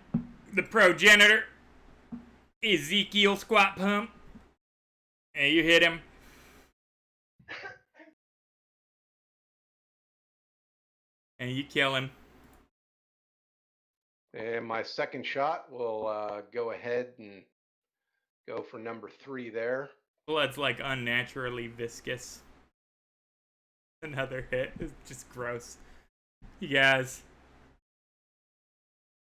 The progenitor, Ezekiel Squat Pump. And you hit him. And you kill him. And my second shot will go ahead and go for number 3 there. Blood's like unnaturally viscous. Another hit. It's just gross. You guys.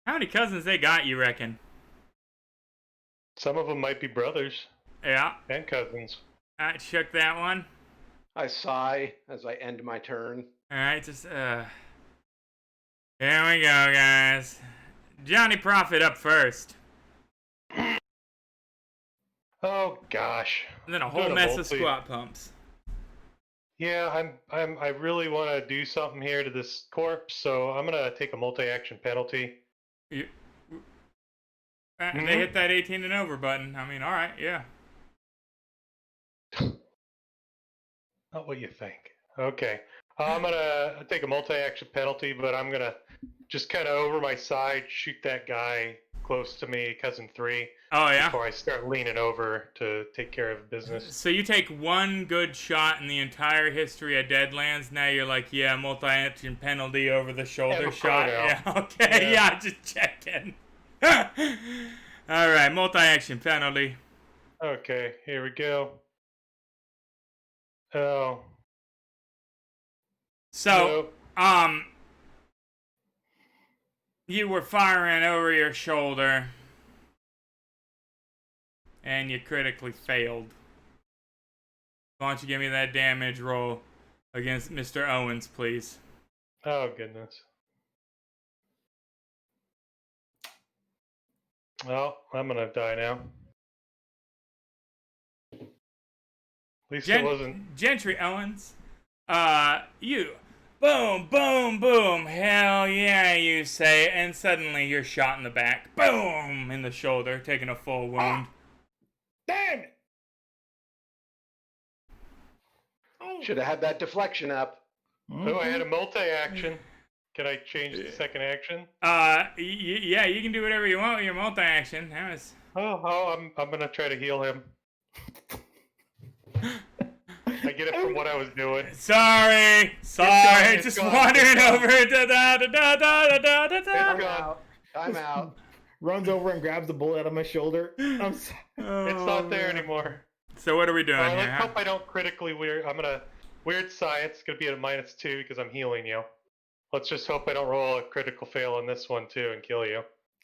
How many cousins they got, you reckon? Some of them might be brothers. Yeah. And cousins. Alright, shook that one. I sigh as I end my turn. Alright, just, Here we go, guys. Johnny Prophet up first. Oh gosh. And then a whole mess of Squat Pumps. Yeah, I really want to do something here to this corpse, so I'm gonna take a multi-action penalty. They hit that 18 and over button. I mean, alright, yeah. Not what you think. Okay. I'm gonna take a multi-action penalty, but I'm gonna just kind of over my side shoot that guy close to me, cousin 3. Oh, yeah? Before I start leaning over to take care of business. So you take one good shot in the entire history of Deadlands. Now you're like, yeah, multi-action penalty over the shoulder shot. Yeah, okay, yeah, just checking. All right, multi-action penalty. Okay, here we go. Oh. So, you were firing over your shoulder, and you critically failed. Why don't you give me that damage roll against Mr. Owens, please? Oh, goodness. Well, I'm gonna die now. At least it wasn't. Gentry Owens, you, boom, boom, boom, hell yeah, you say, and suddenly you're shot in the back, boom, in the shoulder, taking a full wound. Damn it! Should have had that deflection up. Oh, I had a multi-action. Can I change the second action? Yeah, you can do whatever you want with your multi-action. That was... I'm gonna try to heal him. I get it from what I was doing. Sorry, going, just going, wandering it's over. Da, da, da, da, da, da, da, da. I'm gone. out. I'm out. Runs over and grabs the bullet out of my shoulder. I'm sorry. It's not there anymore. So what are we doing here? Let's Huh? hope I don't critically weird. I'm gonna weird science. It's gonna be at a -2 because I'm healing you. Let's just hope I don't roll a critical fail on this one too and kill you.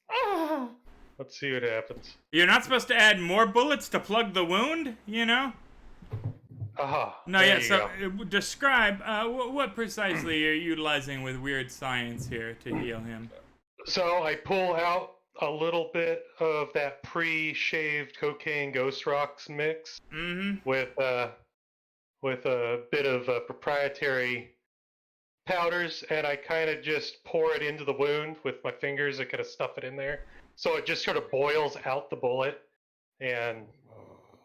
Ah. Let's see what happens. You're not supposed to add more bullets to plug the wound, you know? Aha. No, there yeah, you so go. describe what precisely you're utilizing with weird science here to heal him. So I pull out a little bit of that pre-shaved cocaine ghost rocks mix Mm-hmm. with a bit of proprietary powders, and I kind of just pour it into the wound with my fingers and kind of stuff it in there. So it just sort of boils out the bullet and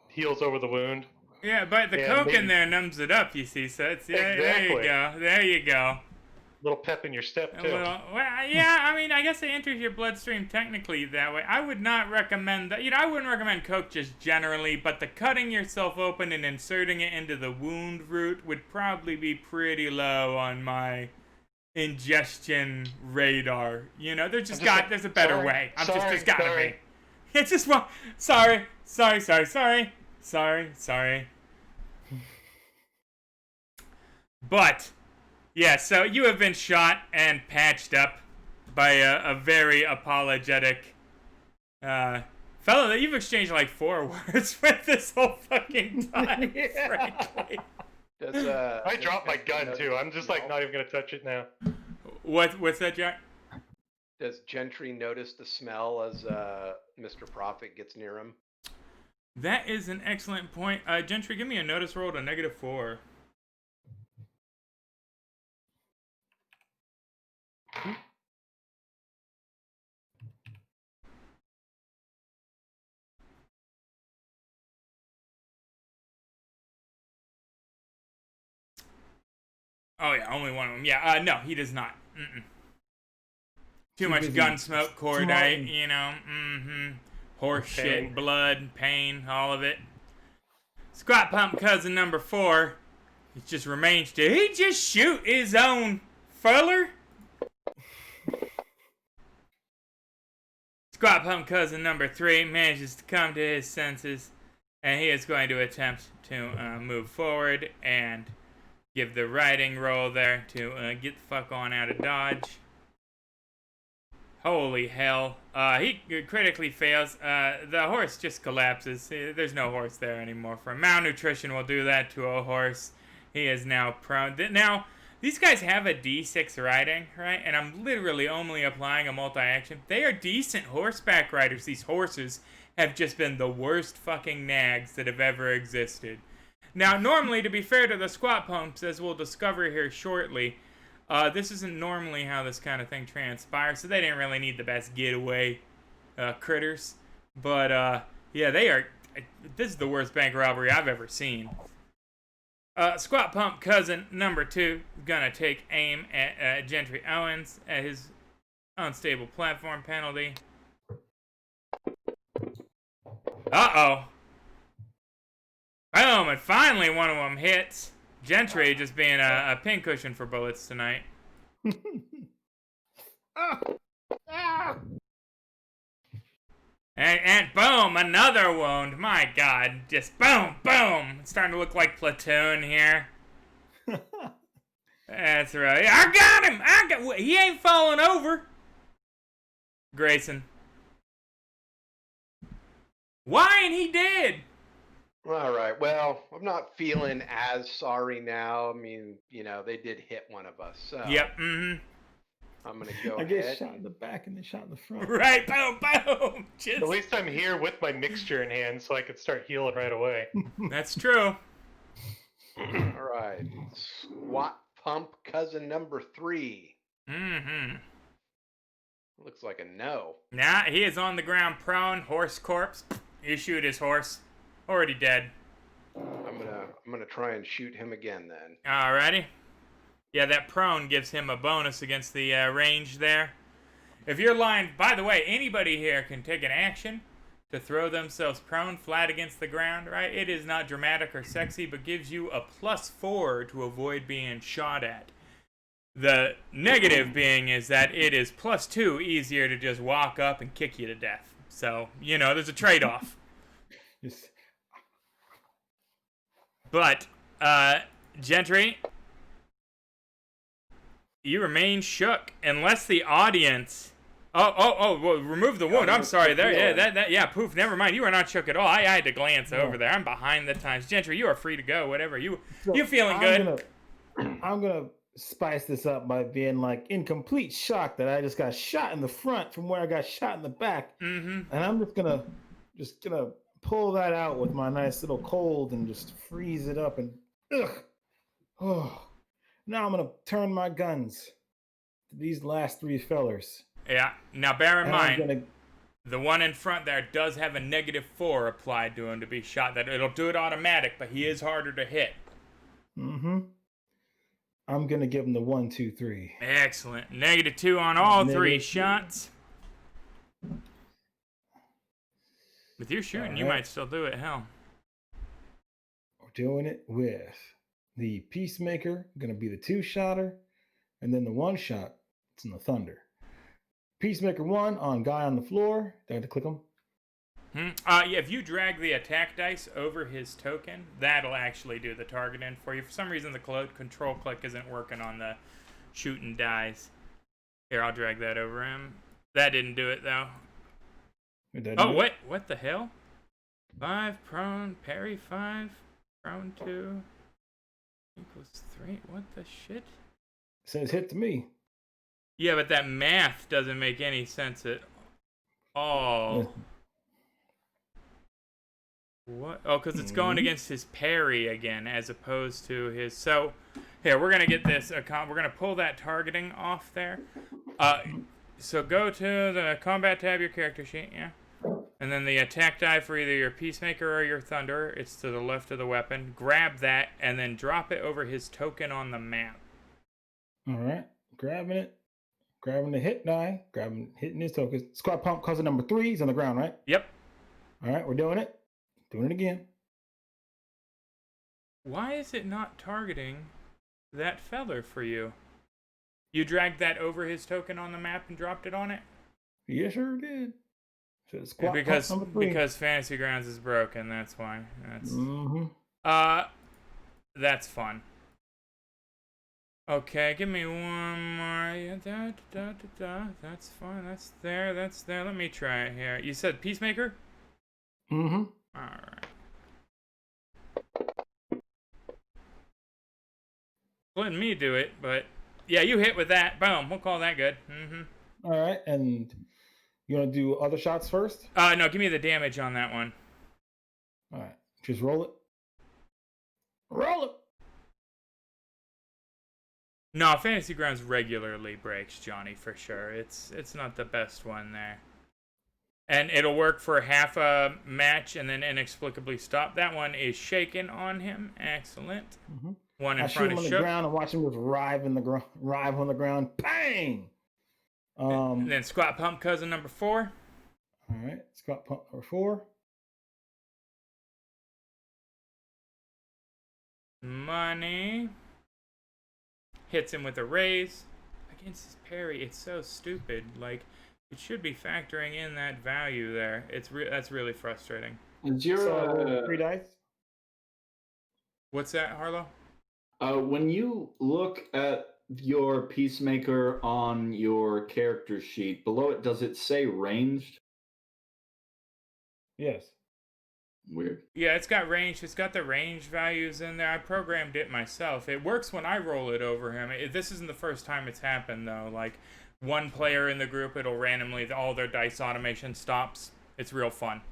heals over the wound. Yeah, but the Yeah, coke in maybe- there numbs it up, you see, so it's, there you Exactly. go, there you go. Little pep in your step A too. little, well, yeah, I mean, I guess it enters your bloodstream technically that way. I would not recommend that. I wouldn't recommend coke just generally, but the cutting yourself open and inserting it into the wound route would probably be pretty low on my ingestion radar. There's a better way. There's gotta be. It's just one. Sorry. But. Yeah, so you have been shot and patched up by a very apologetic fellow that you've exchanged like 4 words with this whole fucking time, frankly. I dropped my gun too. I'm just like not even gonna touch it now. What's that, Jack? Does Gentry notice the smell as Mr. Prophet gets near him? That is an excellent point. Gentry, give me a notice roll to -4. Oh yeah, only one of them. Yeah, no, he does not. Too much busy gun smoke, cordite, smarting. horse Pain. shit, blood, pain, all of it. Squat pump cousin number 4. It just remains. Did he just shoot his own feller? Squat pump cousin number 3 manages to come to his senses, and he is going to attempt to move forward and give the riding roll there to get the fuck on out of Dodge. Holy hell. He critically fails. The horse just collapses. There's no horse there anymore. For malnutrition will do that to a horse. He is now prone. Now, these guys have a D6 riding, right? And I'm literally only applying a multi-action. They are decent horseback riders. These horses have just been the worst fucking nags that have ever existed. Now, normally, to be fair to the squat pumps, as we'll discover here shortly, this isn't normally how this kind of thing transpires, so they didn't really need the best getaway critters. But, yeah, they are... This is the worst bank robbery I've ever seen. Squat pump cousin number 2 is gonna take aim at Gentry Owens at his unstable platform penalty. Uh-oh. Boom, and finally one of them hits. Gentry just being a pincushion for bullets tonight. And boom, another wound. My God, just boom, boom. It's starting to look like Platoon here. That's right. I got him. He ain't falling over. Grayson. Why ain't he dead? All right. Well, I'm not feeling as sorry now. I mean, they did hit one of us. So Yep. I'm gonna go I ahead. get shot in the back and then shot in the front. Right. Boom. Boom. Just. At least I'm here with my mixture in hand, so I could start healing right away. That's true. All right. Squat pump cousin number 3. Looks like a no. Nah, he is on the ground prone, horse corpse. You shoot his horse. Already dead. I'm gonna try and shoot him again then. Alrighty. Yeah, that prone gives him a bonus against the range there. If you're lying, by the way, anybody here can take an action to throw themselves prone flat against the ground, right? It is not dramatic or sexy, but gives you a +4 to avoid being shot at. The negative being is that it is +2 easier to just walk up and kick you to death. So, you know, there's a trade-off. Just But, Gentry, you remain shook unless the audience... well, remove the wound. I'm sorry. There, yeah, poof, never mind. You are not shook at all. I had to glance over there. I'm behind the times. Gentry, you are free to go, whatever. You feeling good? I'm gonna spice this up by being like in complete shock that I just got shot in the front from where I got shot in the back. Mm-hmm. And I'm just gonna pull that out with my nice little cold and just freeze it up and now I'm gonna turn my guns to these last three fellers. Yeah. Now, bear in And mind, the one in front there does have a -4 applied to him to be shot. That it'll do it automatic, but he is harder to hit. Mm-hmm. I'm gonna give him the 1, 2, 3. Excellent. -2 on all three shots. With your shooting, you might still do it. Hell. We're doing it with the Peacemaker, gonna be the 2-shotter, and then the 1-shot. It's in the Thunder. Peacemaker 1 on guy on the floor. Do I have to click him? Yeah, if you drag the attack dice over his token, that'll actually do the targeting for you. For some reason, the control click isn't working on the shooting dice. Here, I'll drag that over him. That didn't do it, though. Wait, what the hell? 5, prone, parry 5, prone 2, equals 3. What the shit? Says hit to me. Yeah, but that math doesn't make any sense at all. What? Oh, because it's going against his parry again, as opposed to his... So, here, we're going to get this... we're going to pull that targeting off there. So go to the combat tab, your character sheet, yeah? And then the attack die for either your Peacemaker or your Thunder. It's to the left of the weapon. Grab that, and then drop it over his token on the map. All right. Grabbing it. Grabbing the hit die. Hitting his token. Squat pump causes number 3. He's on the ground, right? Yep. All right, we're doing it. Doing it again. Why is it not targeting that feller for you? You dragged that over his token on the map and dropped it on it? Yes, sure did. So squat because pump number 3. because Fantasy Grounds is broken, that's why. That's that's fun. Okay, give me one more. Yeah, that's fine. That's there. Let me try it here. You said Peacemaker? Mm-hmm. Alright. Letting me do it, but yeah, you hit with that. Boom. We'll call that good. All right, and you want to do other shots first? No, give me the damage on that one. All right, just roll it. Roll it. No, Fantasy Grounds regularly breaks, Johnny, for sure. It's not the best one there. And it'll work for half a match and then inexplicably stop. That one is shaken on him. Excellent. Mm-hmm. One in I shoot front him is on the ground and watch him just writhe on the ground. Bang! And then squat pump cousin number 4. All right, squat pump number 4. Money. Hits him with a raise. Against his parry, it's so stupid. Like, it should be factoring in that value there. That's really frustrating. Is your 3 dice? What's that, Harlow? When you look at your Peacemaker on your character sheet, below it, does it say ranged? Yes. Weird. Yeah, it's got range. It's got the range values in there. I programmed it myself. It works when I roll it over him. This isn't the first time it's happened, though. Like, one player in the group, it'll randomly, all their dice automation stops. It's real fun.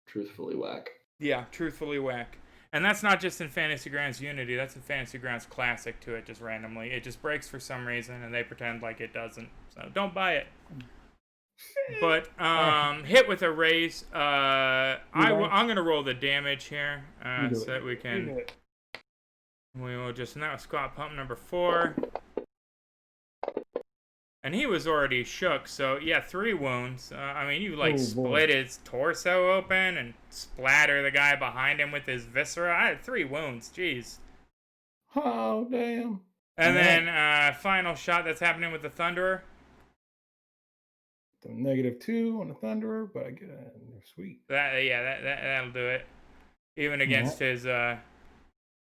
Truthfully whack. Yeah, truthfully whack. And that's not just in Fantasy Grounds Unity. That's in Fantasy Grounds Classic, too. It just randomly. It just breaks for some reason, and they pretend like it doesn't. So don't buy it. But hit with a raise. I'm going to roll the damage here so that we can... We will just... And that was squat pump number 4. And he was already shook, so yeah, 3 wounds. I mean, you like Oh, boy. split his torso open and splatter the guy behind him with his viscera. I had 3 wounds, jeez. Oh, damn. And Yeah. then final shot that's happening with the Thunderer. The -2 on the Thunderer, but I get they're sweet. That'll do it. Even against his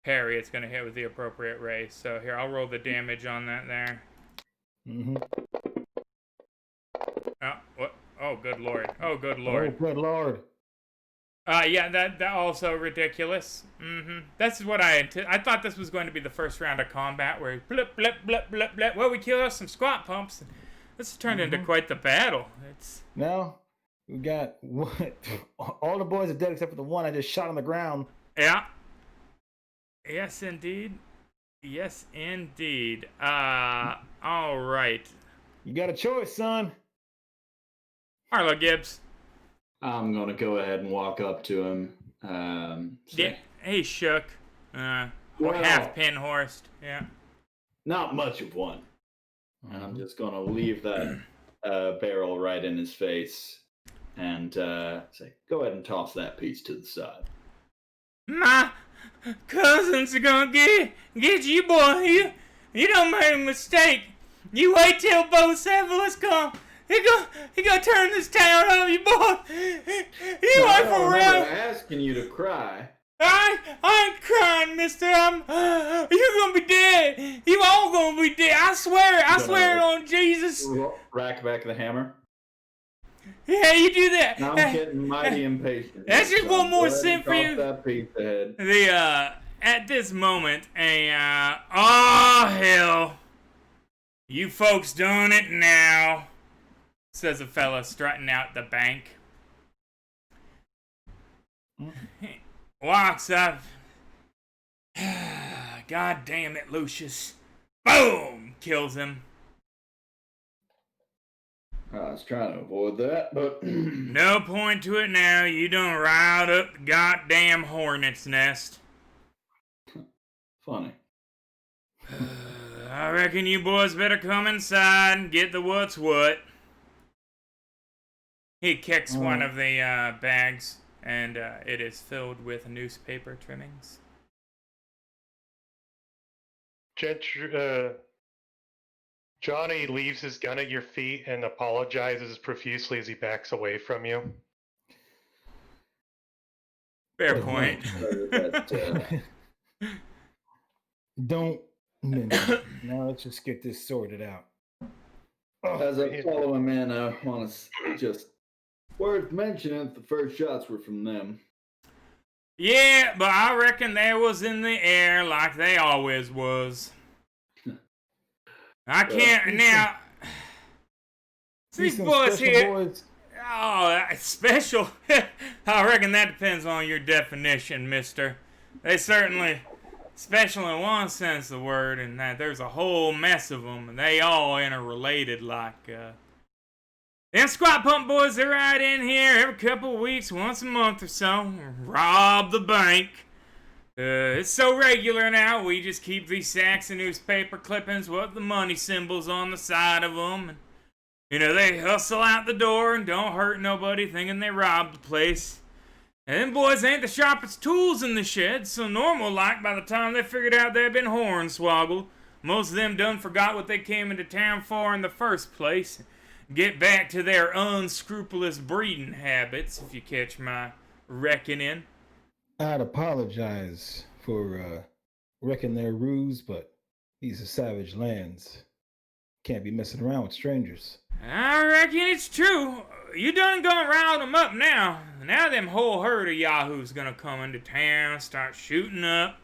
parry, it's gonna hit with the appropriate ray. So here, I'll roll the damage on that there. Mm-hmm. Oh, what? Oh, good lord. Oh, good Oh, lord. good lord. Yeah, that also ridiculous. That's what I thought this was going to be the first round of combat where blip, blip, blip, blip, blip. Well, we killed us some squat pumps. This turned into quite the battle. It's Now, we got what? All the boys are dead except for the one I just shot on the ground. Yeah. Yes, indeed. Yes, indeed. All right. You got a choice, son. Arlo Gibbs. I'm gonna go ahead and walk up to him. Yeah, he's shook. Well- Half pin horsed. Yeah. Not much of one. And I'm just gonna leave that barrel right in his face and say, "Go ahead and toss that piece to the side." My cousins are gonna get you, boy. You don't make a mistake. You wait till both settlers come. He gonna turn this town on you, boy. You I ain't don't for remember real. asking you to cry. I ain't crying, mister. You're gonna be dead. You all gonna be dead. I swear on Jesus. Rack back the hammer. Yeah, you do that. Now I'm getting mighty impatient. That's just So one more go ahead sin and for toss you. That piece ahead. At this moment, oh hell, you folks done it now, says a fella strutting out the bank. He walks up. God damn it, Lucius. Boom! Kills him. I was trying to avoid that, but No point to it now. You done riled up the goddamn hornet's nest. funny. I reckon you boys better come inside and get the what's what. He kicks one of the bags, and it is filled with newspaper trimmings. Johnny leaves his gun at your feet and apologizes profusely as he backs away from you. Fair point. That, Don't mention it. Now let's just get this sorted out. as I follow him in, I want to just worth mentioning the first shots were from them. Yeah, but I reckon they was in the air like they always was. I can't now. These some boys special here. boys. Oh, that's special. I reckon that depends on your definition, mister. They certainly special in one sense of the word, and that there's a whole mess of them, and they all interrelated like, them squat pump boys, they're right in here every couple of weeks, once a month or so, rob the bank. It's so regular now, we just keep these sacks of newspaper clippings with the money symbols on the side of them, and you know, they hustle out the door and don't hurt nobody thinking they robbed the place. And them boys ain't the sharpest tools in the shed, so normal like by the time they figured out they'd been hornswoggled, most of them done forgot what they came into town for in the first place. Get back to their unscrupulous breeding habits, if you catch my reckoning. I'd apologize for wrecking their ruse, but these are savage lands. Can't be messing around with strangers. I reckon it's true. You done gonna round them up now. Now them whole herd of yahoos gonna come into town, start shooting up,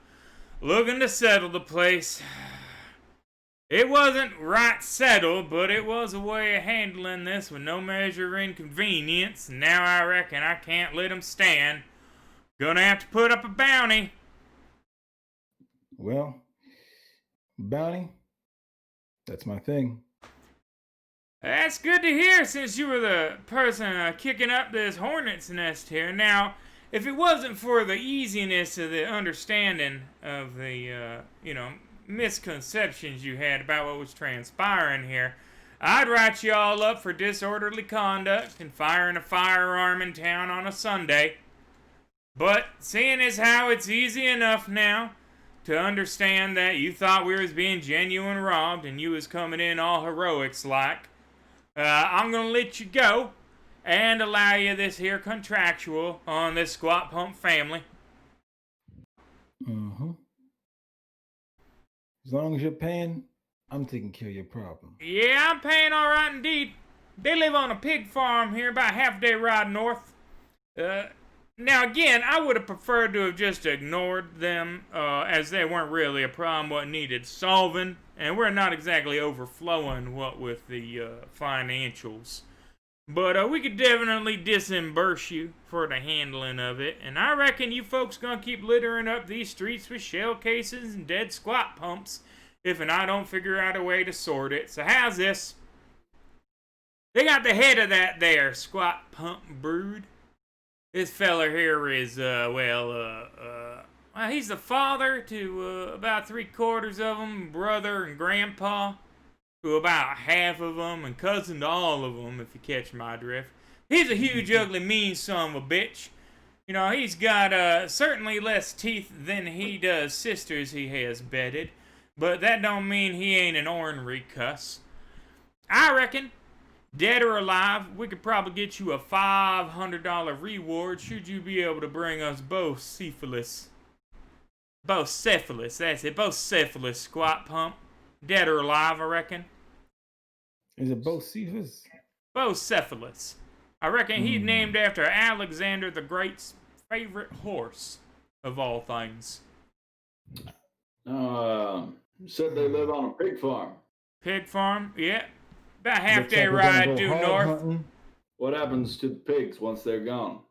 looking to settle the place. It wasn't right settled, but it was a way of handling this with no measure of inconvenience. And now I reckon I can't let them stand. Gonna have to put up a bounty. Well, bounty, that's my thing. That's good to hear, since you were the person kicking up this hornet's nest here. Now, if it wasn't for the easiness of the understanding of the, misconceptions you had about what was transpiring here, I'd write you all up for disorderly conduct and firing a firearm in town on a Sunday. But seeing as how it's easy enough now to understand that you thought we was being genuine robbed and you was coming in all heroics like, I'm gonna let you go and allow you this here contractual on this Squat Pump family. Mm-hmm. As long as you're paying, I'm taking care of your problem. Yeah, I'm paying all right indeed. They live on a pig farm here about half-day ride north. Now again, I would have preferred to have just ignored them, as they weren't really a problem what needed solving, and we're not exactly overflowing what with the financials. But we could definitely disburse you for the handling of it, and I reckon you folks gonna keep littering up these streets with shell cases and dead squat pumps if and I don't figure out a way to sort it. So how's this? They got the head of that there squat pump brood. This feller here is, well, he's the father to about 3/4 of them, brother and grandpa to about half of them, and cousin to all of them, if you catch my drift. He's a huge, ugly, mean son of a bitch. You know, he's got certainly less teeth than he does sisters he has bedded, but that don't mean he ain't an ornery cuss. I reckon, dead or alive, we could probably get you a $500 reward should you be able to bring us both syphilis. Both syphilis, that's it, both syphilis, Squat Pump. Dead or alive, I reckon. Is it both Cephas? Bocephalus. I reckon he's named after Alexander the Great's favorite horse of all things. Said they live on a pig farm. Pig farm? Yeah. About half-day Looks like we're gonna ride go due hog north. hunting. What happens to the pigs once they're gone?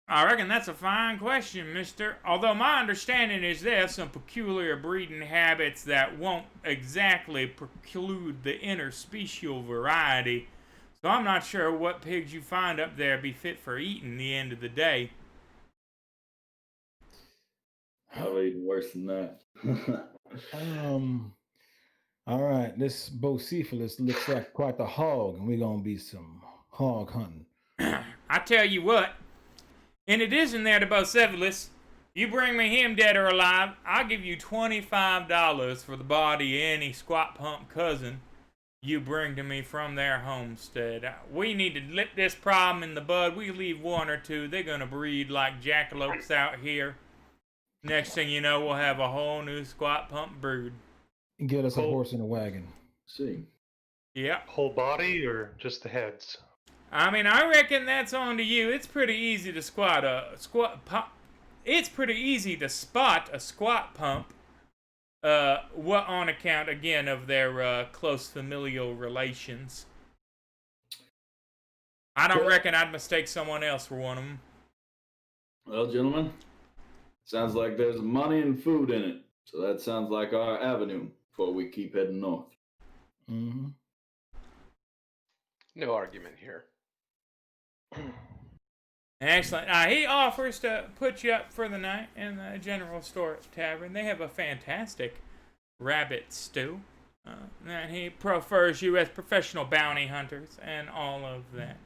I reckon that's a fine question, mister. Although my understanding is there's some peculiar breeding habits that won't exactly preclude the interspecial variety. So I'm not sure what pigs you find up there be fit for eating the end of the day. Probably even worse than that. All right, this Bocephalus looks like quite the hog, and we're gonna be some hog hunting. I tell you what, in addition there to Bocephalus, you bring me him dead or alive, I'll give you $25 for the body of any Squat Pump cousin you bring to me from their homestead. We need to nip this problem in the bud. We leave one or two, they're gonna breed like jackalopes out here. Next thing you know, we'll have a whole new Squat Pump brood. Get us a horse and a wagon. See. Yep. Whole body or just the heads? I mean, I reckon that's on to you. It's pretty easy to spot a squat pump. What on account again of their close familial relations. I don't reckon I'd mistake someone else for one of them. Well, gentlemen, sounds like there's money and food in it. So that sounds like our avenue before we keep heading north. Mm-hmm. No argument here. Excellent. He offers to put you up for the night in the General Store Tavern. They have a fantastic rabbit stew. And he prefers you as professional bounty hunters and all of that.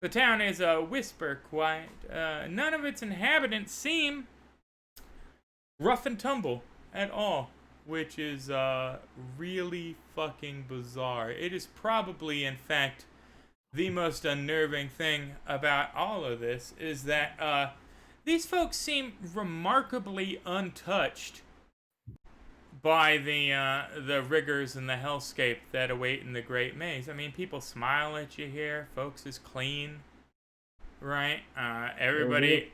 The town is a whisper quiet. None of its inhabitants seem rough and tumble at all, which is really fucking bizarre. It is probably, in fact, the most unnerving thing about all of this is that these folks seem remarkably untouched by the rigors and the hellscape that await in the Great Maze. I mean, people smile at you here. Folks is clean, right? Everybody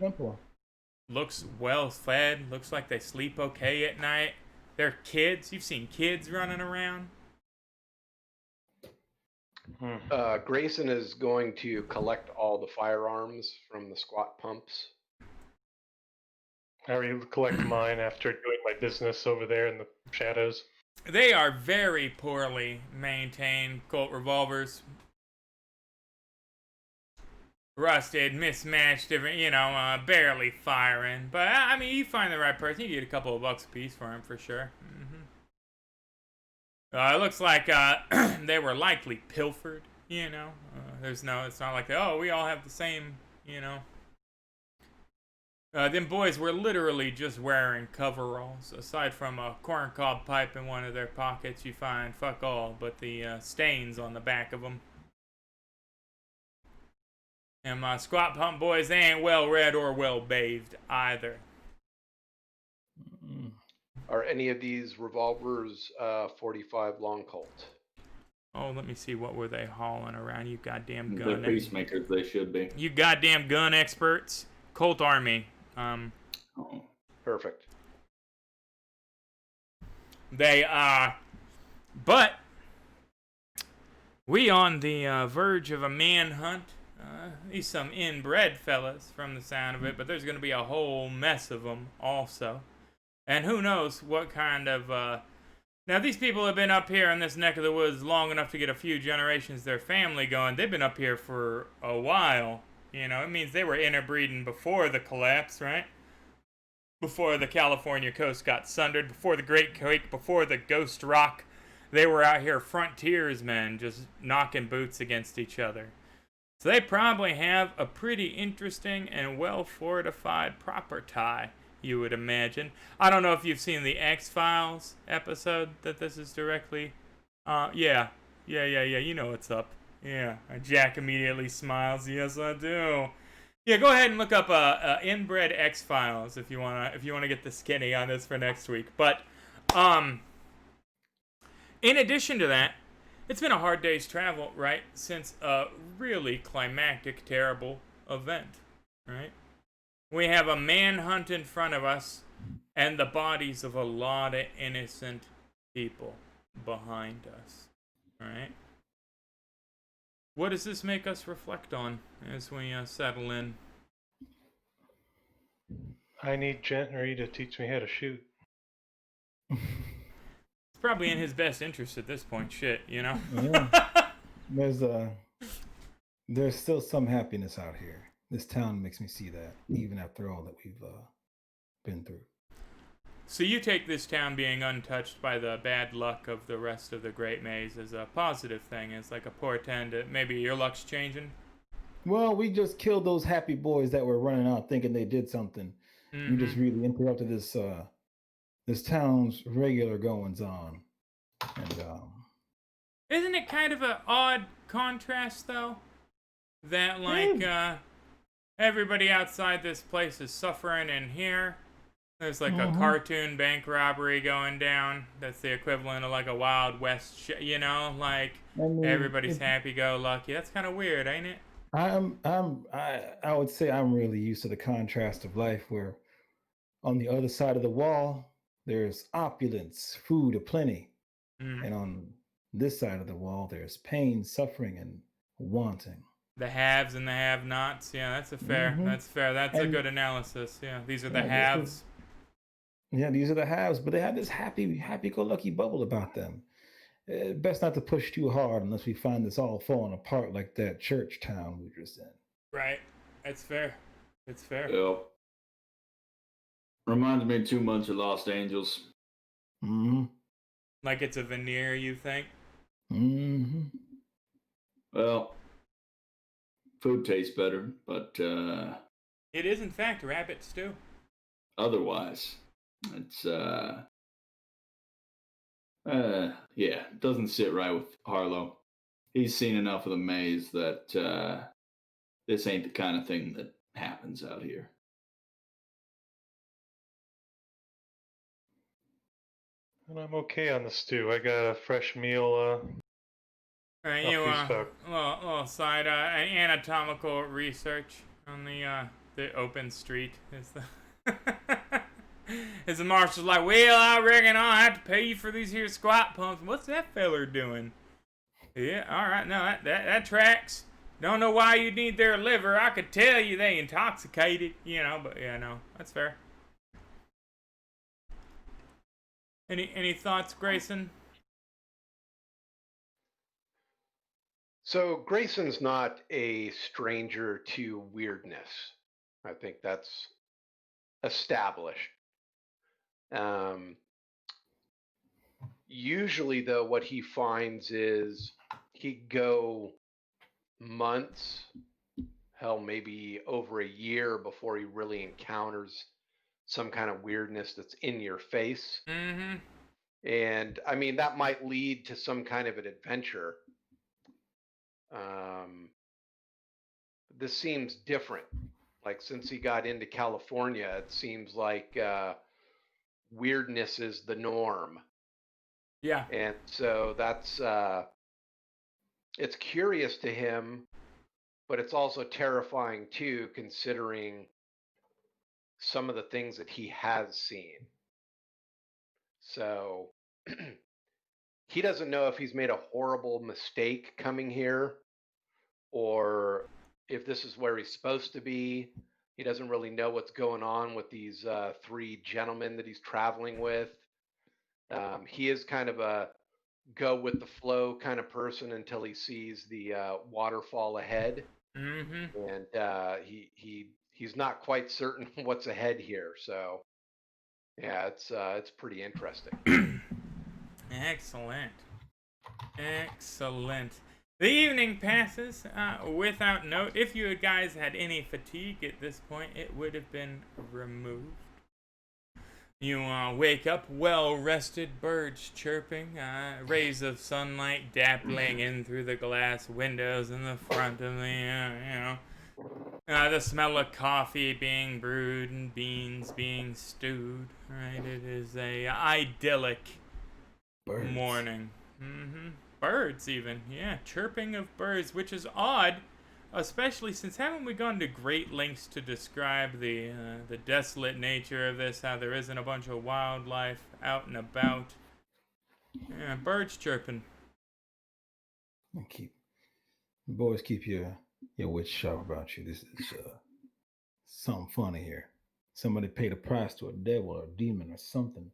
looks well fed. Looks like they sleep okay at night. They're kids. You've seen kids running around. Grayson is going to collect all the firearms from the squat pumps. I already collect mine after doing my business over there in the shadows. They are very poorly maintained Colt revolvers. Rusted, mismatched, different, barely firing. But, I mean, you find the right person, you get a couple of bucks a piece for him for sure. It looks like they were likely pilfered. You know, it's not like we all have the same. You know, them boys were literally just wearing coveralls. Aside from a corncob pipe in one of their pockets, you find fuck all but the stains on the back of them. And my squat pump boys, they ain't well read or well bathed either. Are any of these revolvers 45 long Colt? Oh, let me see. What were they hauling around? You goddamn They're gun. peacemakers. They should be. You goddamn gun experts. Colt Army. Oh. Perfect. They but we on the verge of a manhunt. These some inbred fellas from the sound of it, but there's gonna be a whole mess of them also. And who knows what kind of now these people have been up here in this neck of the woods long enough to get a few generations of their family going. They've been up here for a while. You know, it means they were interbreeding before the collapse, right? Before the California coast got sundered, before the Great Quake, before the Ghost Rock. They were out here frontiersmen just knocking boots against each other. So they probably have a pretty interesting and well-fortified proper tie, you would imagine. I don't know if you've seen the X-Files episode that this is directly... Yeah, you know what's up. Yeah, Jack immediately smiles. Yes, I do. Yeah, go ahead and look up Inbred X-Files if you wanna get the skinny on this for next week. But in addition to that, it's been a hard day's travel, right? Since a really climactic, terrible event, right? We have a manhunt in front of us and the bodies of a lot of innocent people behind us, right? What does this make us reflect on as we settle in? I need Gentry to teach me how to shoot. It's probably in his best interest at this point, shit, you know? Yeah. There's still some happiness out here. This town makes me see that, even after all that we've been through. So you take this town being untouched by the bad luck of the rest of the Great Maze as a positive thing, as like a portend that maybe your luck's changing? Well, we just killed those happy boys that were running out thinking they did something. Mm-hmm. We just really interrupted this town's regular goings on. And Isn't it kind of an odd contrast, though? That, like, everybody outside this place is suffering, and here there's, like, a cartoon bank robbery going down that's the equivalent of, like, a Wild West, you know? Like, everybody's happy-go-lucky. That's kind of weird, ain't it? I would say I'm really used to the contrast of life where on the other side of the wall, there's opulence, food aplenty. And on this side of the wall, there's pain, suffering, and wanting. The haves and the have-nots. Yeah, that's fair. That's fair. That's a good analysis. Yeah, these are the haves. These are the haves, but they have this happy-go-lucky bubble about them. Best not to push too hard unless we find this all falling apart like that church town we were just in. Right. That's fair. It's fair. Yep. Reminds me too much of Lost Angels. Like it's a veneer, you think? Well, food tastes better, but it is in fact rabbit stew. Otherwise, it's it doesn't sit right with Harlow. He's seen enough of the maze that this ain't the kind of thing that happens out here. And I'm okay on the stew. I got a fresh meal. Right, you little side anatomical research on the open street is the is the marshal's like, well, I reckon I'll have to pay you for these here squat pumps. What's that feller doing? Yeah, all right, no, that tracks. Don't know why you need their liver. I could tell you they intoxicated, you know, but yeah, no, that's fair. Any thoughts, Grayson? So Grayson's not a stranger to weirdness. I think that's established. Usually, though, what he finds is he'd go months, hell, maybe over a year before he really encounters some kind of weirdness that's in your face. Mm-hmm. And I mean, that might lead to some kind of an adventure. This seems different. Like, since he got into California, it seems like weirdness is the norm. Yeah. And so that's, it's curious to him, but it's also terrifying too, considering some of the things that he has seen. So he doesn't know if he's made a horrible mistake coming here or if this is where he's supposed to be. He doesn't really know what's going on with these three gentlemen that he's traveling with. He is kind of a go with the flow kind of person until he sees the waterfall ahead, Mm-hmm. and he's not quite certain what's ahead here. So yeah, it's pretty interesting. Excellent. Excellent. The evening passes without note. If you guys had any fatigue at this point, it would have been removed. You wake up well-rested, birds chirping, rays of sunlight dappling in through the glass windows in the front of the, the smell of coffee being brewed and beans being stewed. Right, it is a idyllic Birds. morning. Mm-hmm. Birds, even, yeah, chirping of birds, which is odd. Especially since haven't we gone to great lengths to describe the desolate nature of this, how there isn't a bunch of wildlife out and about. Yeah, birds chirping. Boys, keep your wits sharp about you. This is something funny here. Somebody paid a price to a devil or a demon or something.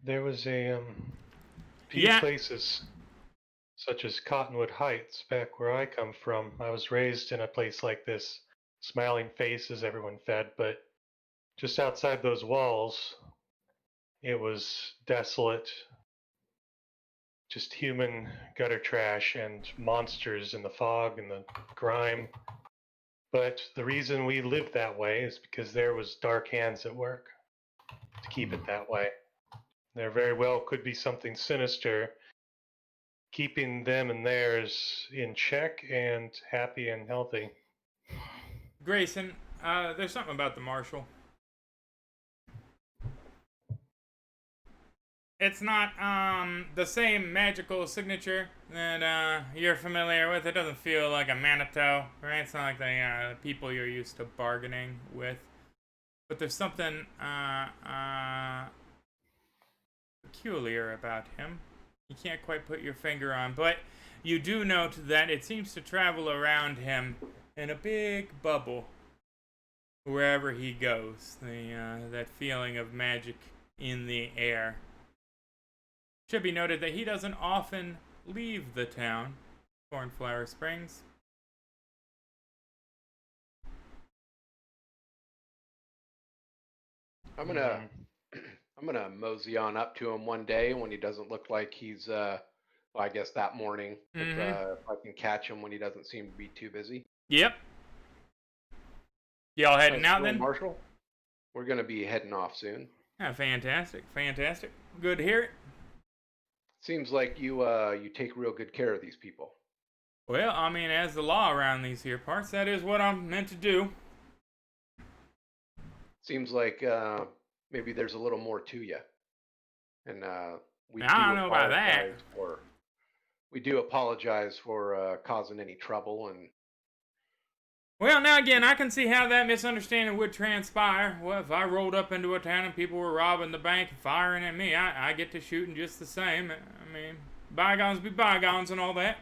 There was a few Yeah. places, such as Cottonwood Heights, back where I come from. I was raised in a place like this, smiling faces, everyone fed, but just outside those walls, it was desolate, just human gutter trash and monsters in the fog and the grime. But the reason we lived that way is because there was dark hands at work to keep it that way. There very well could be something sinister keeping them and theirs in check and happy and healthy. Grayson, there's something about the marshal. It's not the same magical signature that you're familiar with. It doesn't feel like a Manitou, right? It's not like the people you're used to bargaining with. But there's something peculiar about him. You can't quite put your finger on, but you do note that it seems to travel around him in a big bubble wherever he goes. That feeling of magic in the air. Should be noted that he doesn't often leave the town, Cornflower Springs. I'm gonna mosey on up to him one day when he doesn't look like he's well, I guess that morning, if I can catch him when he doesn't seem to be too busy. Yep. Y'all heading out then? Marshall? We're gonna be heading off soon. Yeah, fantastic, fantastic. Good to hear it. Seems like you take real good care of these people. Well, I mean, as the law around these here parts, that is what I'm meant to do. Seems like maybe there's a little more to you, and we I don't know about that. We do apologize for causing any trouble, and well, now again, I can see how that misunderstanding would transpire. Well, if I rolled up into a town and people were robbing the bank and firing at me, I get to shooting just the same. I mean, bygones be bygones and all that.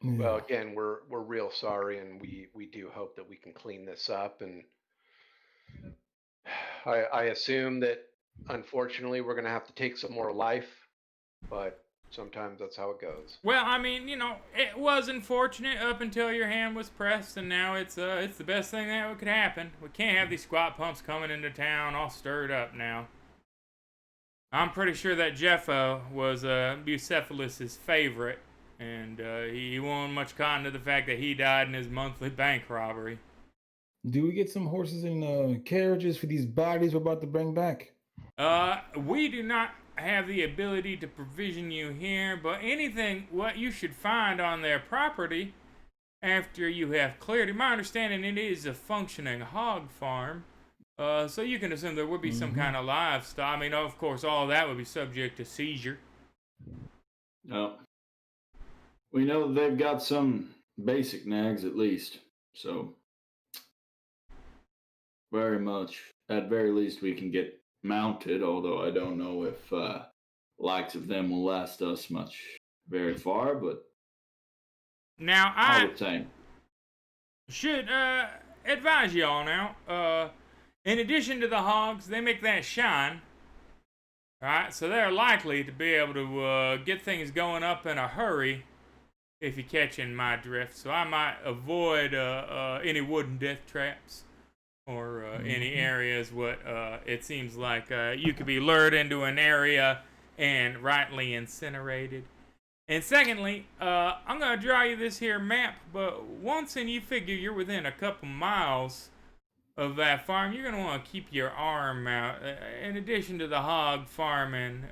Well, again, we're real sorry, and we do hope that we can clean this up. And I assume that unfortunately we're gonna have to take some more life, but sometimes that's how it goes. Well, I mean, it was unfortunate up until your hand was pressed, and now it's the best thing that could happen. We can't have these Squatpumps coming into town all stirred up now. I'm pretty sure that Jeffo was Bucephalus's favorite, and he won't much cotton to the fact that he died in his monthly bank robbery. Do we get some horses and carriages for these bodies we're about to bring back? We do not have the ability to provision you here, but anything what you should find on their property after you have cleared it. My understanding, it is a functioning hog farm. So you can assume there would be some kind of livestock. I mean, of course, all that would be subject to seizure. No. We know they've got some basic nags at least, so very much. At very least, we can get mounted, although I don't know if likes of them will last us much very far, but Now, all I the same. should advise y'all now, in addition to the hogs, they make that shine. Alright, so they're likely to be able to get things going up in a hurry, if you're catching my drift. So I might avoid any wooden death traps or any areas what it seems like you could be lured into an area and rightly incinerated. And secondly, I'm going to draw you this here map, but once and you figure you're within a couple miles of that farm, you're going to want to keep your arm out. In addition to the hog farming,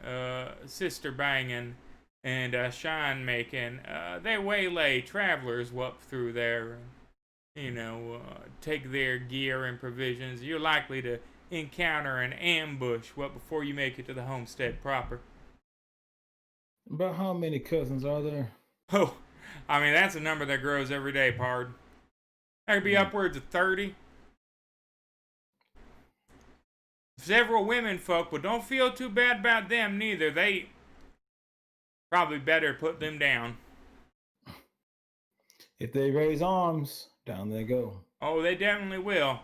sister banging, and shine making, they waylay travelers up through there, take their gear and provisions. You're likely to encounter an ambush before you make it to the homestead proper. About how many cousins are there? Oh, I mean, that's a number that grows every day, pard. There could be upwards of 30. Several women folk, but don't feel too bad about them neither. They probably better put them down. If they raise arms, down they go. Oh, they definitely will.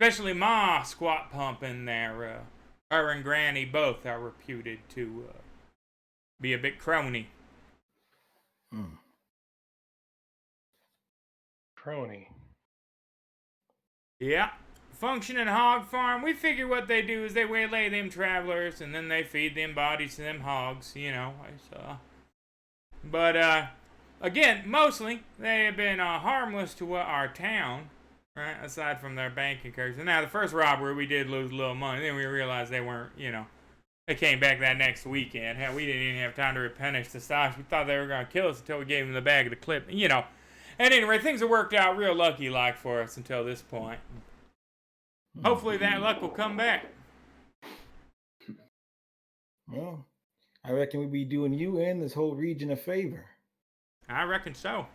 Especially Ma Squatpump in there. Her and Granny both are reputed to be a bit crony. Crony. Yeah. Functioning hog farm, we figure what they do is they waylay them travelers and then they feed them bodies to them hogs, But, again, mostly they have been harmless to our town, right? Aside from their bank incursion. Now, the first robbery, we did lose a little money. Then we realized they weren't, they came back that next weekend. Hell, we didn't even have time to replenish the stocks. We thought they were going to kill us until we gave them the bag of the clip, And anyway, things have worked out real lucky-like for us until this point. Hopefully that luck will come back. Well, I reckon we'd be doing you and this whole region a favor. I reckon so.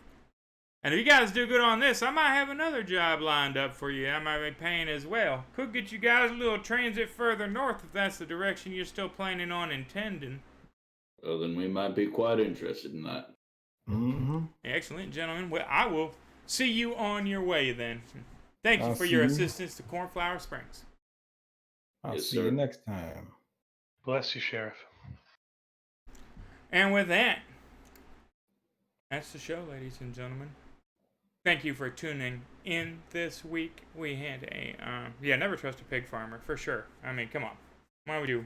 And if you guys do good on this, I might have another job lined up for you. I might be paying as well. Could get you guys a little transit further north if that's the direction you're still planning on intending. Well, then we might be quite interested in that. Excellent, gentlemen. Well, I will see you on your way then. Thank you for your assistance to Cornflower Springs. I'll see you next time. Bless you, Sheriff. And with that, that's the show, ladies and gentlemen. Thank you for tuning in this week. We had never trust a pig farmer, for sure. I mean, come on. Why would you?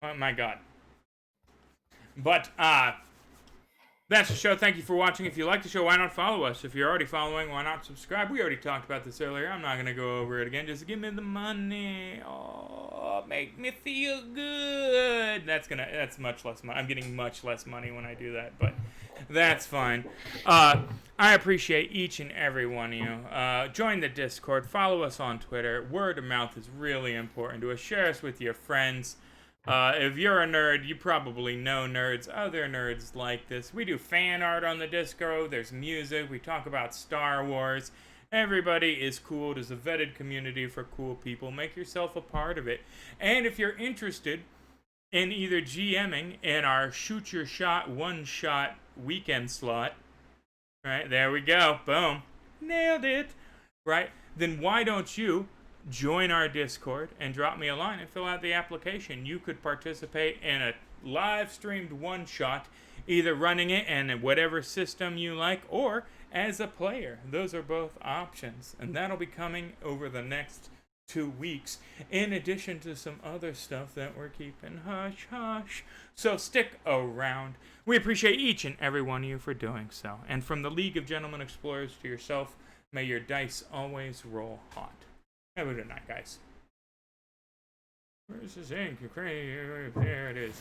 Oh, my God. But, that's the show. Thank you for watching. If you like the show, why not follow us? If you're already following, why not subscribe? We already talked about this earlier. I'm not going to go over it again. Just give me the money. Oh, make me feel good. That's much less money. I'm getting much less money when I do that, but that's fine. I appreciate each and every one of you. Join the Discord. Follow us on Twitter. Word of mouth is really important to us. Share us with your friends. If you're a nerd, you probably know nerds, other nerds like this. We do fan art on the Discord, there's music, we talk about Star Wars. Everybody is cool. There's a vetted community for cool people. Make yourself a part of it. And if you're interested in either GMing in our Shoot Your Shot one-shot weekend slot, right, there we go, boom, nailed it, right, then why don't you join our Discord and drop me a line and fill out the application. You could participate in a live streamed one shot, either running it in whatever system you like or as a player. Those are both options, and that'll be coming over the next 2 weeks, in addition to some other stuff that we're keeping hush hush. So stick around. We appreciate each and every one of you for doing so. And from the League of Gentlemen Explorers to yourself, may your dice always roll hot. Have a good night, guys. Where's this ink? There it is.